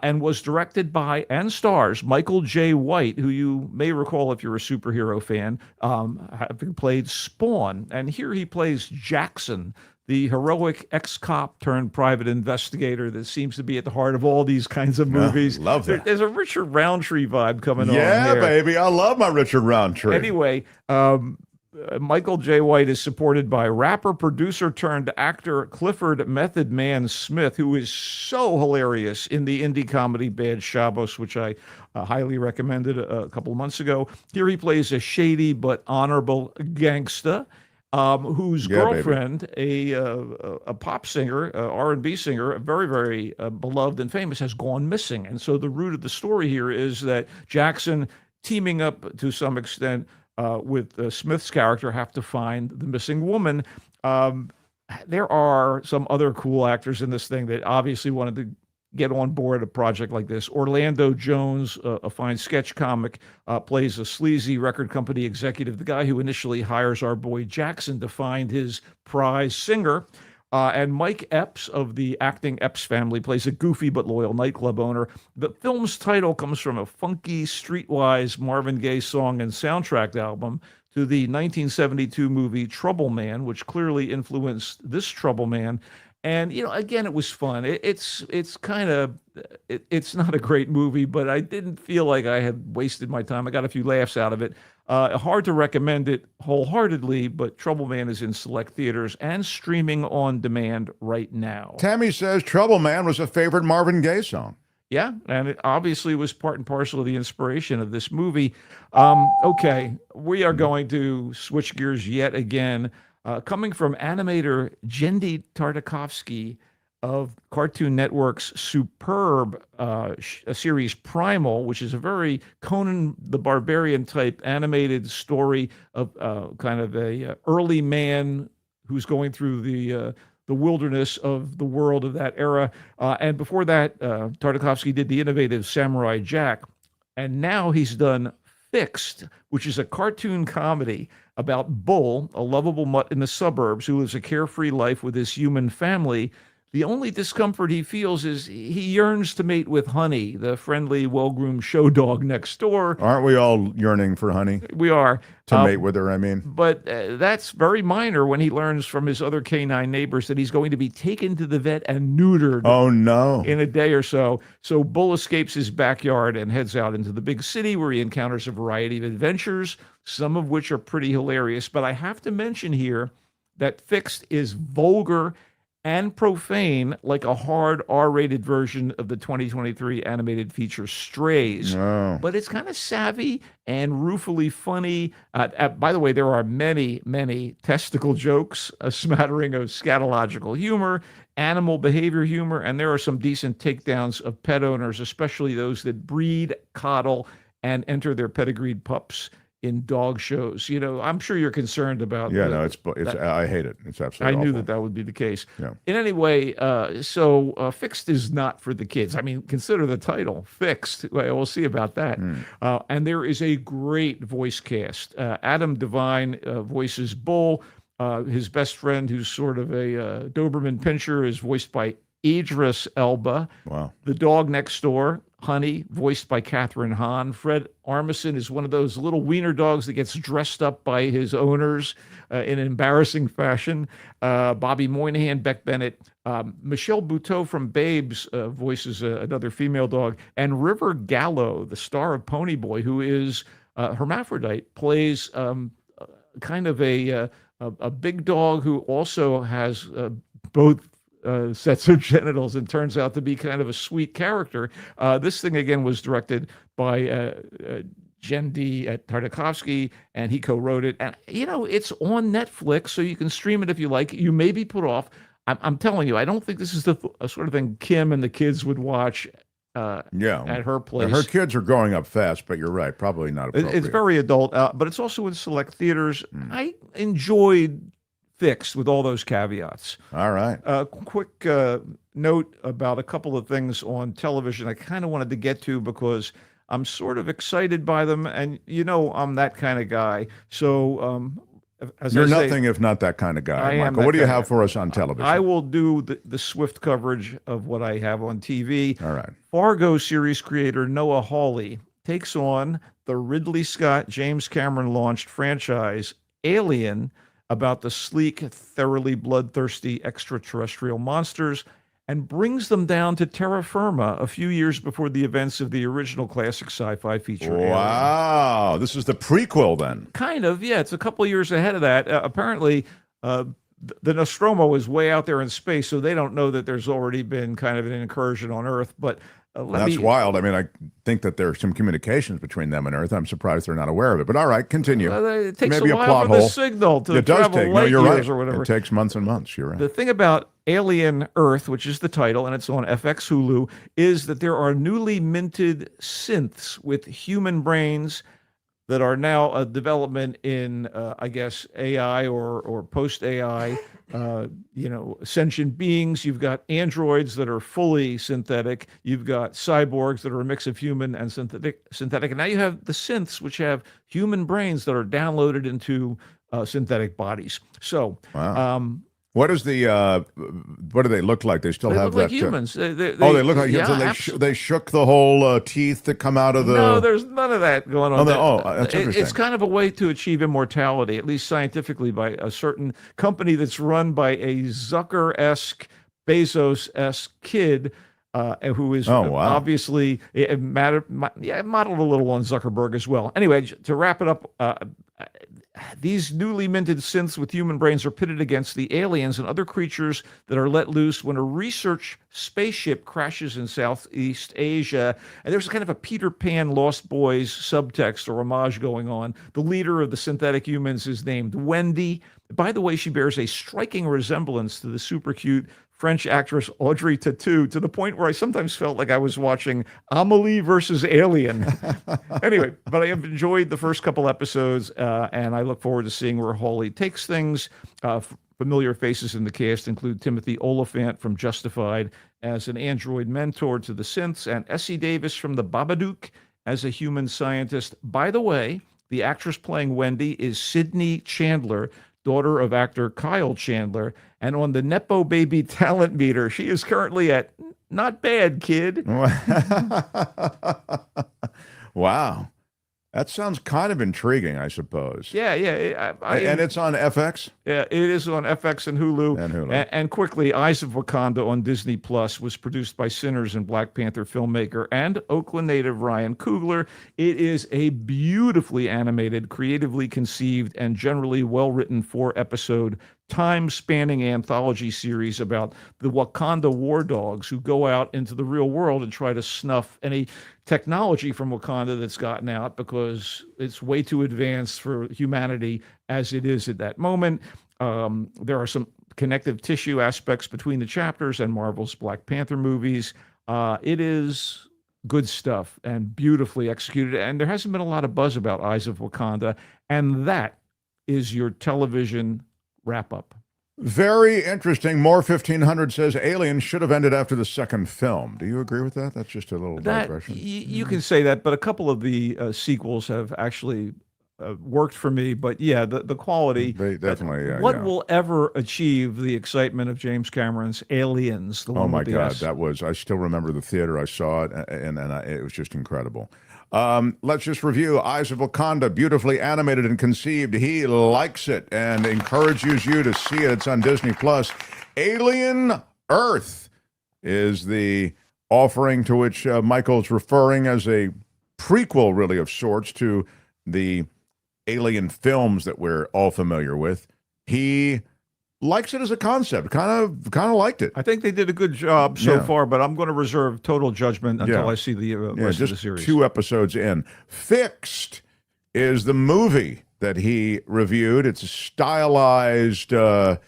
and was directed by and stars Michael J. White, who you may recall if you're a superhero fan, having played Spawn. And here he plays Jackson, the heroic ex-cop turned private investigator that seems to be at the heart of all these kinds of movies. Love that. There's a Richard Roundtree vibe coming on. Yeah, baby. I love my Richard Roundtree. Anyway, Michael J. White is supported by rapper, producer turned actor Clifford Method Man Smith, who is so hilarious in the indie comedy Bad Shabbos, which I highly recommended a couple of months ago. Here he plays a shady but honorable gangsta. whose girlfriend, a pop singer, R&B singer, very, very beloved and famous, has gone missing. And so the root of the story here is that Jackson, teaming up to some extent with Smith's character, have to find the missing woman. There are some other cool actors in this thing that obviously wanted to get on board a project like this. Orlando Jones, a fine sketch comic, plays a sleazy record company executive, the guy who initially hires our boy Jackson to find his prize singer. And Mike Epps of the acting Epps family plays a goofy but loyal nightclub owner. The film's title comes from a funky, streetwise Marvin Gaye song and soundtrack album to the 1972 movie Trouble Man, which clearly influenced this Trouble Man. And, again, it was fun. It's not a great movie, but I didn't feel like I had wasted my time. I got a few laughs out of it. Hard to recommend it wholeheartedly, but Trouble Man is in select theaters and streaming on demand right now. Tammy says Trouble Man was a favorite Marvin Gaye song. Yeah, and it obviously was part and parcel of the inspiration of this movie. Okay, we are going to switch gears yet again. Coming from animator Jendi Tartakovsky of Cartoon Network's superb series Primal, which is a very Conan the Barbarian type animated story of kind of a early man who's going through the wilderness of the world of that era. And before that, Tartakovsky did the innovative Samurai Jack. And now he's done Fixed, which is a cartoon comedy about Bull, a lovable mutt in the suburbs who lives a carefree life with his human family. The only discomfort he feels is he yearns to mate with Honey, the friendly, well-groomed show dog next door. Aren't we all yearning for Honey? We are. To mate with her, I mean. But that's very minor when he learns from his other canine neighbors that he's going to be taken to the vet and neutered. Oh, no. In a day or so. So Bull escapes his backyard and heads out into the big city where he encounters a variety of adventures, some of which are pretty hilarious. But I have to mention here that Fixed is vulgar and profane, like a hard R-rated version of the 2023 animated feature Strays. No. But it's kind of savvy and ruefully funny. By the way, there are many, many testicle jokes, a smattering of scatological humor, animal behavior humor, and there are some decent takedowns of pet owners, especially those that breed, coddle, and enter their pedigreed pups in dog shows. I'm sure you're concerned about. Yeah, no, it's I hate it. It's absolutely I knew awful. that would be the case. Yeah. In any way, so Fixed is not for the kids. I mean, consider the title, Fixed. We'll see about that. And there is a great voice cast. Adam Devine voices Bull. His best friend, who's sort of a Doberman Pinscher, is voiced by Idris Elba. Wow. The dog next door, Honey, voiced by Catherine Hahn. Fred Armisen is one of those little wiener dogs that gets dressed up by his owners in embarrassing fashion. Bobby Moynihan, Beck Bennett. Michelle Buteau from Babes voices another female dog. And River Gallo, the star of Pony Boy, who is hermaphrodite, plays kind of a big dog who also has both sets of genitals and turns out to be kind of a sweet character. This thing, again, was directed by Jendi Tartakovsky, and he co-wrote it. And, it's on Netflix, so you can stream it if you like. You may be put off. I'm telling you, I don't think this is the sort of thing Kim and the kids would watch at her place. Her kids are growing up fast, but you're right, probably not appropriate. It's very adult, but it's also in select theaters. I enjoyed Fixed with all those caveats. All right. Quick note about a couple of things on television I kind of wanted to get to because I'm sort of excited by them, and I'm that kind of guy. So you're nothing if not that kind of guy, Michael. What do you have for us on television? I will do the swift coverage of what I have on TV. All right. Fargo series creator Noah Hawley takes on the Ridley Scott, James Cameron launched franchise Alien, about the sleek, thoroughly bloodthirsty extraterrestrial monsters, and brings them down to terra firma a few years before the events of the original classic sci-fi feature. Wow, Alien. This is the prequel then. Kind of, yeah. It's a couple of years ahead of that. Apparently, the Nostromo is way out there in space, so they don't know that there's already been kind of an incursion on Earth. But That's wild. I mean, I think that there are some communications between them and Earth. I'm surprised they're not aware of it. But all right, continue. It takes Maybe a while plot for the hole. signal to It does travel take. No, light you're years right. or whatever. It takes months and months. You're right. The thing about Alien Earth, which is the title, and it's on FX Hulu, is that there are newly minted synths with human brains that are now a development in, I guess, AI or post-AI, sentient beings. You've got androids that are fully synthetic. You've got cyborgs that are a mix of human and synthetic. And now you have the synths, which have human brains that are downloaded into synthetic bodies. So, wow. What is the? What do they look like? They still have look that. like humans. They look like humans. So they shook the whole teeth that come out of the. No, there's none of that going on. That's interesting. It's kind of a way to achieve immortality, at least scientifically, by a certain company that's run by a Zucker-esque, Bezos-esque kid. Who is obviously modeled a little on Zuckerberg as well. Anyway, to wrap it up, these newly minted synths with human brains are pitted against the aliens and other creatures that are let loose when a research spaceship crashes in Southeast Asia. And there's kind of a Peter Pan Lost Boys subtext or homage going on. The leader of the synthetic humans is named Wendy. By the way, she bears a striking resemblance to the super cute French actress Audrey Tautou, to the point where I sometimes felt like I was watching Amelie versus Alien. Anyway, but I have enjoyed the first couple episodes, and I look forward to seeing where Hawley takes things. Familiar faces in the cast include Timothy Oliphant from Justified as an android mentor to the synths, and Essie Davis from The Babadook as a human scientist. By the way, the actress playing Wendy is Sydney Chandler, daughter of actor Kyle Chandler. And on the Nepo Baby talent meter, she is currently at not bad, kid. Wow. That sounds kind of intriguing, I suppose. Yeah. And it's on FX? Yeah, it is on FX and Hulu. And quickly, Eyes of Wakanda on Disney Plus was produced by Sinners and Black Panther filmmaker and Oakland native Ryan Coogler. It is a beautifully animated, creatively conceived, and generally well-written 4-episode time-spanning anthology series about the Wakanda war dogs who go out into the real world and try to snuff any technology from Wakanda that's gotten out because it's way too advanced for humanity as it is at that moment. There are some connective tissue aspects between the chapters and Marvel's Black Panther movies. It is good stuff and beautifully executed, and there hasn't been a lot of buzz about Eyes of Wakanda, and that is your television wrap-up. Very interesting. More 1500 says Alien should have ended after the second film. Do you agree with that? That's just a little digression. You can say that, but a couple of the sequels have actually worked for me. But yeah, the quality. They definitely. What will ever achieve the excitement of James Cameron's Aliens? The one oh my with the God, S? that was. I still remember the theater. I saw it, and it was just incredible. Let's just review Eyes of Wakanda, beautifully animated and conceived. He likes it and encourages you to see it. It's on Disney Plus. Alien Earth is the offering to which Michael's referring as a prequel, really, of sorts to the Alien films that we're all familiar with. He likes it as a concept, kind of liked it. I think they did a good job so far, but I'm going to reserve total judgment until I see the rest of the series. 2 episodes in. Fixed is the movie that he reviewed. It's a stylized adult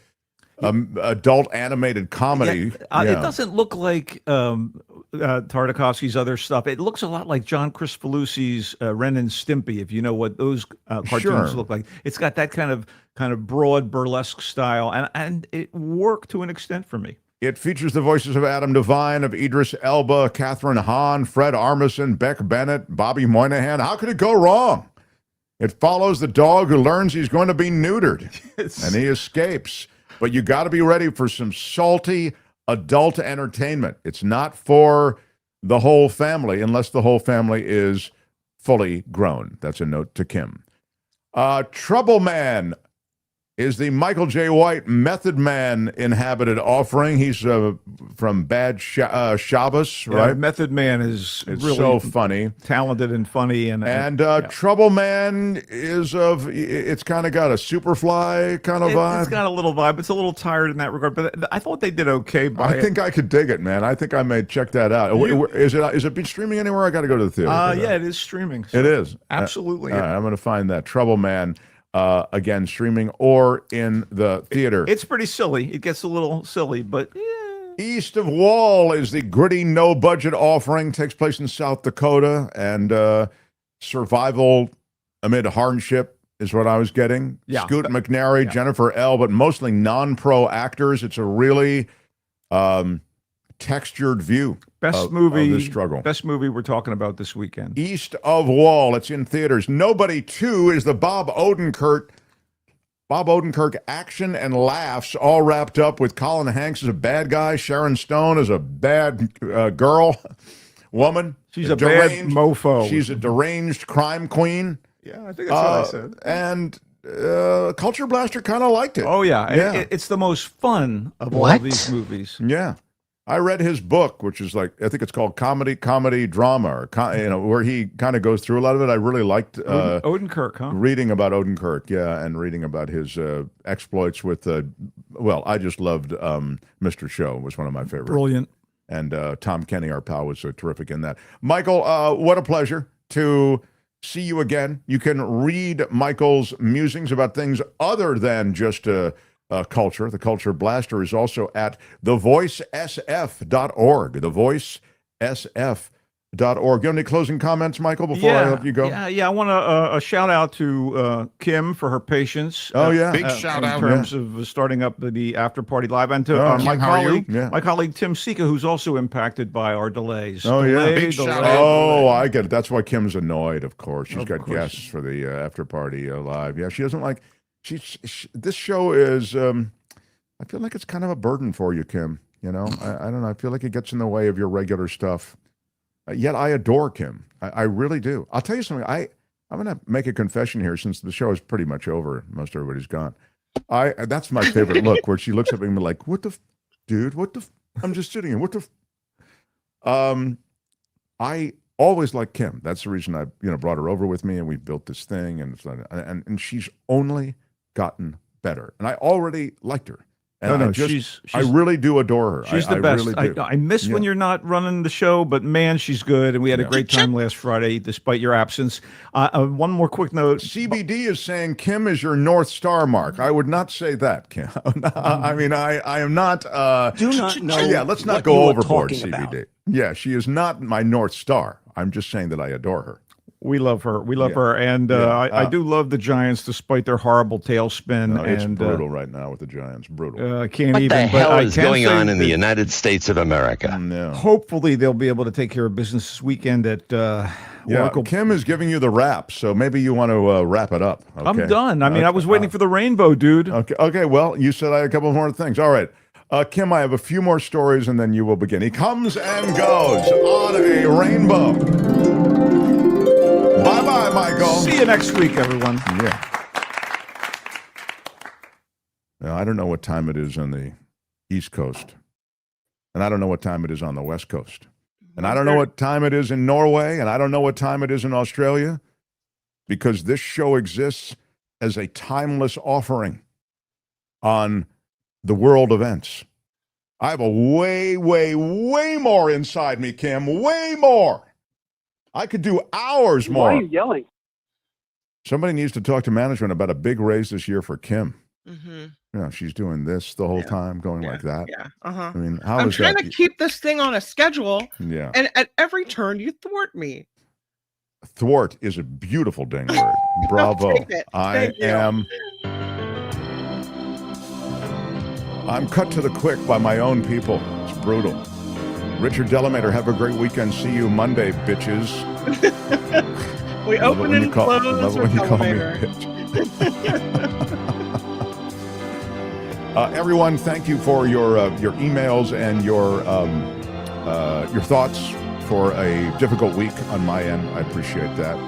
animated comedy. It doesn't look like Tartakovsky's other stuff. It looks a lot like John Kricfalusi's Ren and Stimpy, if you know what those cartoons look like. It's got that kind of broad burlesque style, and it worked to an extent for me. It features the voices of Adam Devine, of Idris Elba, Catherine Hahn, Fred Armisen, Beck Bennett, Bobby Moynihan. How could it go wrong? It follows the dog who learns he's going to be neutered, and he escapes. But you got to be ready for some salty adult entertainment. It's not for the whole family unless the whole family is fully grown. That's a note to Kim. Trouble Man is the Michael J. White Method Man inhabited offering. He's from Bad Shabbos, right? Method Man is really so funny, talented and funny, and Trouble Man is it's kind of got a Superfly kind of vibe. It's got a little vibe. It's a little tired in that regard, but I thought they did okay. I think I could dig it, man. I think I may check that out. Is it been streaming anywhere? I got to go to the theater. Yeah, it is streaming. So. It is Absolutely. All right, I'm going to find that Trouble Man. Again, streaming or in the theater. It's pretty silly. It gets a little silly, but East of Wall is the gritty, no-budget offering. Takes place in South Dakota, and survival amid hardship is what I was getting. Yeah. Scoot McNairy, Jennifer L., but mostly non-pro actors. It's a really textured view of this struggle. Best movie we're talking about this weekend. East of Wall. It's in theaters. Nobody 2 is the Bob Odenkirk action and laughs, all wrapped up with Colin Hanks as a bad guy, Sharon Stone as a bad woman. She's a bad mofo. She's a deranged crime queen. Yeah, I think that's what I said. And Culture Blaster kind of liked it. Oh, yeah. It's the most fun of all these movies. Yeah. I read his book, which is I think it's called Comedy, Drama, or where he kind of goes through a lot of it. I really liked Odenkirk, huh? Reading about Odenkirk, and reading about his exploits with. I just loved Mr. Show was one of my favorites. Brilliant. And Tom Kenny, our pal, was terrific in that. Michael, what a pleasure to see you again. You can read Michael's musings about things other than just culture. The Culture Blaster is also at thevoicesf.org. Thevoicesf.org. You have any closing comments, Michael, before I let you go? Yeah. I want a shout out to Kim for her patience. Big shout out in terms of starting up the After Party Live, and to my colleague Tim Sika, who's also impacted by our delays. Big shout out. I get it. That's why Kim's annoyed. Of course, she's got guests for the After Party Live. Yeah, she doesn't like. This show is, I feel like it's kind of a burden for you, Kim. I don't know. I feel like it gets in the way of your regular stuff. Yet I adore Kim. I really do. I'll tell you something. I'm going to make a confession here since the show is pretty much over. Most everybody's gone. That's my favorite look, where she looks at me and be like, what the dude? What the I'm just sitting here. What the I always liked Kim. That's the reason I brought her over with me, and we built this thing, and she's only gotten better, and I already liked her. And I really do adore her. She's the best. Really do. I miss when you're not running the show, but man, she's good, and we had a great time last Friday despite your absence. One more quick note. CBD is saying Kim is your North Star, Mark. I would not say that, Kim. I mean, I am not. Do not know. Yeah, let's not go overboard, CBD. Yeah, she is not my North Star. I'm just saying that I adore her. We love her. We love her. And I do love the Giants despite their horrible tailspin. It's brutal right now with the Giants. Brutal. What the hell is going on in the United States of America? Hopefully they'll be able to take care of business this weekend at Oracle. Kim is giving you the wrap, so maybe you want to wrap it up. Okay? I'm done. I mean, I was waiting for the rainbow, dude. Okay. Well, you said I had a couple more things. All right. Kim, I have a few more stories, and then you will begin. He comes and goes on a rainbow. Bye-bye, Michael. See you next week, everyone. Yeah. Now, I don't know what time it is on the East Coast, and I don't know what time it is on the West Coast, and I don't know what time it is in Norway, and I don't know what time it is in Australia, because this show exists as a timeless offering on the world events. I have a way, way, way more inside me, Kim. Way more. I could do hours more. Why are you yelling? Somebody needs to talk to management about a big raise this year for Kim. Mm-hmm. She's doing this the whole time, going like that. Yeah. Uh-huh. I mean, I'm trying to keep this thing on a schedule. Yeah. And at every turn, you thwart me. Thwart is a beautiful dang word. Bravo. I'm cut to the quick by my own people. It's brutal. Richard Delamater, have a great weekend. See you Monday, bitches. We open and close with Delamater. Everyone, thank you for your emails and your thoughts for a difficult week on my end. I appreciate that.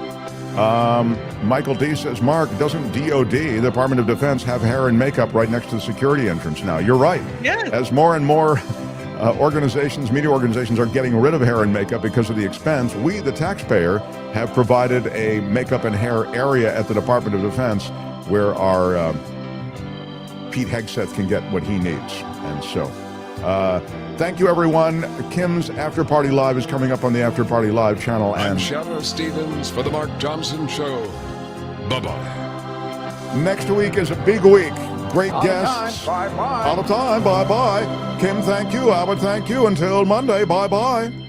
Michael D says, Mark, doesn't DOD, the Department of Defense, have hair and makeup right next to the security entrance now? You're right. Yes. As more and more media organizations are getting rid of hair and makeup because of the expense, we, the taxpayer, have provided a makeup and hair area at the Department of Defense where our Pete Hegseth can get what he needs. And so, thank you, everyone. Kim's After Party Live is coming up on the After Party Live channel. I'm Shadow Stevens for the Mark Thompson Show. Bye-bye. Next week is a big week. Great All guests. the time. Bye-bye. All the time. Bye-bye. Kim, thank you. Albert, thank you. Until Monday. Bye-bye.